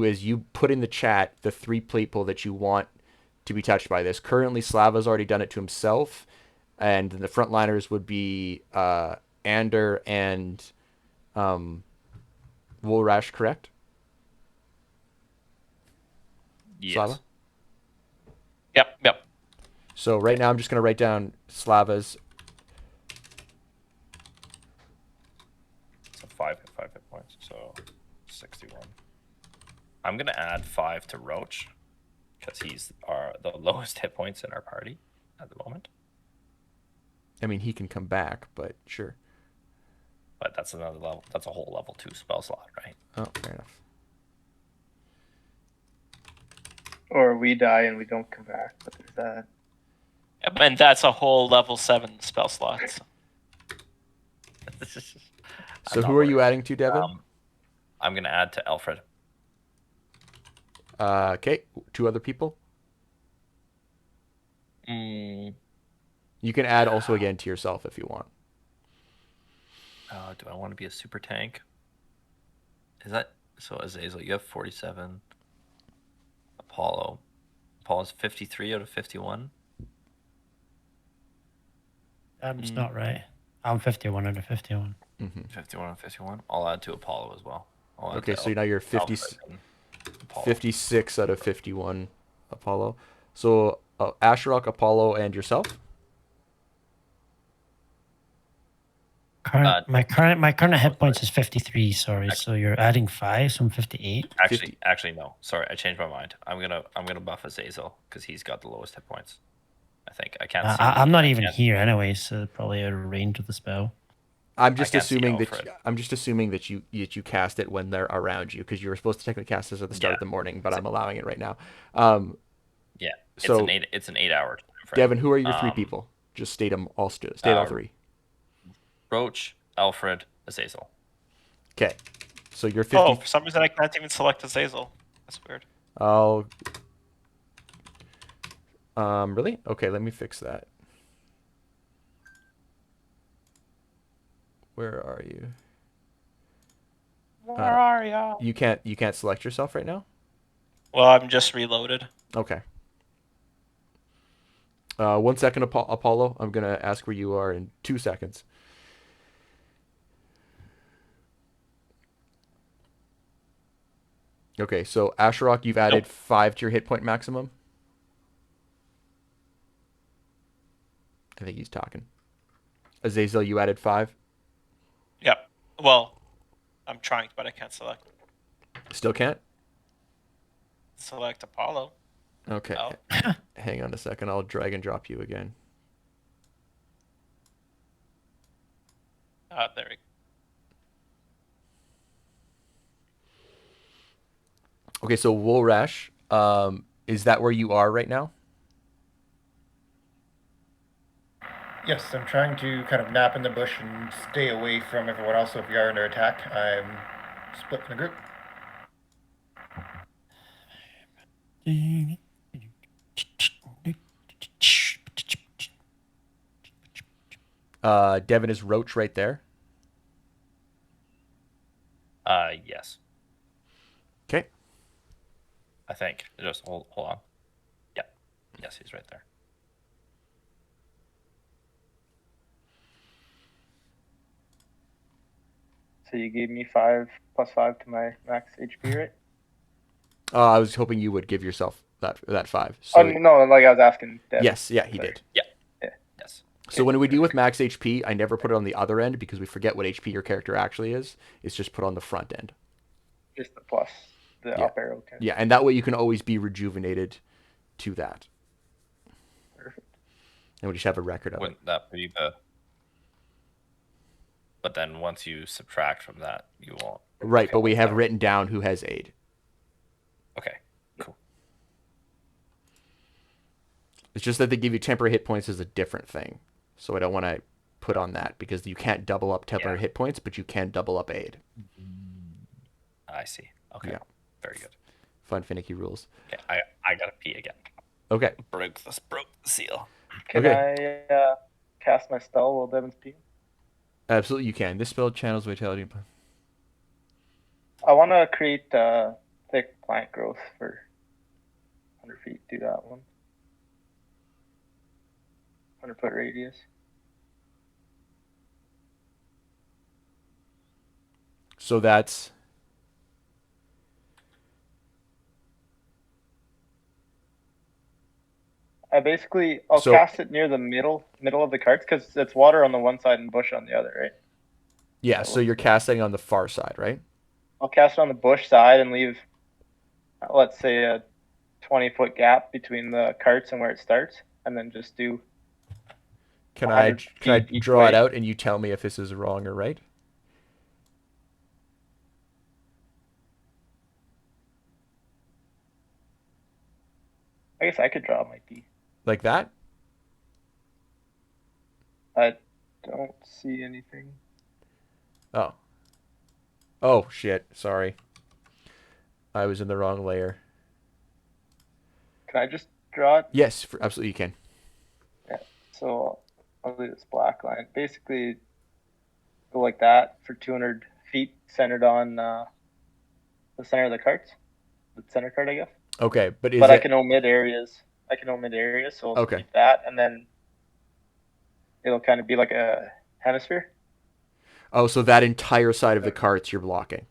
is you put in the chat the 3 people that you want to be touched by this. Currently, Slava's already done it to himself, and the frontliners would be Ander and Woolrash, correct? Yes. Slava? Yep. So right now I'm just going to write down Slava's. So five hit points. So 61. I'm gonna add 5 to Roach because he's the lowest hit points in our party at the moment. I mean, he can come back, but sure. But that's another level. That's a whole level 2 spell slot, right? Oh, fair enough. Or we die and we don't come back, but there's that. Yep, and that's a whole level 7 spell slot. So who are you adding to, Devin? I'm gonna add to Alfred. Okay, 2 other people. Mm, You can add also again to yourself if you want. do I want to be a super tank? Is that so? Azazel, you have 47. Apollo's 53 out of 51. It's not right. I'm 51 out of 51. 51 out of 51. I'll add to Apollo as well. I'll add Okay, to so now you're Alfred and Apollo. 56 out of 51, Apollo. So Asherock, Apollo, and yourself. My current hit points is 53. Sorry, so you're adding 5, so I'm 58. Actually, no. Sorry, I changed my mind. I'm gonna buff Azazel because he's got the lowest hit points. I think I can't see. I'm not even here anyway, so probably out of range of the spell. I'm just can't see assuming Alfred. that you cast it when they're around you, because you were supposed to technically cast this at the start of the morning, but I'm allowing it right now. Yeah, So it's an 8-hour time frame. Devin, who are your 3 people? Just state them all. State all 3. Roach, Alfred, Azazel. Okay, so you're 50. Oh, for some reason I can't even select Azazel. That's weird. I'll. Really? Okay, let me fix that. Where are you? Where are ya? You can't select yourself right now? Well, I'm just reloaded. Okay. 1 second, Apollo. I'm gonna ask where you are in 2 seconds. Okay, so Asherock, you've added 5 to your hit point maximum. I think he's talking. Azazel, you added 5. Yep. Well, I'm trying, but I can't select. Still can't? Select Apollo. Okay. Oh. Hang on a second. I'll drag and drop you again. There we go. Okay, so Woolrash, is that where you are right now? Yes, I'm trying to kind of nap in the bush and stay away from everyone else. So if we are under attack, I'm split in a group. Devin, is Roach right there? Yes, Okay. I think. Just hold on. Yeah, yes, he's right there. So you gave me 5 plus 5 to my max HP, right? I was hoping you would give yourself that 5. So Oh no, like I was asking. Devin. yes, yeah, he Sorry. did. Yeah. Yeah. Yes. So when we deal with max HP, I never put it on the other end because we forget what HP your character actually is. It's just put on the front end. Just the plus, the Yeah. up arrow. Kind of. Yeah, and that way you can always be rejuvenated to that. Perfect. And we just have a record of it. Wouldn't that be the? But then once you subtract from that, you won't. Right, Okay, but we have that- written down who has aid. Okay, cool. It's just that they give you temporary hit points as a different thing. So I don't want to put on that because you can't double up temporary hit points, but you can double up aid. I see. Okay. Yeah. Very good. Fun, finicky rules. Okay, I gotta pee again. Okay. Broke the seal. Can Okay. I cast my spell while Devin's peeing? Absolutely, you can. This spell channels vitality. I want to create thick plant growth for 100 feet. Do that one. 100-foot radius. So that's I'll So- cast it near the middle of the carts because it's water on the one side and bush on the other, right? yeah. So you're casting on the far side, right? I'll cast it on the bush side and leave, let's say, a 20-foot gap between the carts and where it starts, and then just do. Can I 100 can I feet each draw it way. out and you tell me if this is wrong or right? I guess I could draw my D. Like that? I don't see anything. Oh. Oh shit! Sorry. I was in the wrong layer. Can I just draw it? Yes, absolutely you can. Yeah. So I'll do this black line. Basically, go like that for 200 feet, centered on the center of the carts, the center cart, I guess. Okay, but I can omit areas. So I'll Okay. keep that, and then it'll kind of be like a hemisphere. Oh, so that entire side of the carts you're blocking.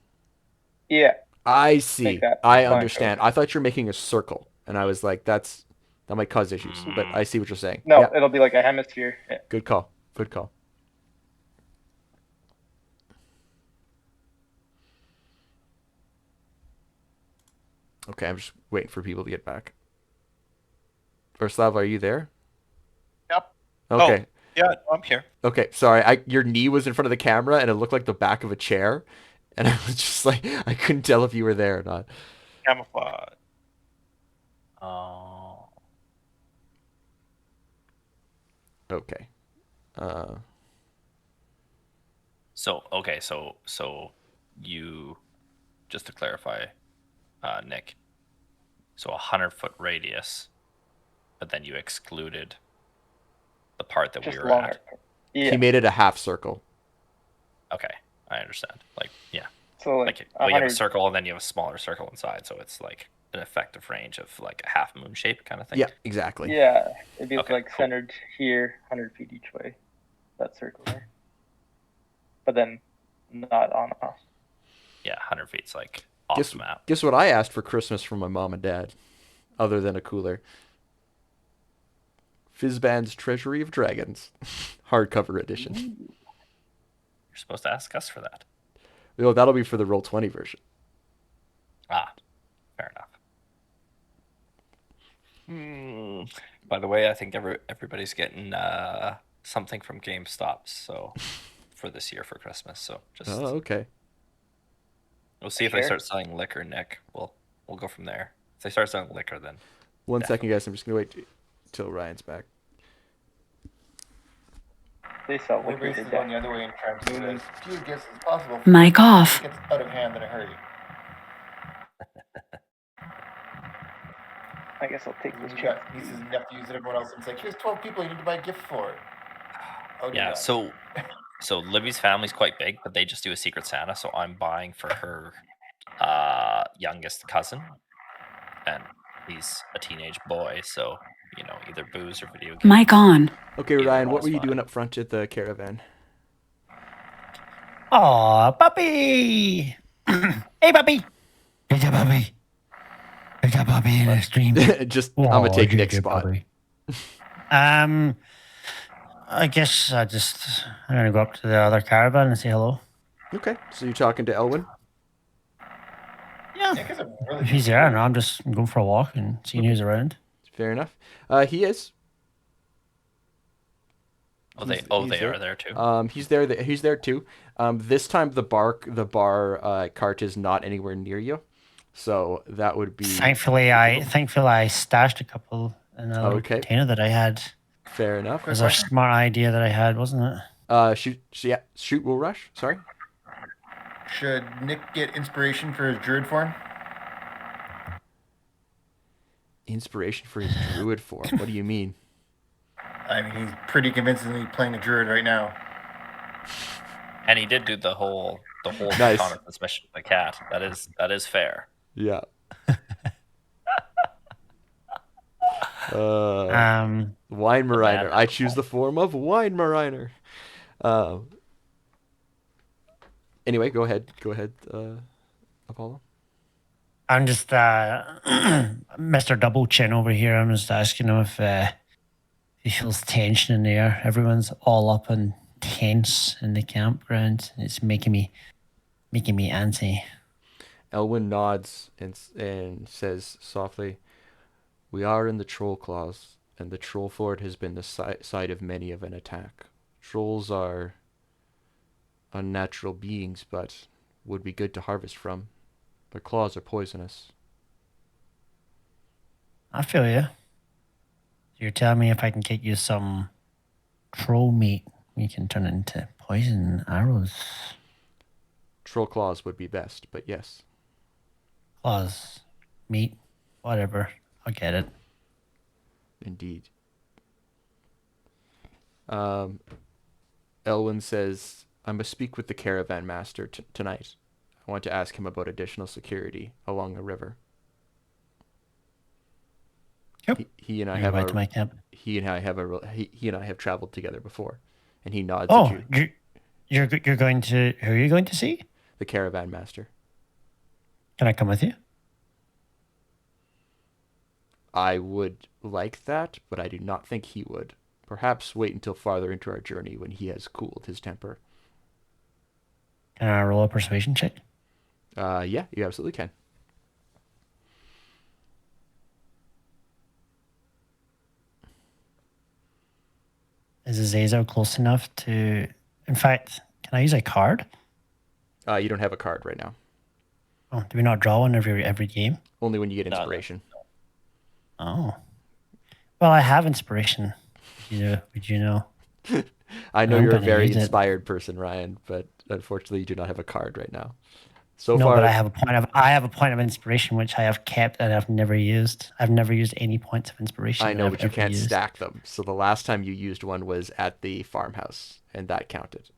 Yeah. I see. Make that I fine understand. I thought you're making a circle, and I was like, that might cause issues. But I see what you're saying. No, Yeah. it'll be like a hemisphere. Yeah. Good call. Good call. Okay, I'm just waiting for people to get back. Urslav, are you there? Yep. Okay. Oh, yeah, I'm here. Okay, sorry. Your knee was in front of the camera, and it looked like the back of a chair, and I was just like, I couldn't tell if you were there or not. Camouflage. Oh. Okay. So you, just to clarify, Nick. So 100-foot radius, but then you excluded the part that Just we were longer. at. Yeah. He made it a half circle. Okay, I understand. Like, yeah, So like you have a 100. circle and then you have a smaller circle inside, so it's like an effective range of like a half moon shape kind of thing. Yeah, exactly. Yeah, it'd be Okay, like cool. centered here, 100 feet each way. That circle there. But then not on us. Yeah, 100 feet's like off Guess, the map. guess what I asked for Christmas from my mom and dad, other than a cooler? Fizban's Treasury of Dragons, hardcover edition. You're supposed to ask us for that. No, that'll be for the Roll20 version. Ah, fair enough. By the way, I think everybody's getting something from GameStop, so for this year for Christmas. So just Oh, okay. we'll see if they start selling liquor, Nick. We'll go from there. If they start selling liquor, then One second, guys. I'm just gonna wait till Ryan's back. They sell We're liquor to basically going the death. other way and trying to do as few gifts as possible. Mic off. It gets out of hand in a hurry. I guess I'll take this You chance. got nieces and nephews and everyone else. And it's like, here's 12 people you need to buy a gift for. I'll do Yeah. that. So Libby's family's quite big, but they just do a Secret Santa. So I'm buying for her youngest cousin, and he's a teenage boy. So either booze or video games. Mic on. Okay, Either Ryan, one what is were you fine. doing up front at the caravan? Aw, puppy! Hey, puppy! Good job, puppy. Good job, puppy in the stream. Just, I'm gonna take Nick's spot. Puppy. I guess I'm gonna go up to the other caravan and say hello. Okay, so you're talking to Elwyn? Yeah. Nick is a really If he's there, no, I'm just going for a walk and seeing who's around. Fair enough. He is. They are there too. He's there. He's there too. This time the bar cart is not anywhere near you, so that would be. Thankfully, I stashed a couple in a little container that I had. Fair enough. It was a smart idea that I had, wasn't it? Shoot will rush. Sorry. Should Nick get inspiration for his druid form? Inspiration for his druid form. What do you mean? I mean, he's pretty convincingly playing a druid right now. And he did do the whole Nice. reconnaissance mission with the cat. That is fair. Yeah. Wine Mariner. I choose the form of Wine Mariner. Anyway, go ahead, Apollo. I'm just Mr. Double Chin over here. I'm just asking him if he feels tension in the air. Everyone's all up and tense in the campground. It's making me antsy. Elwyn nods and says softly, "We are in the Troll Claws, and the Troll Fort has been the site of many of an attack. Trolls are unnatural beings, but would be good to harvest from. Their claws are poisonous." I feel you. You're telling me if I can get you some troll meat, you can turn it into poison arrows. Troll claws would be best, but yes. Claws, meat, whatever. I'll get it. Indeed. Elwyn says, "I must speak with the caravan master tonight. I want to ask him about additional security along the river." Yep. He and I You're have right to my camp. he and I have traveled together before, and he nods Oh, at you. you're going to, who are you going to see? The caravan master. Can I come with you? I would like that, but I do not think he would. Perhaps wait until farther into our journey when he has cooled his temper. Can I roll a persuasion check? Yeah, you absolutely can. Is Azazel close enough to... In fact, can I use a card? You don't have a card right now. Oh, do we not draw one every game? Only when you get inspiration. Oh. Well, I have inspiration. Would you know? I know you're a very inspired person, Ryan, but unfortunately you do not have a card right now. So far, but I have a point of inspiration which I have kept and I've never used. I've never used any points of inspiration. I know, but you can't stack them. So the last time you used one was at the farmhouse, and that counted.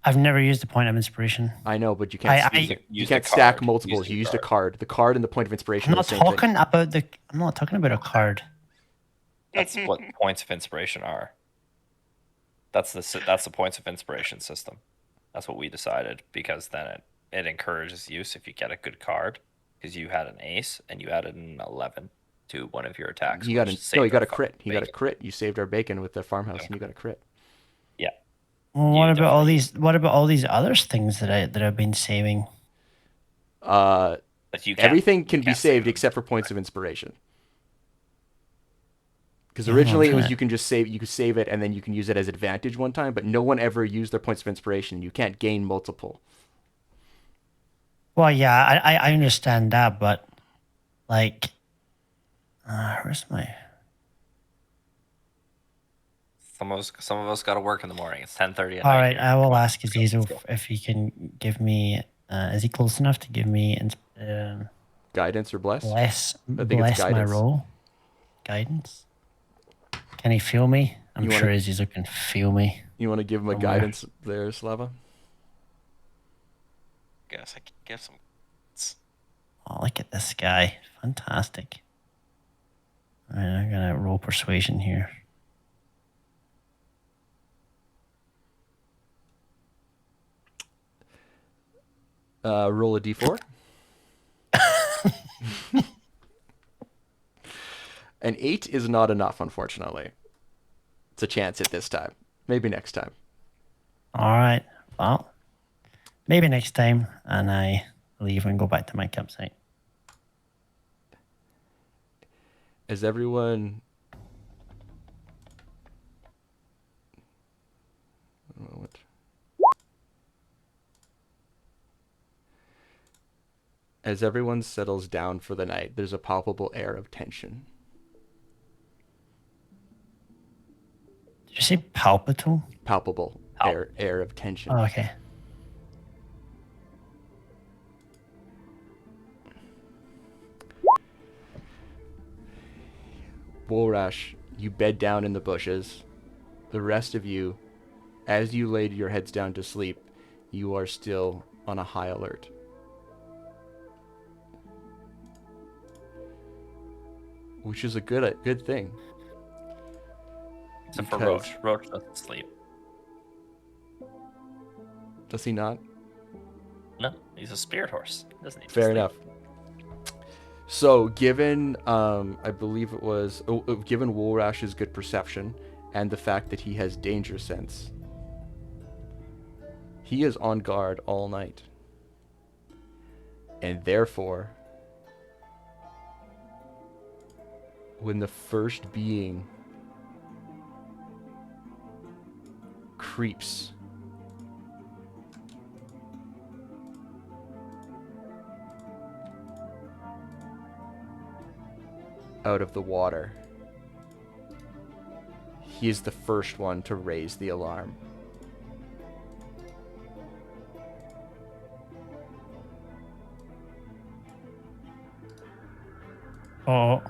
I've never used a point of inspiration. I know, but you can't. You can't stack multiples. You used a card. The card and the point of inspiration. I'm not talking about a card. That's what points of inspiration are. That's the points of inspiration system. That's what we decided, because then it encourages use if you get a good card, because you had an ace and you added an 11 to one of your attacks. You got a crit. You got a crit. You saved our bacon with the farmhouse, and you got a crit. Yeah. Well, what about all these other things that I've been saving? Everything can be saved except for points of inspiration. Because originally it was you could save it and then you can use it as advantage one time, but no one ever used their points of inspiration. You can't gain multiple. Well, yeah, I understand that, but like, where's my? Some of us got to work in the morning. It's 10:30. All right, I will ask Azazel if he can give me. Is he close enough to give me guidance or bless? Bless my roll. Guidance. Can he feel me? I'm You sure wanna- Izzy's can feel me. You want to give him a Somewhere. guidance there, Slava? Guess I can give some. Oh, look at this guy. Fantastic. All right, I'm going to roll persuasion here. Roll a d4. An 8 is not enough, unfortunately. It's a chance at this time. Maybe next time. All right. Well, maybe next time. And I leave and go back to my campsite. As everyone... What? As everyone settles down for the night, there's a palpable air of tension. Did you say palpable? Palpable air of tension. Oh, okay. Wolrash, you bed down in the bushes. The rest of you, as you laid your heads down to sleep, you are still on a high alert. Which is a good thing. Except for Because- Roach. Roach doesn't sleep. Does he not? No, he's a spirit horse. He doesn't need to Fair sleep. enough. So, given, I believe it was, given Wolrash's good perception and the fact that he has danger sense, he is on guard all night. And therefore, when the first being creeps out of the water, he is the first one to raise the alarm. Oh,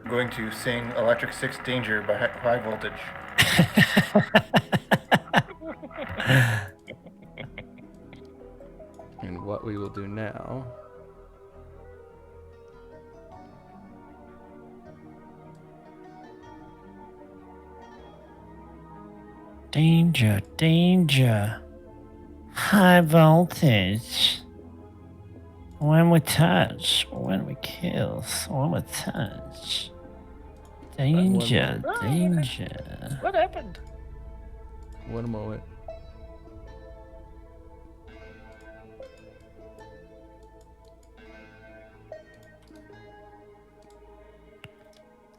I'm going to sing Electric Six Danger by High Voltage. And what we will do now... danger, danger. High voltage. When we touch, when we kill, when we touch. Danger, danger. What happened? One moment.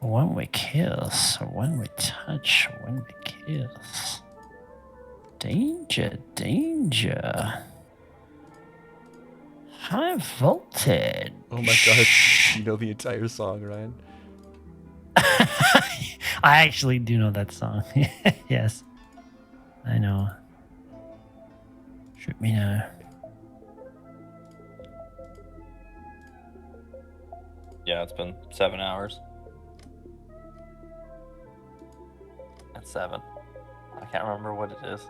When we kill, when we touch, when we kill. Danger, danger. High voltage. Oh my god, you know the entire song, Ryan. I actually do know that song. Yes. I know. Shoot me now. Yeah, it's been 7 hours. That's 7. I can't remember what it is.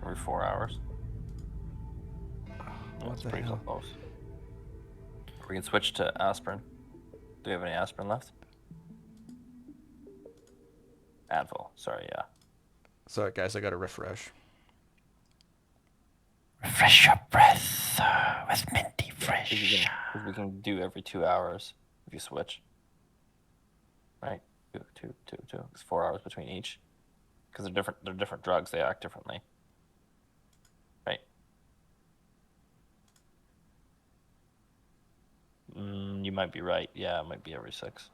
Every 4 hours. What It's the pretty hell? close. We can switch to aspirin. Do we have any aspirin left? Advil. Sorry, yeah. Sorry, guys, I got to refresh. Refresh your breath with minty Because fresh. we can do every 2 hours if you switch. Right? Two. It's 4 hours between each. Because they're different. They're different drugs. They act differently. Right? You might be right. Yeah, it might be every 6.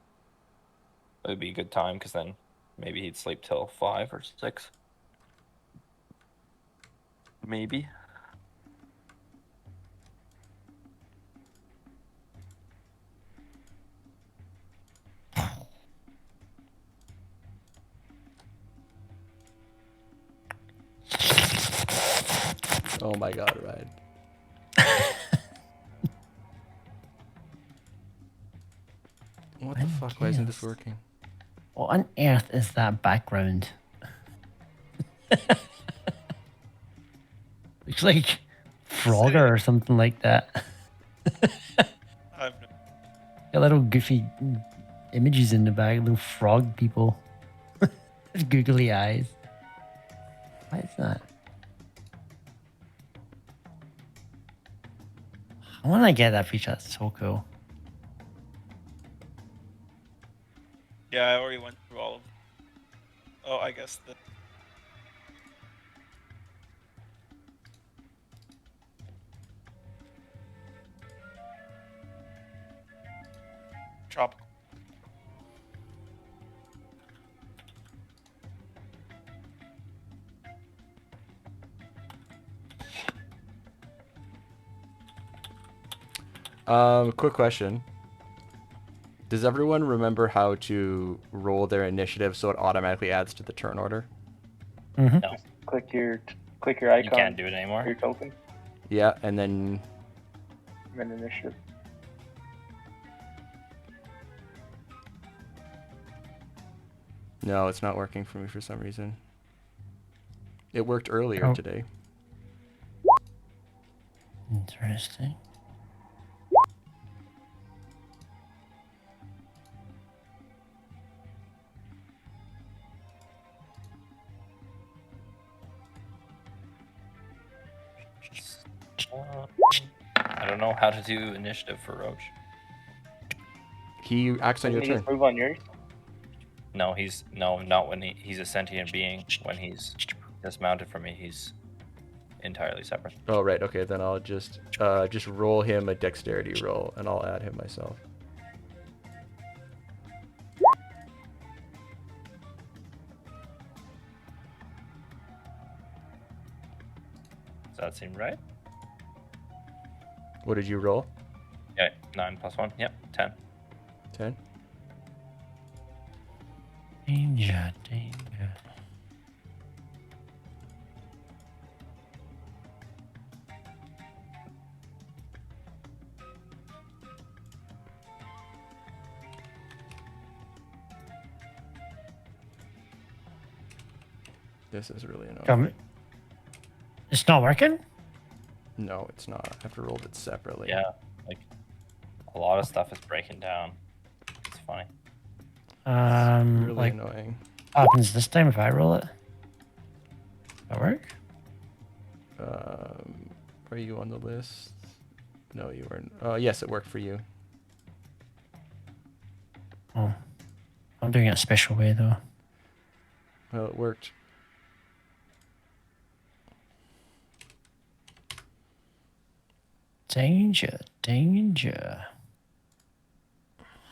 It would be a good time because then maybe he'd sleep till 5 or 6. Maybe. Oh my god, Ryan. What the fuck? Why isn't this working? What on earth is that background? Looks like Frogger or something like that. I've Got little goofy images in the back, little frog people. With googly eyes. What is that? I want to get that feature. That's so cool. Yeah, I already went through all of them. Oh, I guess the tropical. Quick question. Does everyone remember how to roll their initiative so it automatically adds to the turn order? Mm-hmm. No, Click your icon. you can't do it Your anymore. token. Yeah, and then And then initiative. no, it's not working for me for some reason. It worked earlier Oh. today. Interesting. I don't know how to do initiative for Roach. He acts on your Doesn't he turn. just move on yours? No, not when he's a sentient being. When he's dismounted from me, he's entirely separate. Oh right, okay, then I'll just roll him a dexterity roll, and I'll add him myself. Does that seem right? What did you roll? Yeah, 9 plus 1. Yep, 10. 10? Danger. This is really annoying. It's not working? No, it's not. I have to roll it separately. Yeah, like a lot of stuff is breaking down. It's funny. Really Like, annoying. what happens this time if I roll it? That work? Are you on the list? No, you weren't. Yes, it worked for you. Oh. I'm doing it a special way though. Well, it worked. Danger.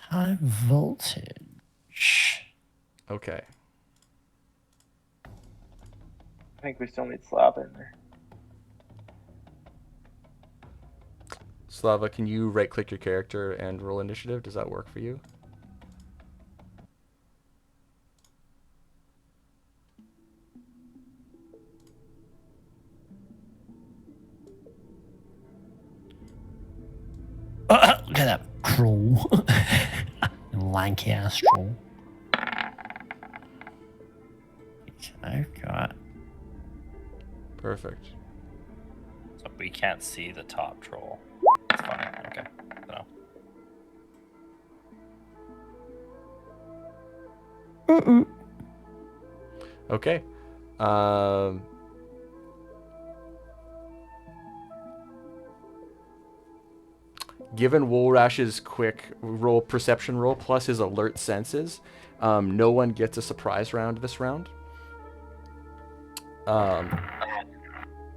High voltage. Okay. I think we still need Slava in there. Slava, can you right-click your character and roll initiative? Does that work for you? Look at that troll. Lanky ass troll. I've got. Perfect. So we can't see the top troll. It's funny. Okay. So. Okay. Given Woolrash's quick roll, perception roll, plus his alert senses, no one gets a surprise round this round. Am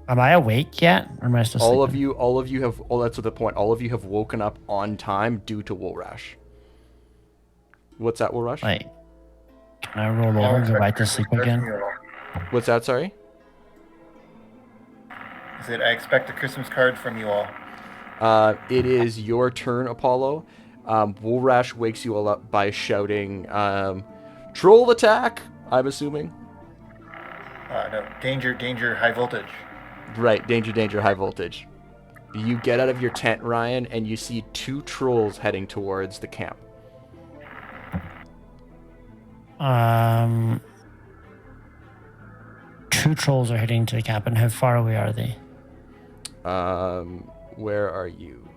I awake yet? Or am I still all sleeping? of you have. Oh, that's the point. All of you have woken up on time due to Woolrash. What's that, Woolrash? Like, can I roll over and go back to sleep again? What's that? Sorry. I said I expect a Christmas card from you all. It is your turn, Apollo. Woolrash wakes you all up by shouting, "Troll attack!" I'm assuming. No, danger, high voltage. Right, danger, high voltage. You get out of your tent, Ryan, and you see 2 trolls heading towards the camp. Two trolls are heading to the camp, and how far away are they? Where are you?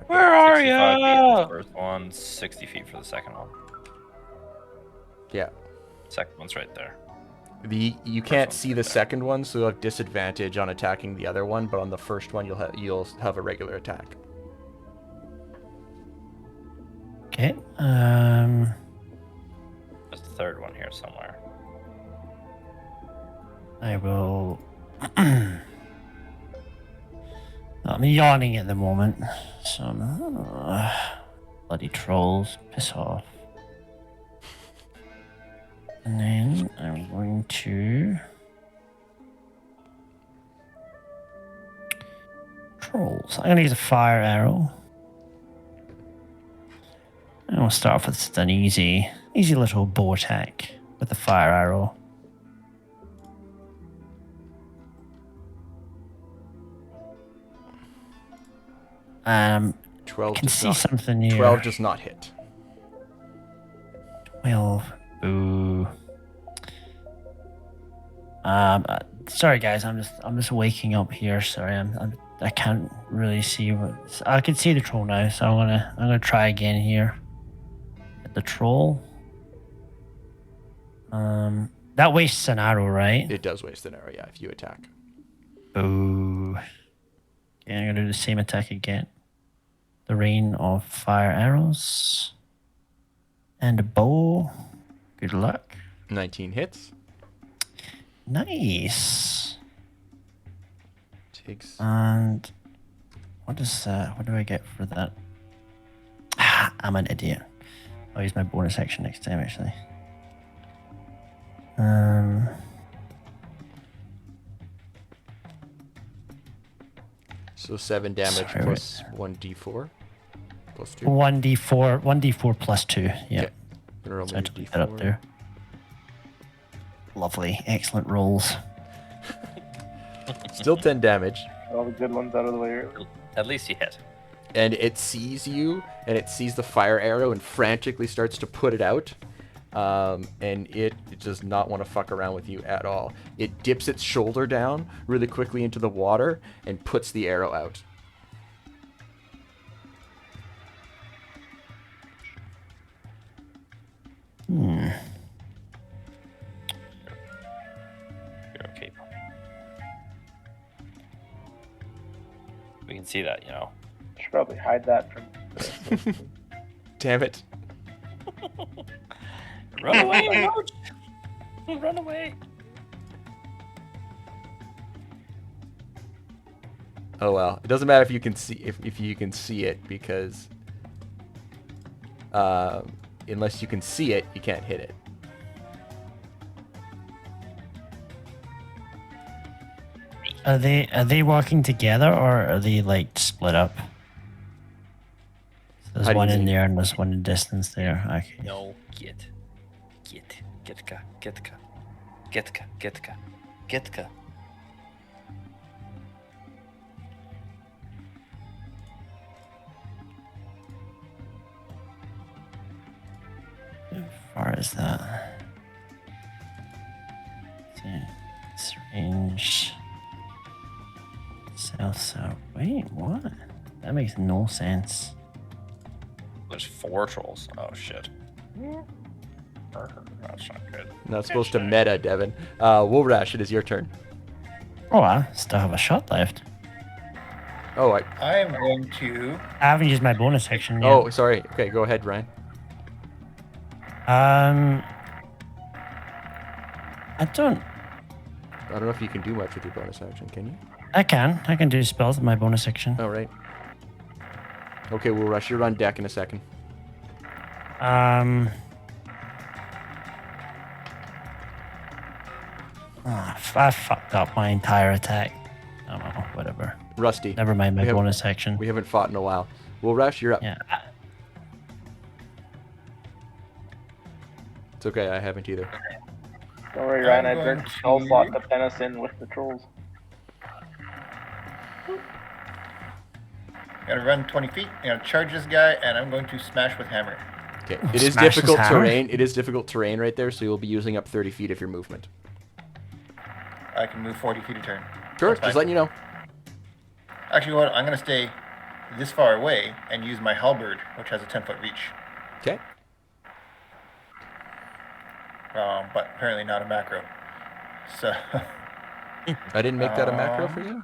Where are 65 feet for the you? first one, 60 feet for the second one. Yeah. Second one's right there. You can't one's see right the there. second one, so you'll have disadvantage on attacking the other one. But on the first one, you'll have a regular attack. Okay. There's the third one here somewhere. I will. I'm yawning at the moment, so bloody trolls, piss off. And then I'm going to trolls. I'm going to use a fire arrow. And we'll start off with just an easy little bow attack with the fire arrow. I 12 can does see not. something here. 12 does not hit. 12. Boo. Sorry guys, I'm just waking up here. Sorry, I can't really see what I can see the troll now, so I'm gonna try again here. At the troll. That wastes an arrow, right? It does waste an arrow, yeah, if you attack. Boo. Okay, I'm gonna do the same attack again. The rain of fire arrows. And a bow. Good luck. 19 hits. Nice. Takes. And what do I get for that? I'm an idiot. I'll use my bonus action next time actually. So 7 damage Sorry, plus 1d4 plus 2. 1d4 plus 2. Yeah. Okay. Roll So me I a took that up d4. there. Lovely. Excellent rolls. Still 10 damage. All the good ones out of the way early. At least he hit. And it sees you, and it sees the fire arrow, and frantically starts to put it out. And it does not want to fuck around with you at all. It dips its shoulder down really quickly into the water and puts the arrow out. You're okay. We can see that, you know. Should probably hide that from. Damn it. Run away, Roach! Run away! Oh well, it doesn't matter if you can see if you can see it, because unless you can see it, you can't hit it. Are they walking together or are they like split up? So How do there's you one in mean? there and there's one in distance there. Okay. No, get. How far is that? It's range. South. Wait, what? That makes no sense. There's 4 trolls. Oh shit. That's not good. Not supposed to meta, Devin. Woolrash, it is your turn. Oh, I still have a shot left. Oh, I am going to. I haven't used my bonus action yet. Oh, sorry. Okay, go ahead, Ryan. I don't I don't know if you can do much with your bonus action, can you? I can do spells with my bonus action. Oh, right. Okay, Woolrash, you're on deck in a second. I fucked up my entire attack. I don't know, whatever. Rusty. Never mind my We haven't- bonus action. We haven't fought in a while. Woolrash, you're up. Yeah. It's okay, I haven't either. Don't worry, Ryan. I I'm drank going spell to- slot to pen us in with the trolls. Gotta run 20 feet. I'm gonna charge this guy, and I'm going to smash with hammer. Okay. It is Smash his difficult hammer? terrain. It is difficult terrain right there, so you'll be using up 30 feet of your movement. I can move 40 feet a turn. Sure, That's just fine. letting you know. Actually, what? I'm going to stay this far away and use my halberd, which has a 10-foot reach. Okay. But apparently not a macro. So, I didn't make that a macro for you?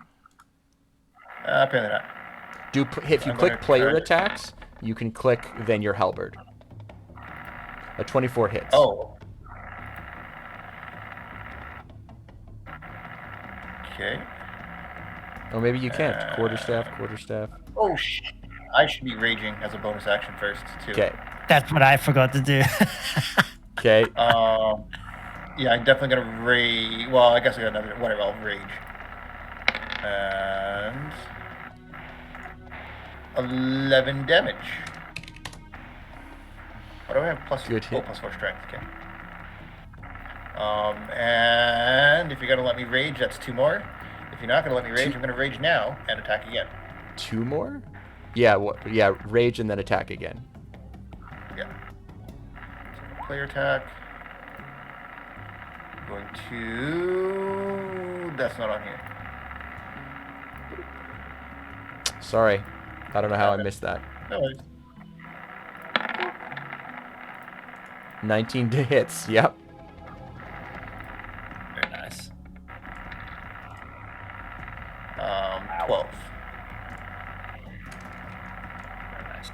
apparently not. If you I'm click gonna player try to- attacks, you can click then your halberd. A 24 hits. Oh. Okay. Oh, maybe you can't. Quarterstaff. Oh, I should be raging as a bonus action first, too. Okay. That's what I forgot to do. Okay. Yeah, I'm definitely going to rage. Well, I guess I got another. Whatever, I'll rage. And 11 damage. What do I have? Good hit. Plus 4 strength. Okay. And if you're gonna let me rage, that's 2 more. If you're not gonna let me rage, I'm gonna rage now and attack again. 2 more? Yeah. Yeah. Rage and then attack again. Yeah. So player attack. Going to. That's not on here. Sorry. I don't know how I missed that. No worries. 19 to hits. Yep. Very nice. 12. Very nice.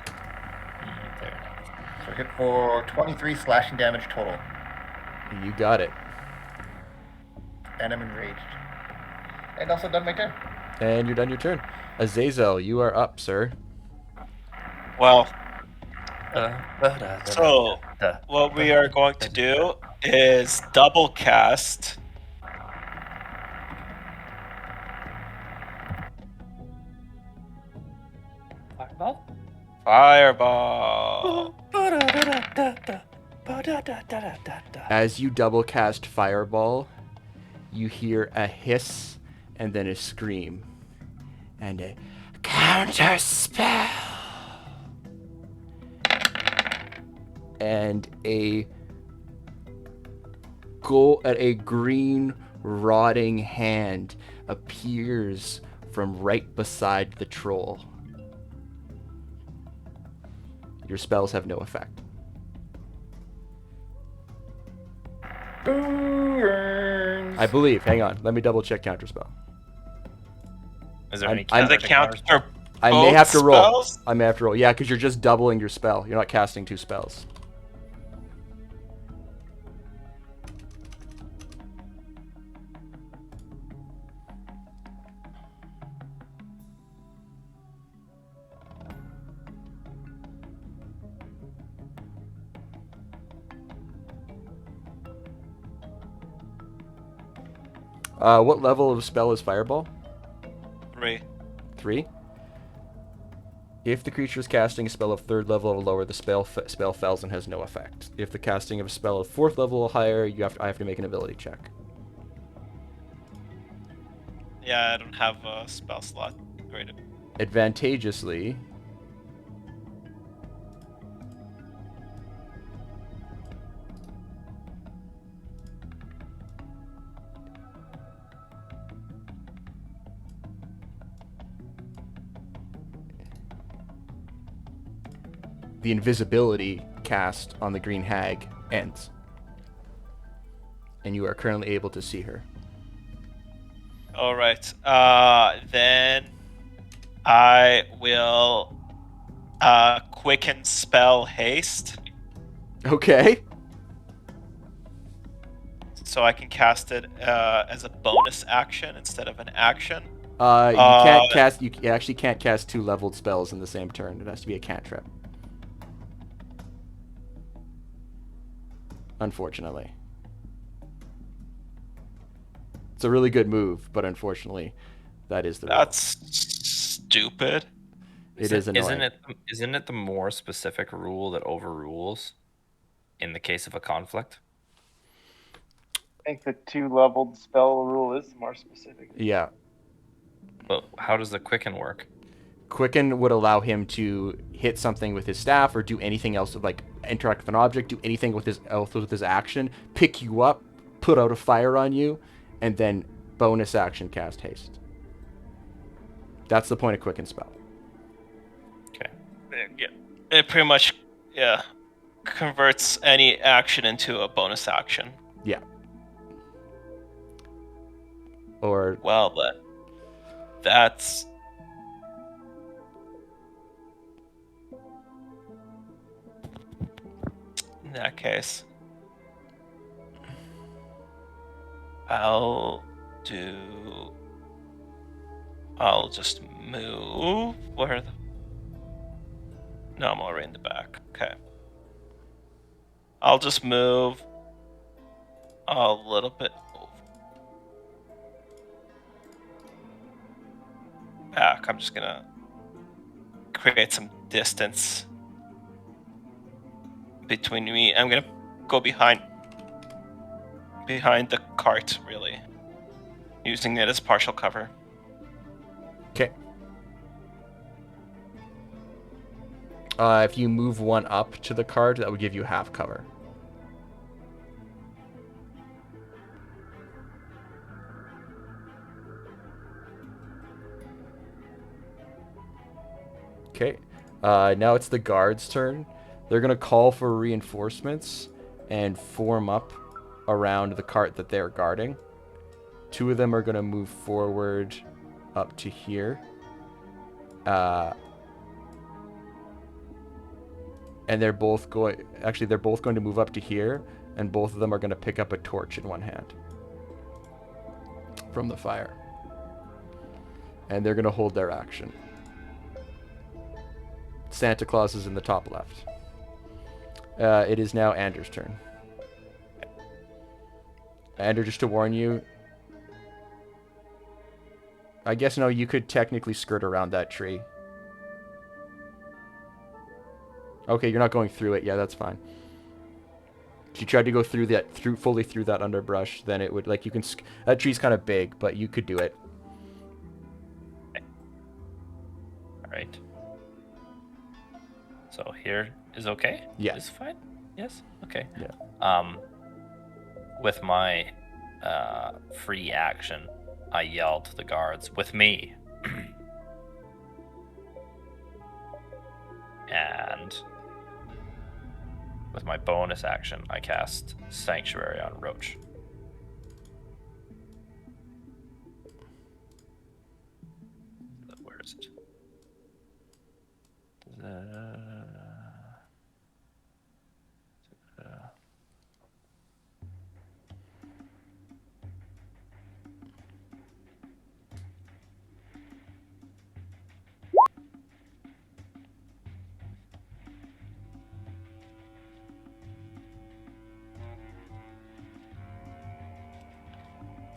Very nice. So hit for 23 slashing damage total, You got it. and I'm enraged. And also done my turn. And you're done your turn. Azazel, you are up, sir. Well, so what we are going to do is double cast Fireball? Fireball. As you double cast Fireball, you hear a hiss and then a scream. And a counter spell. And a green rotting hand appears from right beside the troll. Your spells have no effect. Burns. I believe. Hang on. Let me double check counterspell. Is there I'm- any I'm- Does it count for I may both have to roll. spells? I may have to roll. Yeah, because you're just doubling your spell. You're not casting 2 spells. What level of spell is Fireball? 3. 3. If the creature is casting a spell of 3rd level or lower, the spell fails and has no effect. If the casting of a spell of 4th level or higher, I have to make an ability check. Yeah, I don't have a spell slot. Great. Advantageously, the invisibility cast on the green hag ends. And you are currently able to see her. All right. Then I will quicken spell haste, Okay. so I can cast it as a bonus action instead of an action. You can't cast. You actually can't cast 2 leveled spells in the same turn. It has to be a cantrip. Unfortunately. It's a really good move, but unfortunately, that is the rule. That's stupid. It is annoying. Isn't it the more specific rule that overrules in the case of a conflict? I think the 2-leveled spell rule is more specific. Yeah. But how does the quicken work? Quicken would allow him to hit something with his staff or do anything else, like interact with an object, do anything with his action, pick you up, put out a fire on you, and then bonus action cast haste. That's the point of quicken spell. Okay. Yeah. It pretty much converts any action into a bonus action. Yeah. Or well, that's in that case. I'll just move where the... No, I'm already in the back. Okay. I'll just move a little bit back. I'm just gonna create some distance between me. I'm gonna go behind the cart, really, using it as partial cover. okay. If you move one up to the card, that would give you half cover. Okay. Now it's the guards' turn. They're going to call for reinforcements and form up around the cart that they're guarding. 2 of them are going to move forward up to here. And they're both going... Actually, they're both going to move up to here, and both of them are going to pick up a torch in one hand from the fire. And they're going to hold their action. Santa Claus is in the top left. It is now Anders' turn. Ander, just to warn you, I guess no, you could technically skirt around that tree. Okay, you're not going through it. Yeah, that's fine. If you tried to go through that, fully through that underbrush, then it would, like, you can... That tree's kind of big, but you could do it. All right. So here is okay? Yeah. Is fine? Yes? Okay. Yeah. With my free action, I yell to the guards, with me. And with my bonus action, I cast Sanctuary on Roach. Where is it?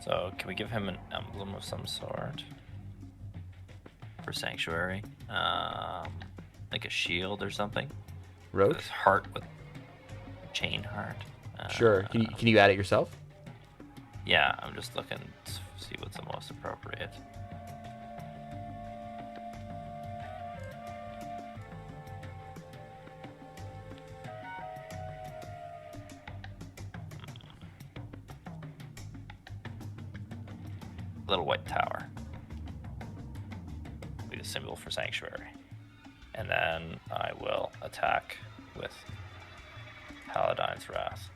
So, can we give him an emblem of some sort for Sanctuary? Like a shield or something? Roach? This heart with chain heart. Sure. Can you add it yourself? Yeah, I'm just looking to see what's the most appropriate. Little white tower. Be the symbol for Sanctuary. And then I will attack with Paladine's Wrath.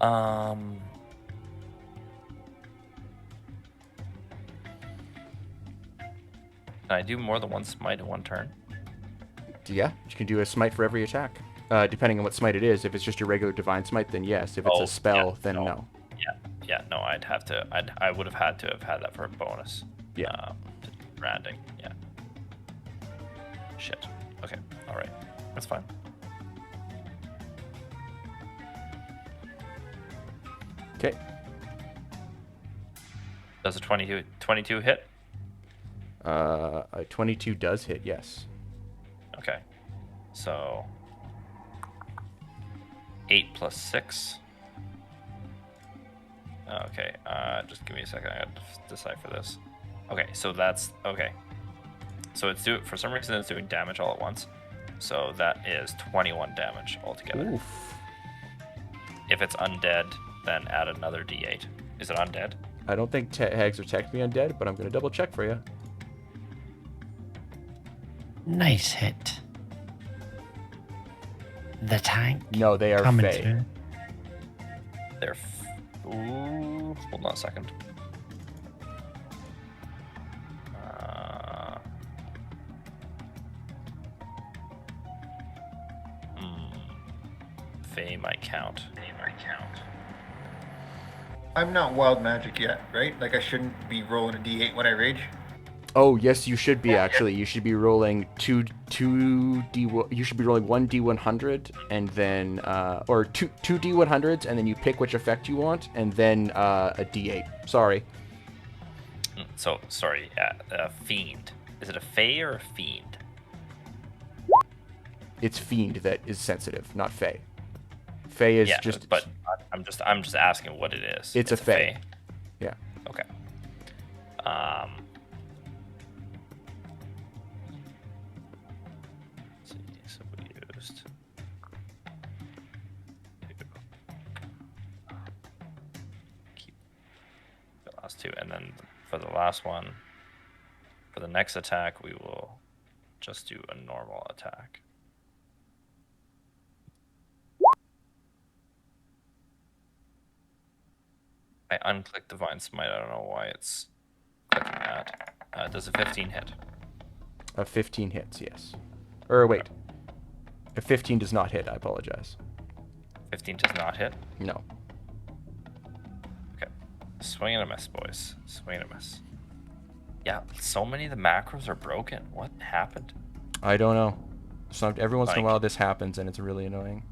Can I do more than one smite in one turn? Yeah, you can do a smite for every attack. Depending on what smite it is. If it's just your regular divine smite, then yes. If it's a spell, then no. No, I would have had to have had that for a bonus. Yeah. Branding, yeah. Shit. Okay, alright. That's fine. Okay. Does a 22 hit? A 22 does hit, yes. Okay. So 8 plus 6. Okay, just give me a second. I gotta decipher this. Okay, so that's okay. So for some reason it's doing damage all at once. So that is 21 damage altogether. Oof. If it's undead, then add another D8. Is it undead? I don't think hags are technically undead, but I'm going to double check for you. Nice hit. The tank. No, they are coming fey. through. They're. Ooh, hold on a second. Fey might count. I'm not wild magic yet, right? Like I shouldn't be rolling a d8 when I rage. Oh, yes, you should be, actually. You should be rolling two D. You should be rolling one D100 and then, or two D100s, and then you pick which effect you want, and then a D8. Sorry. So sorry, fiend. Is it a fey or a fiend? It's fiend that is sensitive, not fey. Fey is just. But I'm just asking what it is. It's a fey. Yeah. Okay. Let's see. So we used. Keep the last two, and then for the last one, for the next attack, we will just do a normal attack. I unclicked Divine Smite. I don't know why it's clicking that. Does a 15 hit? A 15 hits, yes. Or wait. A 15 does not hit, I apologize. 15 does not hit? No. Okay. Swing and a miss, boys. Swing and a miss. Yeah, so many of the macros are broken. What happened? I don't know. Every once in a Like- while this happens, and it's really annoying.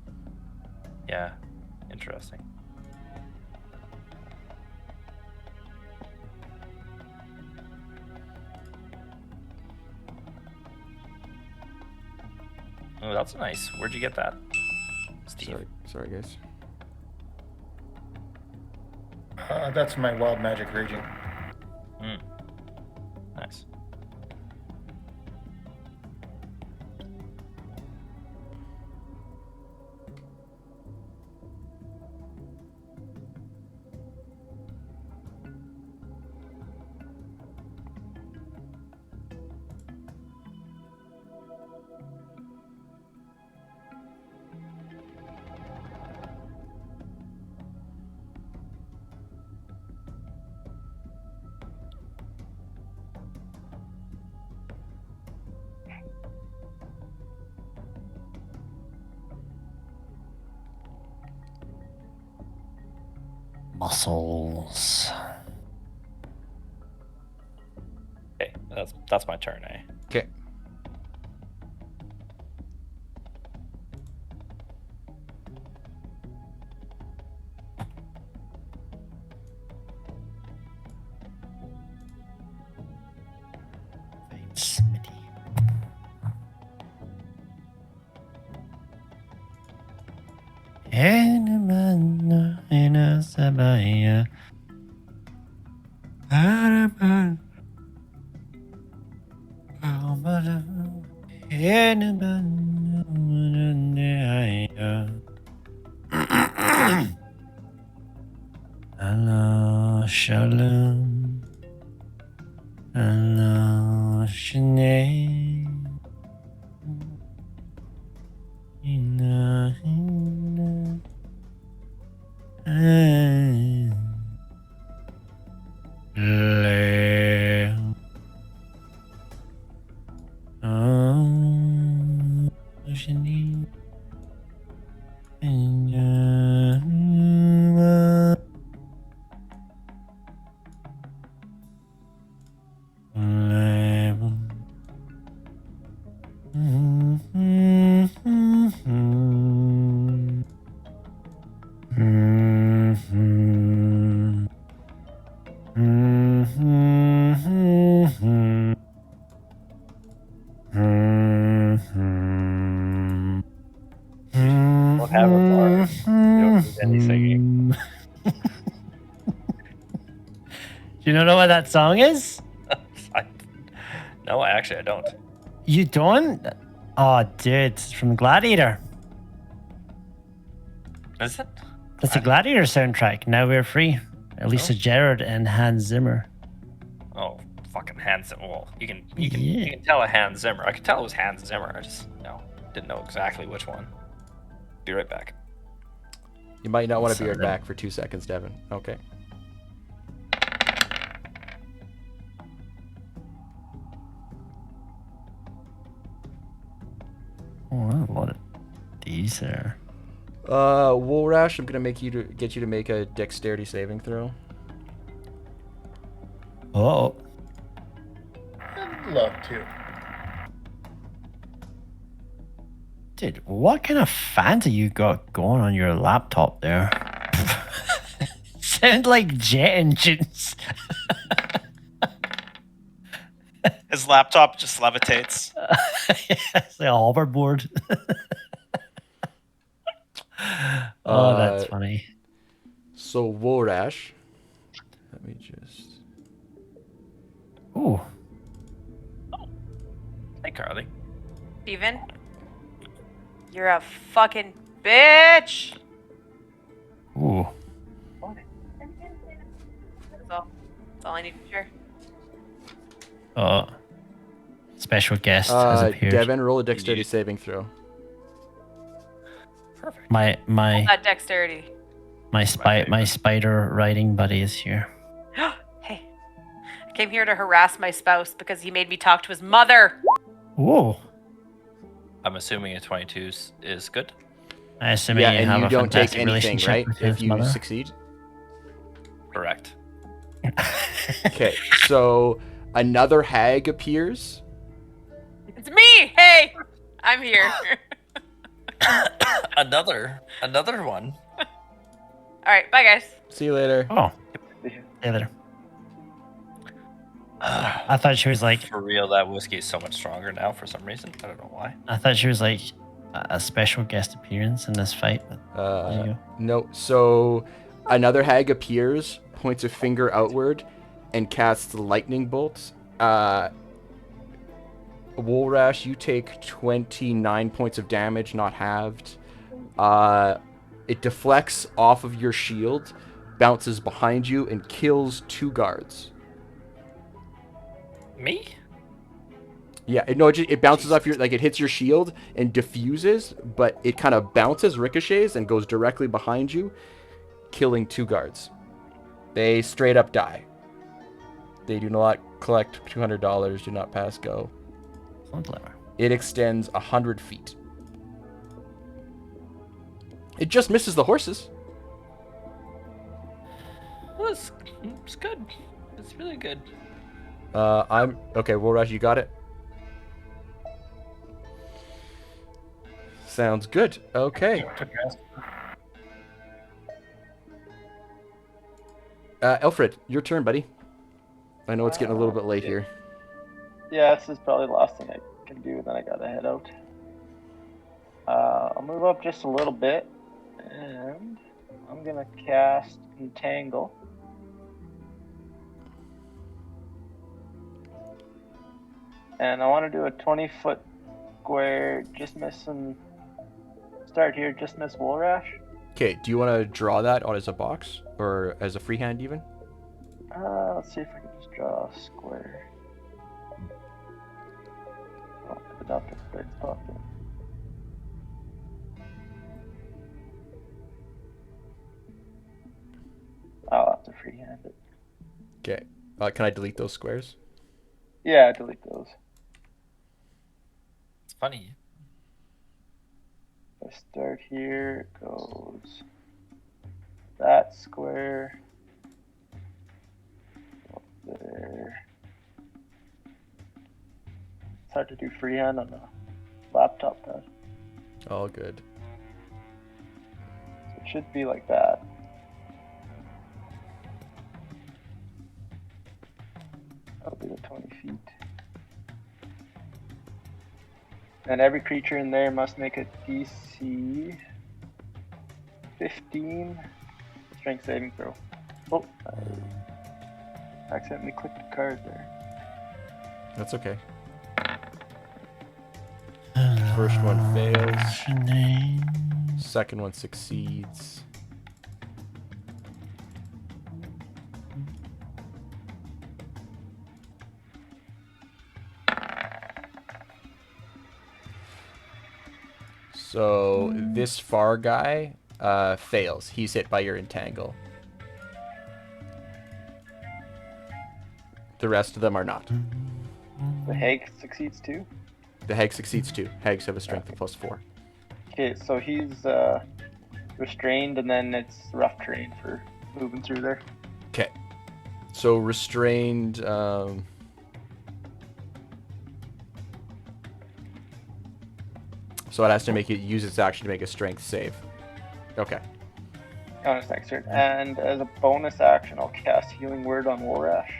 Yeah, interesting. Oh, that's nice. Where'd you get that, Steve? Sorry, guys. That's my wild magic raging. Nice. Muscles. Okay, that's my turn, eh? Okay. Smitty. Ina sabaya. Araban. Allah shalom. Allah shalom. Inna Don't have a bar. You don't need any singing. Do you know what that song is? Actually, I don't. You don't? Oh, dude, it's from Gladiator. Is it? It's the Gladiator soundtrack. Now We're Free. Elisa Oh. Gerard and Hans Zimmer. Oh, fucking Hans Zimmer. Well, you can Yeah. tell a Hans Zimmer. I could tell it was Hans Zimmer. I just didn't know exactly which one. Be right back. You might not want to be right Sorry. back for 2 seconds, Devin. Okay. Oh, that's a lot of these there. Woolrash, I'm gonna get you to make a dexterity saving throw. Oh, I'd love to. dude, what kind of fans have you got going on your laptop there? Sound like jet engines. His laptop just levitates. It's like a hoverboard. Oh, that's funny. So Woolrash, let me just. Ooh. Hey, Carly. Steven, you're a fucking bitch. Ooh. That's all I need to share. Special guest has appeared. Devin, roll a dexterity saving throw. Perfect. My That dexterity. my spider riding buddy is here. Hey, I came here to harass my spouse because he made me talk to his mother. Whoa. I'm assuming a 22 is good. I assume Yeah, you and have you a don't take fantastic anything, relationship right? with If his you mother. succeed. Correct. Okay, so another hag appears. It's me. Hey, I'm here. Another one. All right, bye guys. See you later. Oh, yeah, there. I thought she was like. For real, that whiskey is so much stronger now for some reason. I don't know why. I thought she was like a special guest appearance in this fight. But there you go. No, so another hag appears, points a finger outward, and casts lightning bolts. Woolrash, you take 29 points of damage, not halved. It deflects off of your shield, bounces behind you, and kills 2 guards. Me? Yeah, it bounces off your, like, it hits your shield and diffuses, but it kind of bounces, ricochets, and goes directly behind you, killing 2 guards. They straight up die. They do not collect $200, do not pass go. It extends 100 feet. It just misses the horses. It's good. It's really good. Okay, Woolrash, you got it? Sounds good. Okay. Alfred, your turn, buddy. I know it's getting a little bit late here. Yeah, this is probably the last thing I can do, then I gotta head out. I'll move up just a little bit, and I'm gonna cast Entangle. And I want to do a 20-foot square, just missing. Start here, just miss Woolrash. Okay, do you want to draw that as a box or as a freehand even? Let's see if I can just draw a square. Oh, I not the right spot there. I'll have to freehand it. Okay. Can I delete those squares? Yeah, delete those. It's funny. If I start here, it goes that square up there. It's hard to do freehand on the laptop pad. All good. So it should be like that. That'll be the 20 feet. And every creature in there must make a DC 15 strength saving throw. Oh, I accidentally clicked a card there. That's okay. First one fails. Second one succeeds. So this far guy fails. He's hit by your entangle. The rest of them are not. The hag succeeds too. The hag succeeds too. Hags have a strength of +4. Okay, so he's restrained, and then it's rough terrain for moving through there. Okay. So restrained. So it has to use its action to make a strength save. Okay. On his next turn. And as a bonus action, I'll cast Healing Word on Warash.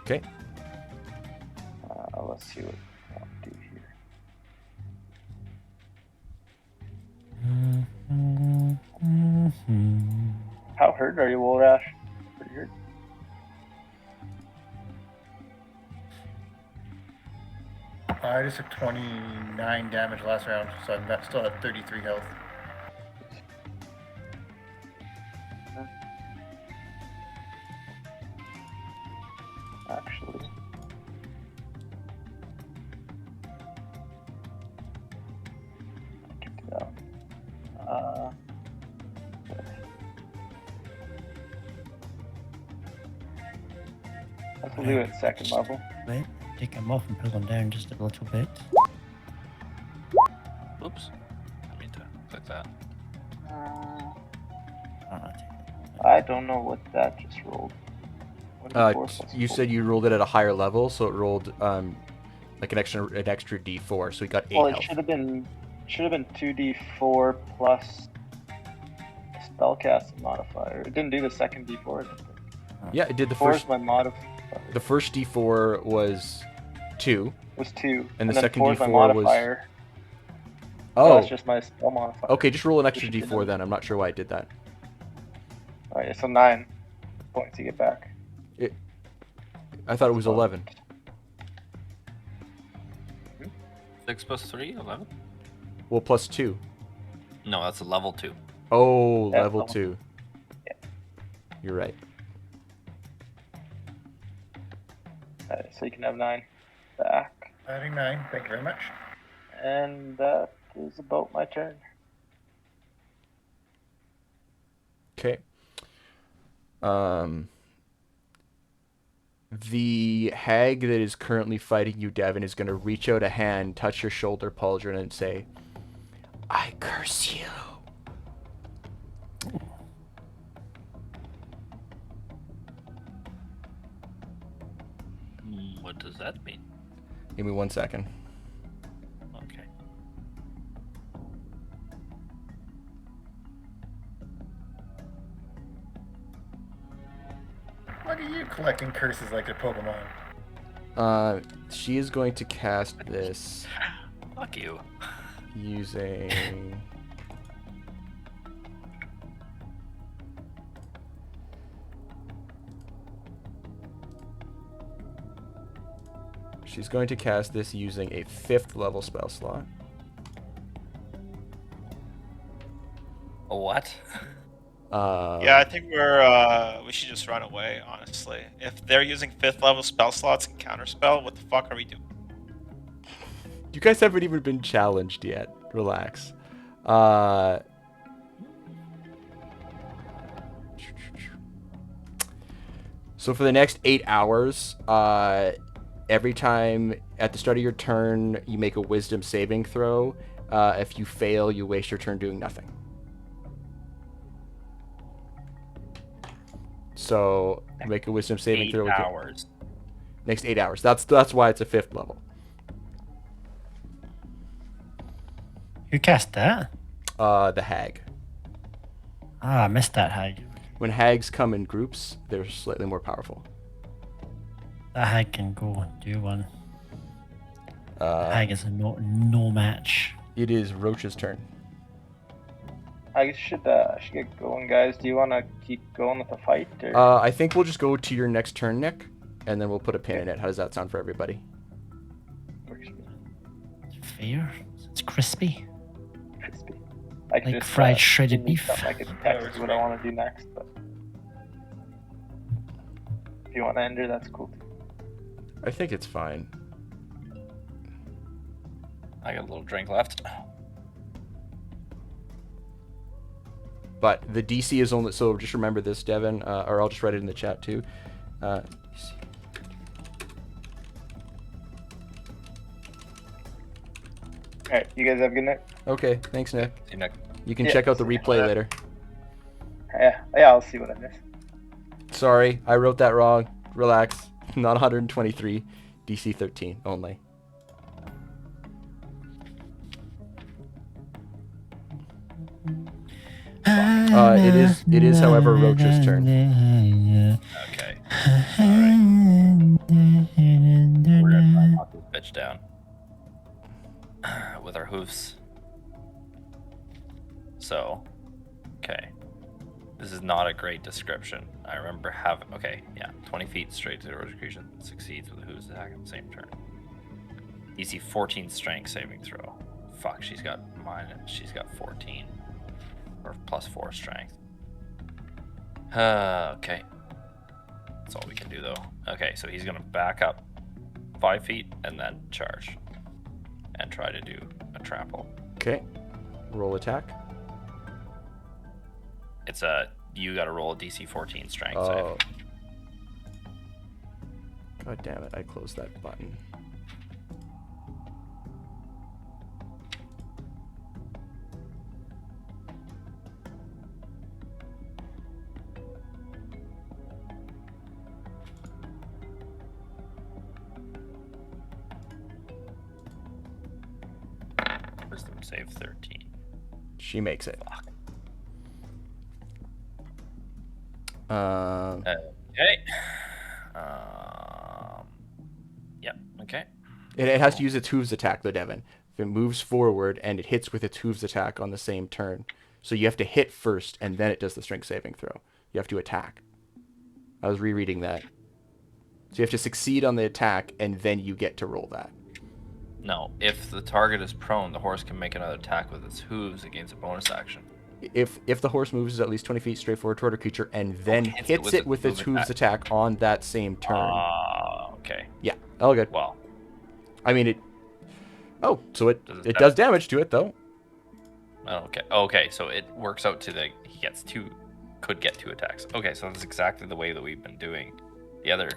Okay. Let's see what I'll do here. How hurt are you, Warash? Pretty hurt. I just took 29 damage last round, so I'm still at 33 health. Actually. Let's do it second level. Right, take him off and pull him down just a little bit. Oops. I mean to click that. I don't know what that just rolled. You said you rolled it at a higher level, so it rolled like an extra D4, so he got 8 well, health. It should have been 2d4 plus spellcasting modifier. It didn't do the second d4. I don't think. Yeah, it did the 4 first. is my modifier. The first d4 was 2. Was 2. And the then second 4 is my d4 modifier. Oh. So that's just my spell modifier. Okay, just roll an extra d4 then. I'm not sure why I did that. Alright, so 9 points you get back. I thought it was 11. 6 plus 3, 11? Well, plus 2. No, that's a level 2. Oh, Yeah, level 2. Yeah. You're right. Alright, so you can have 9 back. Having 9, thank you very much. And that is about my turn. Okay. The hag that is currently fighting you, Devin, is going to reach out a hand, touch your shoulder, Pauldron, and say, "I curse you." What does that mean? Give me 1 second. Okay. Look at you collecting curses like a Pokemon. She is going to cast this Fuck you. using... She's going to cast this using a 5th level spell slot. A what? Yeah, I think we should just run away, honestly. If they're using 5th level spell slots and counterspell, what the fuck are we doing? You guys haven't even been challenged yet. Relax. So for the next 8 hours, every time at the start of your turn, you make a wisdom saving throw. If you fail, you waste your turn doing nothing. So make a wisdom saving throw. 8 hours. Next 8 hours. That's why it's a 5th level. Who cast that? The hag. Ah, I missed that hag. When hags come in groups, they're slightly more powerful. That hag can go do one. Hag is a no match. It is Roach's turn. I should get going, guys. Do you want to keep going with the fight? Or? I think we'll just go to your next turn, Nick, and then we'll put a pin in it. How does that sound for everybody? Fair. It's crispy. Crispy. I could Like just, fried shredded give me beef. something I could text what I want to do next. But if you want to enter, that's cool too. I think it's fine. I got a little drink left. But the DC is only, so just remember this, Devin, or I'll just write it in the chat too. Alright, you guys have a good night. Okay, thanks, Nick. See you, Nick. You can Yeah, check out the see you. replay later. Yeah, I'll see what I missed. Sorry, I wrote that wrong. Relax. Not 123, DC 13 only. It is, however, Roach's turn. Okay. Alright. We're gonna knock this bitch down. With our hoofs. So, okay. This is not a great description. I remember having, okay, yeah, 20 feet straight to the Rosicrucian succeeds with a hooves attack on the same turn. DC 14 strength saving throw. Fuck, she's got 14. Or plus 4 strength. Okay. That's all we can do though. Okay, so he's gonna back up 5 feet and then charge. And try to do a trample. Okay. Roll attack. It's you gotta roll a DC 14 strength Oh. save. God damn it, I closed that button. Wisdom save 13. She makes it. Fuck. Okay. Yep. Okay. It has to use its hooves attack though, Devin. If it moves forward and it hits with its hooves attack on the same turn. So you have to hit first and then it does the strength saving throw. You have to attack. I was rereading that. So you have to succeed on the attack and then you get to roll that. No, if the target is prone, the horse can make another attack with its hooves against a bonus action. If the horse moves at least 20 feet straight forward toward a creature and then hits it it with its hooves attack on that same turn. Okay. Yeah, all good. Well, I mean it. Oh, so it does damage to it though. okay. Okay, so it works out to could get 2 attacks. Okay, so that's exactly the way that we've been doing the other.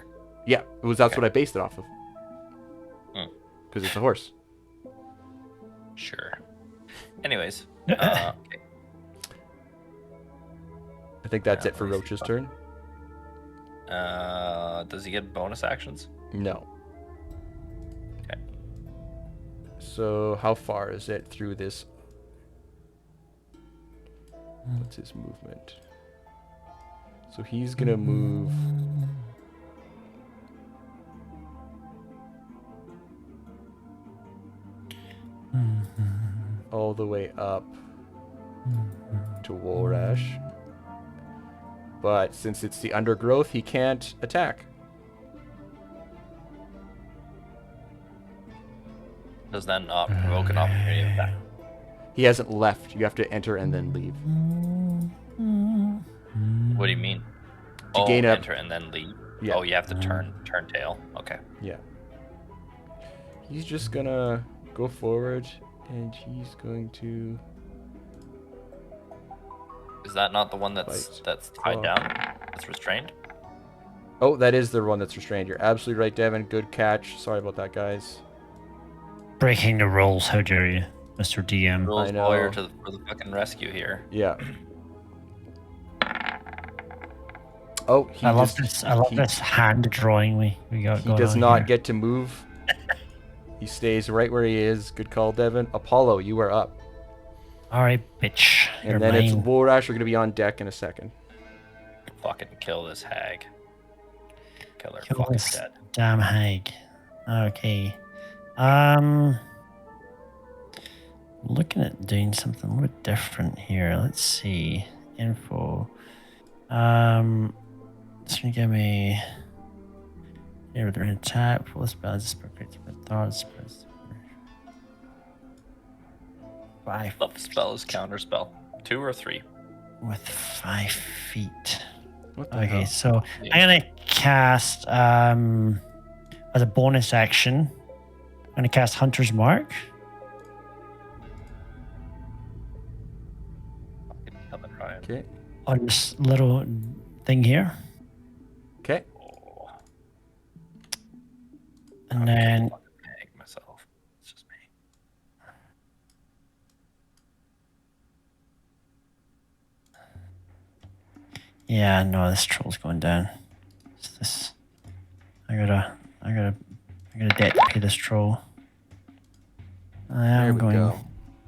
Yeah, that's what I based it off of. Because it's a horse. Sure. Anyways, okay. I think that's it for Roach's turn. Does he get bonus actions? No. Okay. So how far is it through this? What's his movement? So he's gonna move. All the way up to Wolrash. But since it's the undergrowth, he can't attack. Does that not provoke an opportunity attack? He hasn't left. You have to enter and then leave. What do you mean? To gain up. Enter and then leave. Yeah. Oh, you have to turn tail. Okay. Yeah. He's just gonna go forward and he's going to. Is that not the one that's tied down? That's restrained? Oh, that is the one that's restrained. You're absolutely right, Devin. Good catch. Sorry about that, guys. Breaking the rules, how dare you, Mr. DM. Rules I know. lawyer for the fucking rescue here. Yeah. Oh, I love this hand drawing we got. He does not get to move. He stays right where he is. Good call, Devin. Apollo, you are up. All right, bitch. And then it's Wolrash. We're going to be on deck in a second. Fucking kill this hag. Kill her. Kill Fucking this dead. damn hag. Okay. Looking at doing something a little bit different here. Let's see. Info. It's gonna give me. Here, they're in attack. Full spells. Thoughts. 5 The spell is counterspell. 2 or 3. with 5 feet. What the Okay, hell? so Yeah. I'm gonna cast as a bonus action. I'm gonna cast Hunter's Mark. Another try it. Okay. On this little thing here. Okay. Oh, And then hang myself. It's just me. yeah, no, this troll's going down. What's this? I gotta debt to pay this troll. I There am we going go.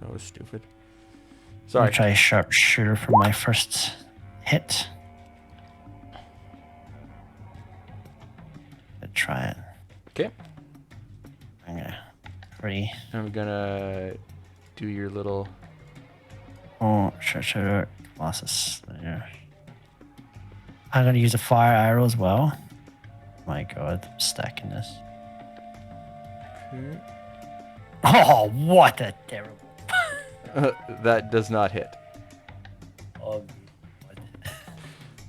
That was stupid. to Sorry. try sharpshooter for my first hit. Let's try it. Okay. I'm gonna 3. I'm gonna do your little. Oh, sharpshooter losses there. I'm gonna use a fire arrow as well. My god, I'm stacking this. Okay. Oh, what a terrible. That does not hit. Oh,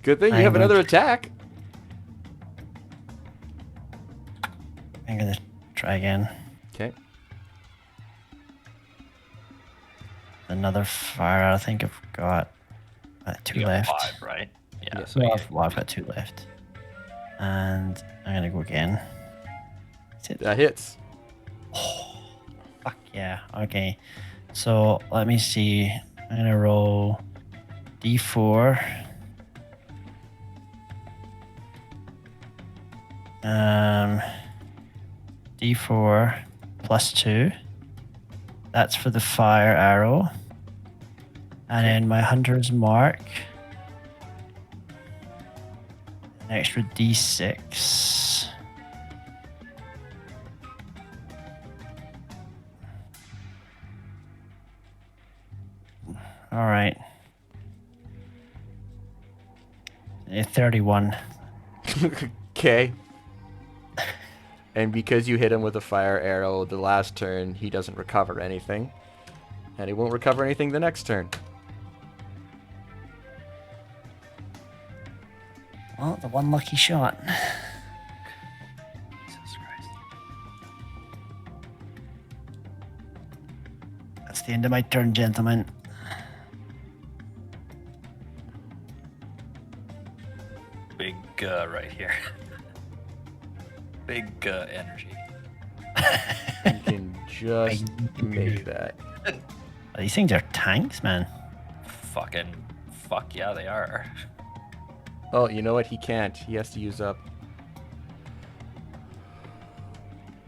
Good thing you I'm have going another to- attack. I'm gonna try again. Okay. Another fire. I think I've got 2 You got left. 5, right? Yeah. Yeah. So Well, you, I've got 2 left. And I'm gonna go again. Is it? That hits. Oh, fuck yeah. Okay. So let me see. I'm gonna roll D4. D4 plus 2. That's for the fire arrow. And then my hunter's mark. An extra D6. All right. 31. Okay. And because you hit him with a fire arrow the last turn, he doesn't recover anything. And he won't recover anything the next turn. Well, the one lucky shot. Jesus Christ. That's the end of my turn, gentlemen. Big right here. Big energy. You can just make that. These things are tanks, man. Fucking fuck yeah, they are. Oh, you know what? He can't. He has to use up.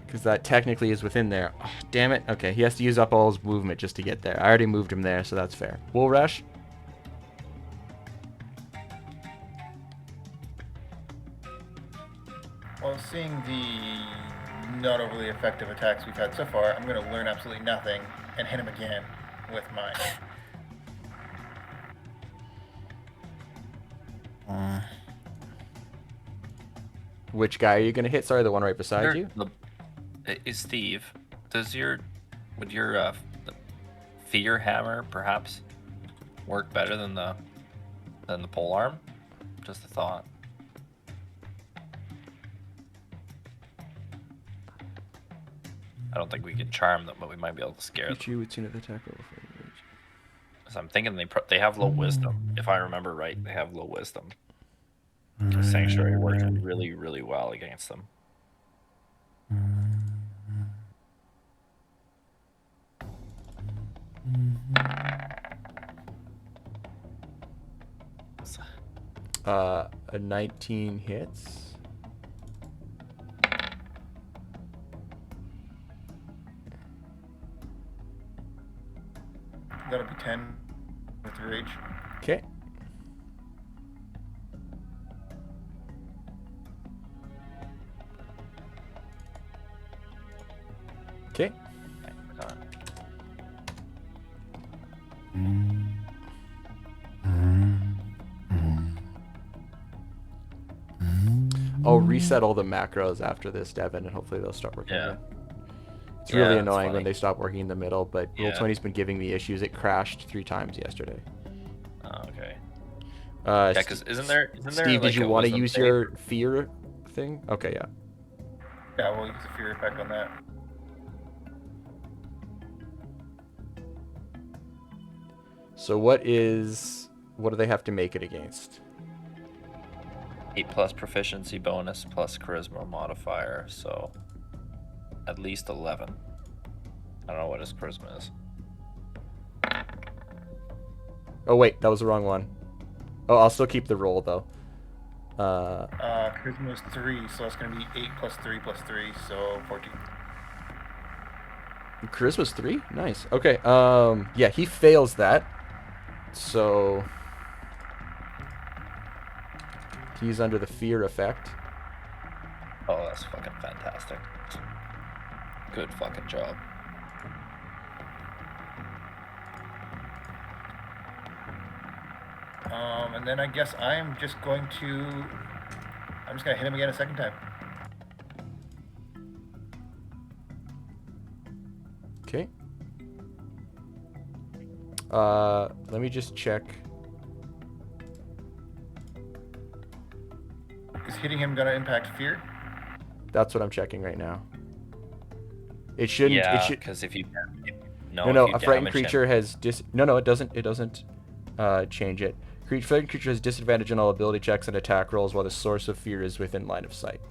Because that technically is within there. Oh, damn it. Okay, he has to use up all his movement just to get there. I already moved him there, so that's fair. Bull Rush? Well, seeing the not overly effective attacks we've had so far, I'm going to learn absolutely nothing and hit him again with mine. Which guy are you going to hit? Sorry, the one right beside you? Is Steve, would your fear hammer perhaps work better than the pole arm? Just a thought. I don't think we can charm them, but we might be able to scare them. Hit you with tune of the attack roll for range. So I'm thinking they have low wisdom. If I remember right, they have low wisdom. The sanctuary works really, really well against them. A 19 hits. That'll be 10 with rage. Okay. Okay. I'll reset all the macros after this, Devin, and hopefully they'll start working Yeah. again. It's Yeah, really that's annoying when funny. they stop working in the middle, but Yeah. Roll20's been giving me issues. It crashed 3 times yesterday. Oh, okay. Uh, Yeah, St- because isn't there Steve, did like you a want to wisdom use save? your fear thing? Okay, yeah. Yeah, we'll use the fear effect on that. So what do they have to make it against? 8+ proficiency bonus plus charisma modifier, so at least 11. I don't know what his charisma is. Oh wait, that was the wrong one. Oh, I'll still keep the roll though. Charisma is 3, so it's going to be 8 plus 3 plus 3, so 14. Charisma's 3? Nice. Okay, yeah, he fails that. So he's under the fear effect. Oh, that's fucking fantastic. Good fucking job. And then I guess I'm just going to hit him again a second time. Okay. Let me just check. Is hitting him going to impact fear? That's what I'm checking right now. It shouldn't. Yeah, It should. because if you No, if no. you A frightened damage him- creature has No, no. It doesn't. It doesn't. Change it. Frightened creature has disadvantage on all ability checks and attack rolls while the source of fear is within line of sight,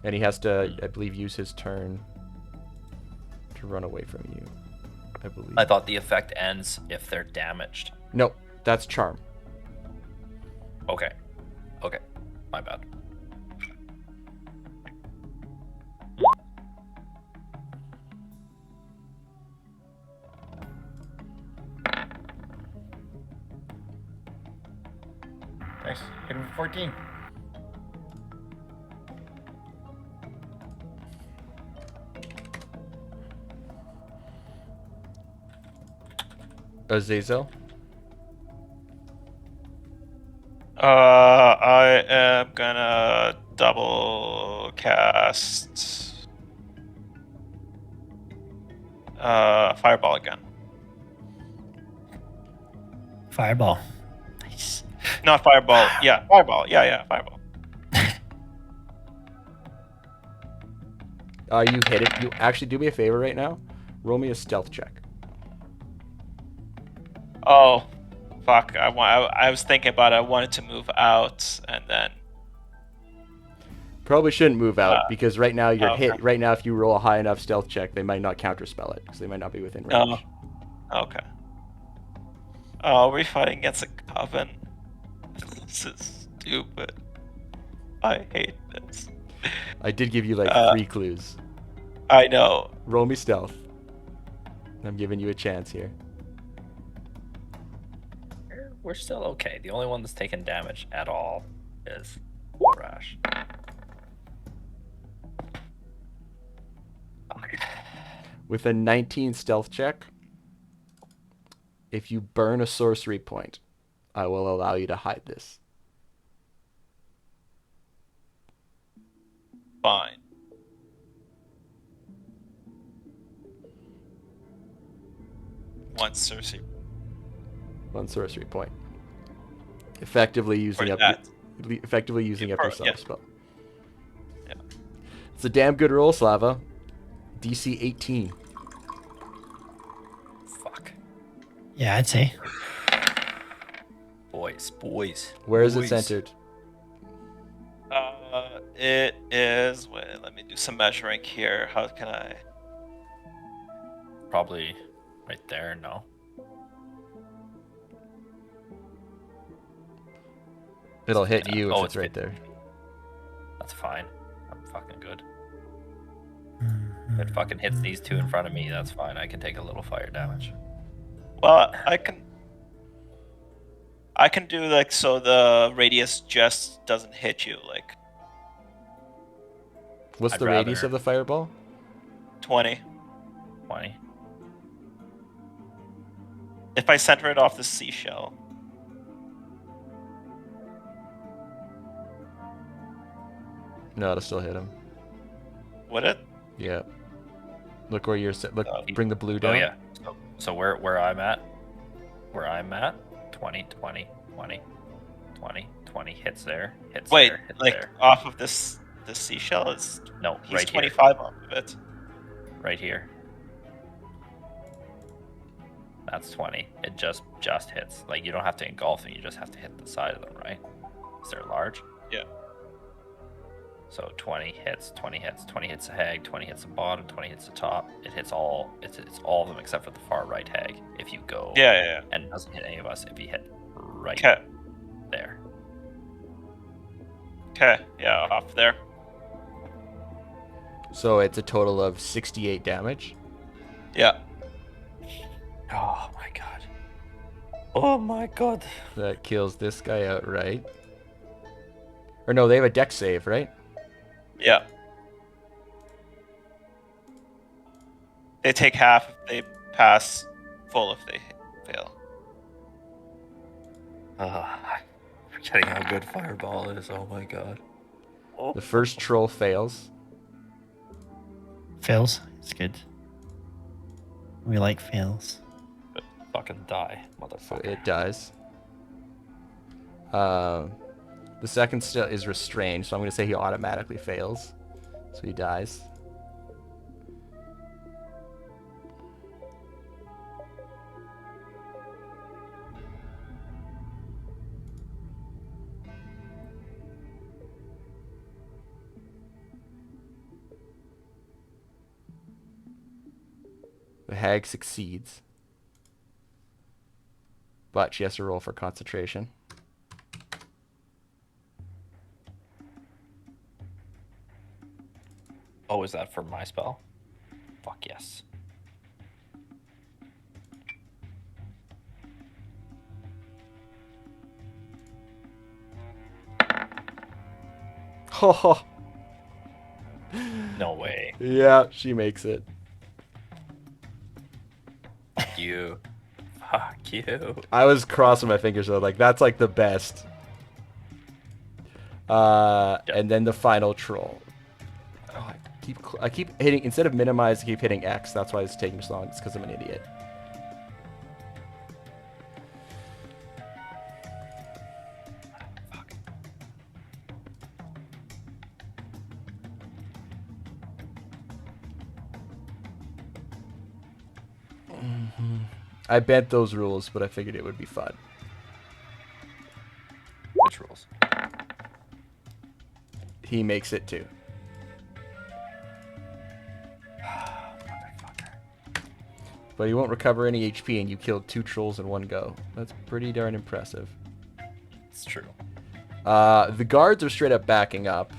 and he has to, I believe, use his turn to run away from you. I believe. I thought the effect ends if they're damaged. No, that's charm. Okay. Okay. My bad. Nice. Hit him for 14. Azazel. I am gonna double cast Fireball again. Fireball. Nice. Not Fireball. Yeah, Fireball. Yeah, Fireball. You hit it. You actually do me a favor right now. Roll me a stealth check. Oh, fuck! I was thinking about it. I wanted to move out, and then Probably shouldn't move out because right now you're okay. hit. Right now, if you roll a high enough stealth check, they might not counterspell it because they might not be within range. Okay. Oh, we're fighting against a coven. This is stupid. I hate this. I did give you like 3 clues. I know. Roll me stealth. I'm giving you a chance here. We're still okay. The only one that's taken damage at all is Rash. With a 19 stealth check, if you burn a sorcery point, I will allow you to hide this. Fine. One sorcery. 1 sorcery point. Effectively using up that. effectively using up your Yeah. spell. Yeah. It's a damn good roll, Slava. DC 18. Fuck. Yeah, I'd say. Boys. Where is it Boys. centered? It is. Wait, let me do some measuring here. How can I? Probably right there, no? It'll hit Yeah. you Oh, if it's it's right there. That's fine. I'm fucking good. If it fucking hits these two in front of me, that's fine. I can take a little fire damage. Well, I can do like so the radius just doesn't hit you like What's I'd the radius rather- of the fireball? 20. 20. If I center it off the seashell. No, it'll still hit him. Would it? Yeah. Look where you're. Look, bring the blue down. Oh yeah. So where I'm at, 20, 20, 20, 20, 20 hits there. Hits Wait, there. Hits like there. off of this seashell is No, he's right here. 25 off of it. Right here. That's 20. It just hits. Like you don't have to engulf them. You just have to hit the side of them, right? Is they're large. Yeah. So 20 hits, 20 hits, 20 hits the hag, 20 hits the bottom, 20 hits the top. It hits all. It's all of them except for the far right hag. If you go. Yeah. And it doesn't hit any of us if you hit right Okay. there. Okay. Yeah, off there. So it's a total of 68 damage. Yeah. Oh my god. Oh my god. That kills this guy outright. Or no, they have a dex save, right? Yeah. They take half if they pass, full if they fail. Forgetting how good fireball is. Oh my god. The first troll fails. Fails. It's good. We like fails. Fucking die, So motherfucker. it dies. The second still is restrained, so I'm going to say he automatically fails. So he dies. The hag succeeds. But she has to roll for concentration. Oh, is that for my spell? Fuck yes. Oh, No way. yeah, she makes it. Fuck you. Fuck you. I was crossing my fingers though, like that's like the best. And then the final troll. Oh, I keep hitting, instead of minimize, I keep hitting X. That's why it's taking so long. It's because I'm an idiot. Fuck. I bent those rules, but I figured it would be fun. Which rules? He makes it too. Motherfucker. But you won't recover any HP, and you killed 2 trolls in one go. That's pretty darn impressive. It's true. The guards are straight up backing up.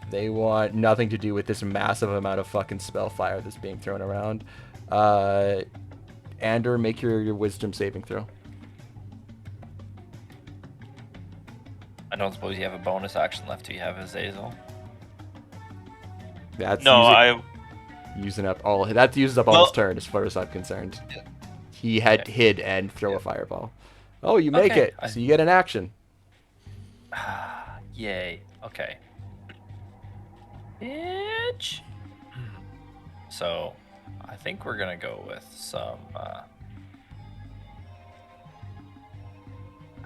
They want nothing to do with this massive amount of fucking spellfire that's being thrown around. Ander, make your wisdom saving throw. I don't suppose you have a bonus action left. Do you have Azazel? That's No, using up all. That uses up all his turn, as far as I'm concerned. He had hid and throw a fireball. Oh, you make Okay, it, so you get an action. Yay. Okay. Bitch. So, I think we're gonna go with some. I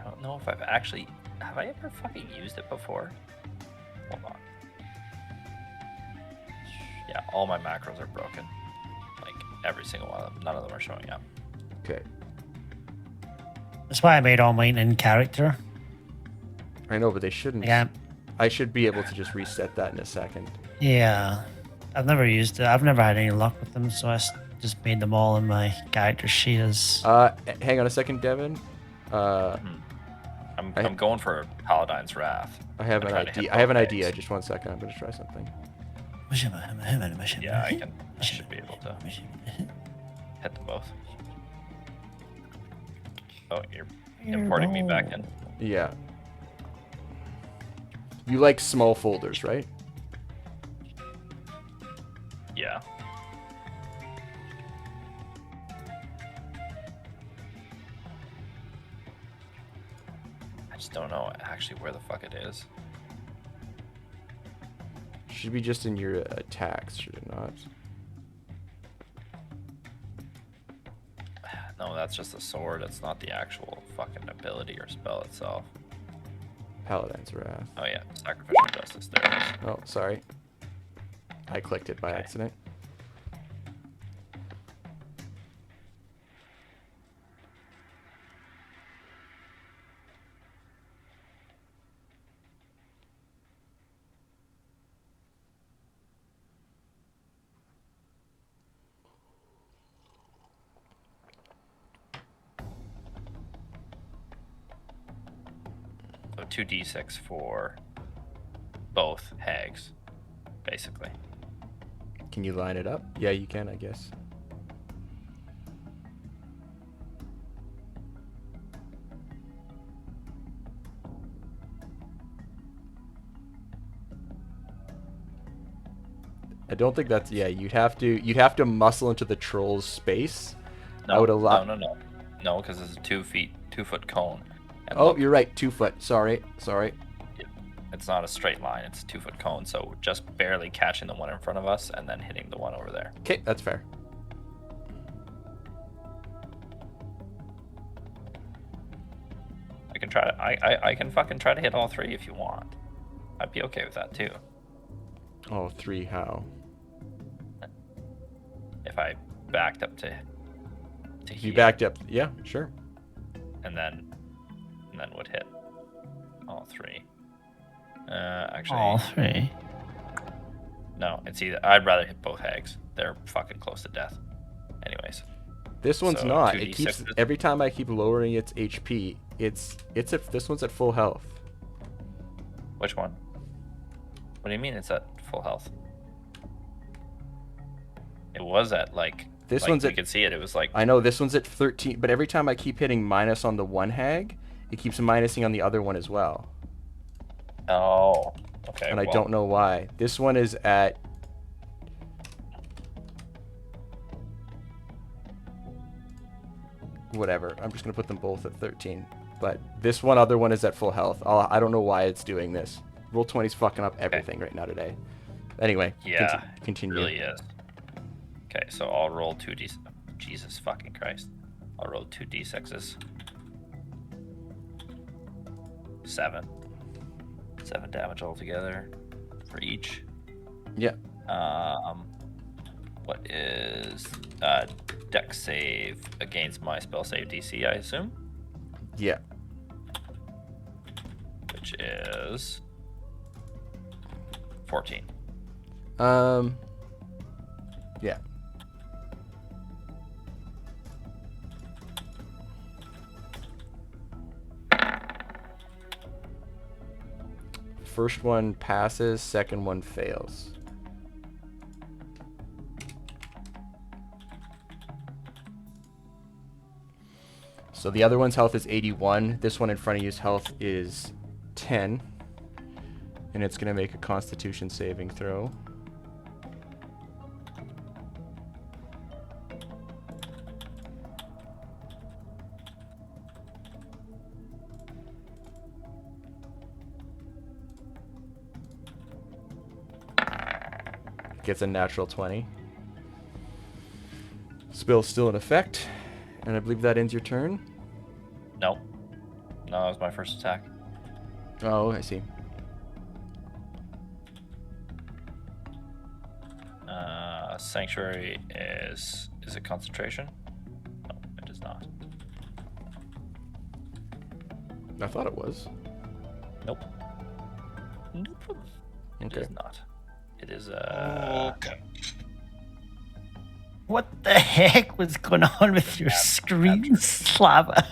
don't know if I've actually. Have I ever fucking used it before? Hold on. Yeah, all my macros are broken. Like, every single one of them. None of them are showing up. Okay. That's why I made all mine in character. I know, but they shouldn't. Yeah. I should be able to just reset that in a second. Yeah. I've never used it. I've never had any luck with them, so just made them all in my character sheet as. Hang on a second, Devin. I'm going for Paladine's Wrath. I have I'm an trying to hit idea. I have an both idea. ways. Just 1 second. I'm gonna try something. Yeah, I should be able to hit them both. Oh, you're importing me back in. Yeah. You like small folders, right? Yeah. I just don't know actually where the fuck it is. Should be just in your attacks, should it not? No, that's just a sword. It's not the actual fucking ability or spell itself. Paladin's Wrath. Oh yeah, sacrificial justice. There it is. Oh, sorry. I clicked it by Okay. accident. So 2d6 for both hags, basically. Can you line it up? Yeah, you can, I guess. I don't think that's you'd have to muscle into the troll's space. No, I would allow no, because it's a 2 foot cone. And Oh, look, you're right, 2 foot. Sorry. it's not a straight line, it's a 2 foot cone, so just barely catching the one in front of us and then hitting the one over there. Okay, that's fair. I can try to I can fucking try to hit all 3 if you want. I'd be okay with that too. Oh, 3 how? If I backed up to If you here, backed up, yeah, sure. and then would hit all 3. Actually, All 3. no, it's either. I'd rather hit both hags. They're fucking close to death. Anyways, This one's So, not. 2d6 It keeps is- every time I keep lowering its HP, this one's at full health. which one? What do you mean it's at full health? It was at This like one's you at could see it. It was like I know this one's at 13, but every time I keep hitting minus on the one hag, it keeps minusing on the other one as well. oh, okay. And I well, don't know why. This one is at whatever. I'm just gonna put them both at 13. But this other one is at full health. I don't know why it's doing this. Roll 20's fucking up everything right now today. Anyway, Yeah, continue. It really is. Okay, so I'll roll 2d. Jesus fucking Christ! I'll roll 2d6s. 7 damage altogether for each. Yeah. What is dex save against my spell save DC? I assume, Yeah. which is 14. Yeah. First one passes, second one fails. So the other one's health is 81. This one in front of you's health is 10. And it's going to make a Constitution saving throw. Gets a natural 20. Spell's still in effect. And I believe that ends your turn. Nope. No, that was my first attack. Oh, I see. Sanctuary is it concentration? No, it is not. I thought it was. Nope. Nope. It Okay. is not. It is Okay. What the heck was going on with your screen, Slava?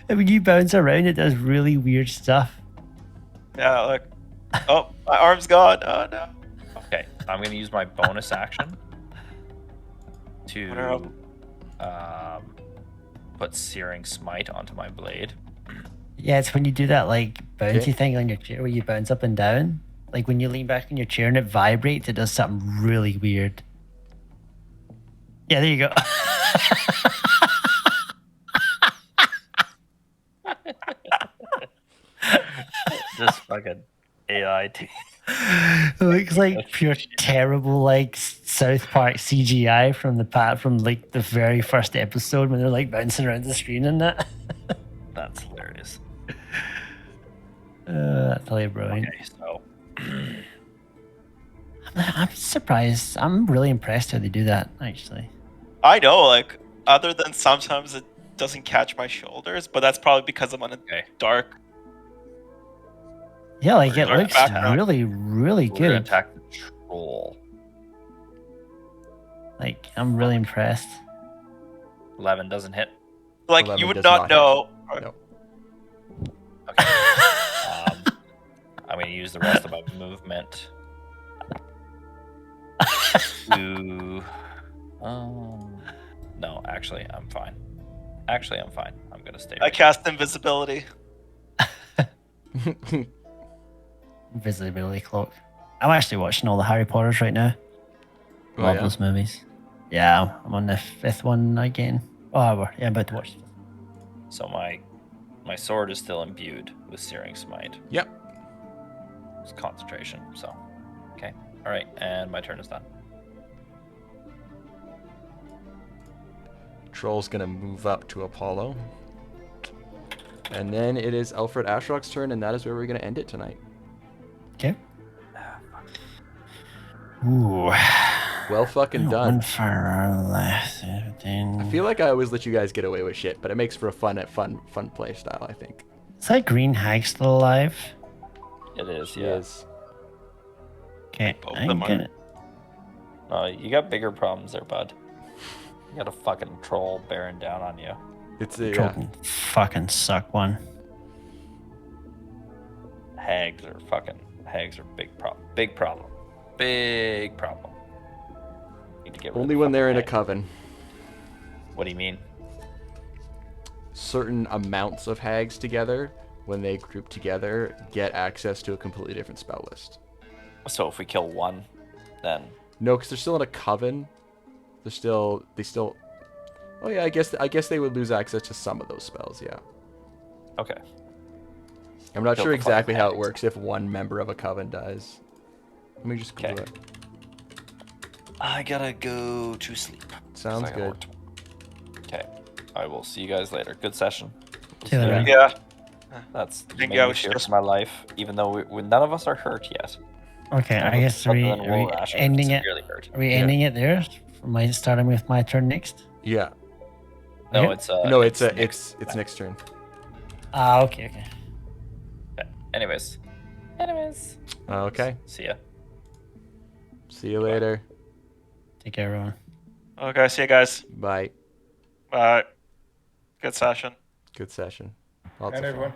When you bounce around, it does really weird stuff. Yeah, look. Oh, my arm's gone. Oh no. Okay, I'm gonna use my bonus action to put Searing Smite onto my blade. Yeah, it's when you do that like bouncy Okay. thing on your chair where you bounce up and down. Like when you lean back in your chair and it vibrates, it does something really weird. Yeah, there you go. This fucking AI. It looks like pure terrible like South Park CGI from like the very first episode when they're like bouncing around the screen and that. That's hilarious. That's totally brilliant. Okay, so I'm surprised. I'm really impressed how they do that. Actually, I know, like, other than sometimes it doesn't catch my shoulders, but that's probably because I'm on a okay, dark. yeah, like it Dark looks background. really, really we're gonna good. attack the troll. Like I'm really impressed. 11 doesn't hit. Like, 11 you would does not not hit. know. No. Okay. I'm gonna use the rest of my movement to. No, actually, I'm fine. I'm gonna stay. I Right cast invisibility. Invisibility cloak. I'm actually watching all the Harry Potters right now. Oh, Love yeah? those movies. Yeah, I'm on the 5th one again. Oh, yeah, I'm about to watch. So my sword is still imbued with Searing Smite. Yep. It's concentration. So, okay, all right, and my turn is done. Troll's gonna move up to Apollo. And then it is Alfred Ashrock's turn, and that is where we're gonna end it tonight. Okay. Ooh. Well fucking One done. for less. I feel like I always let you guys get away with shit, but it makes for a fun play style, I think. Is that green hag still alive? It is, She yeah. is. Okay, Both I'm them are. gonna. You got bigger problems there, bud. You got a fucking troll bearing down on you. It's a Troll can fucking suck one. Hags are big problem. Big problem. Need to get rid of only the when they're in a fucking hag. coven. What do you mean? Certain amounts of hags together, when they group together, get access to a completely different spell list. So if we kill one, then No, because they're still in a coven. They still. Oh yeah, I guess they would lose access to some of those spells. Yeah. okay. I'm not Kill sure the fucking exactly how it hags. works if one member of a coven dies. Let me just Google Okay. it. I gotta go to sleep. 'cause Sounds I gotta good. work tomorrow. Okay. I will see you guys later. Good session. See you later. Yeah. That's you Think made I me was fear just- for my life, even though none of us are hurt yet. Okay, None I of us guess are we, other than are we Will Rash are ending it? severely hurt. Are we Yeah. ending it there? Starting with my turn next? Yeah. No, Okay. it's No, it's next. Nick's turn. Ah, okay. Anyways. Okay. See ya. See you later. Take care, everyone. Okay, see you guys. Bye. Bye. Good session. Good session. Lots And of fun. everyone.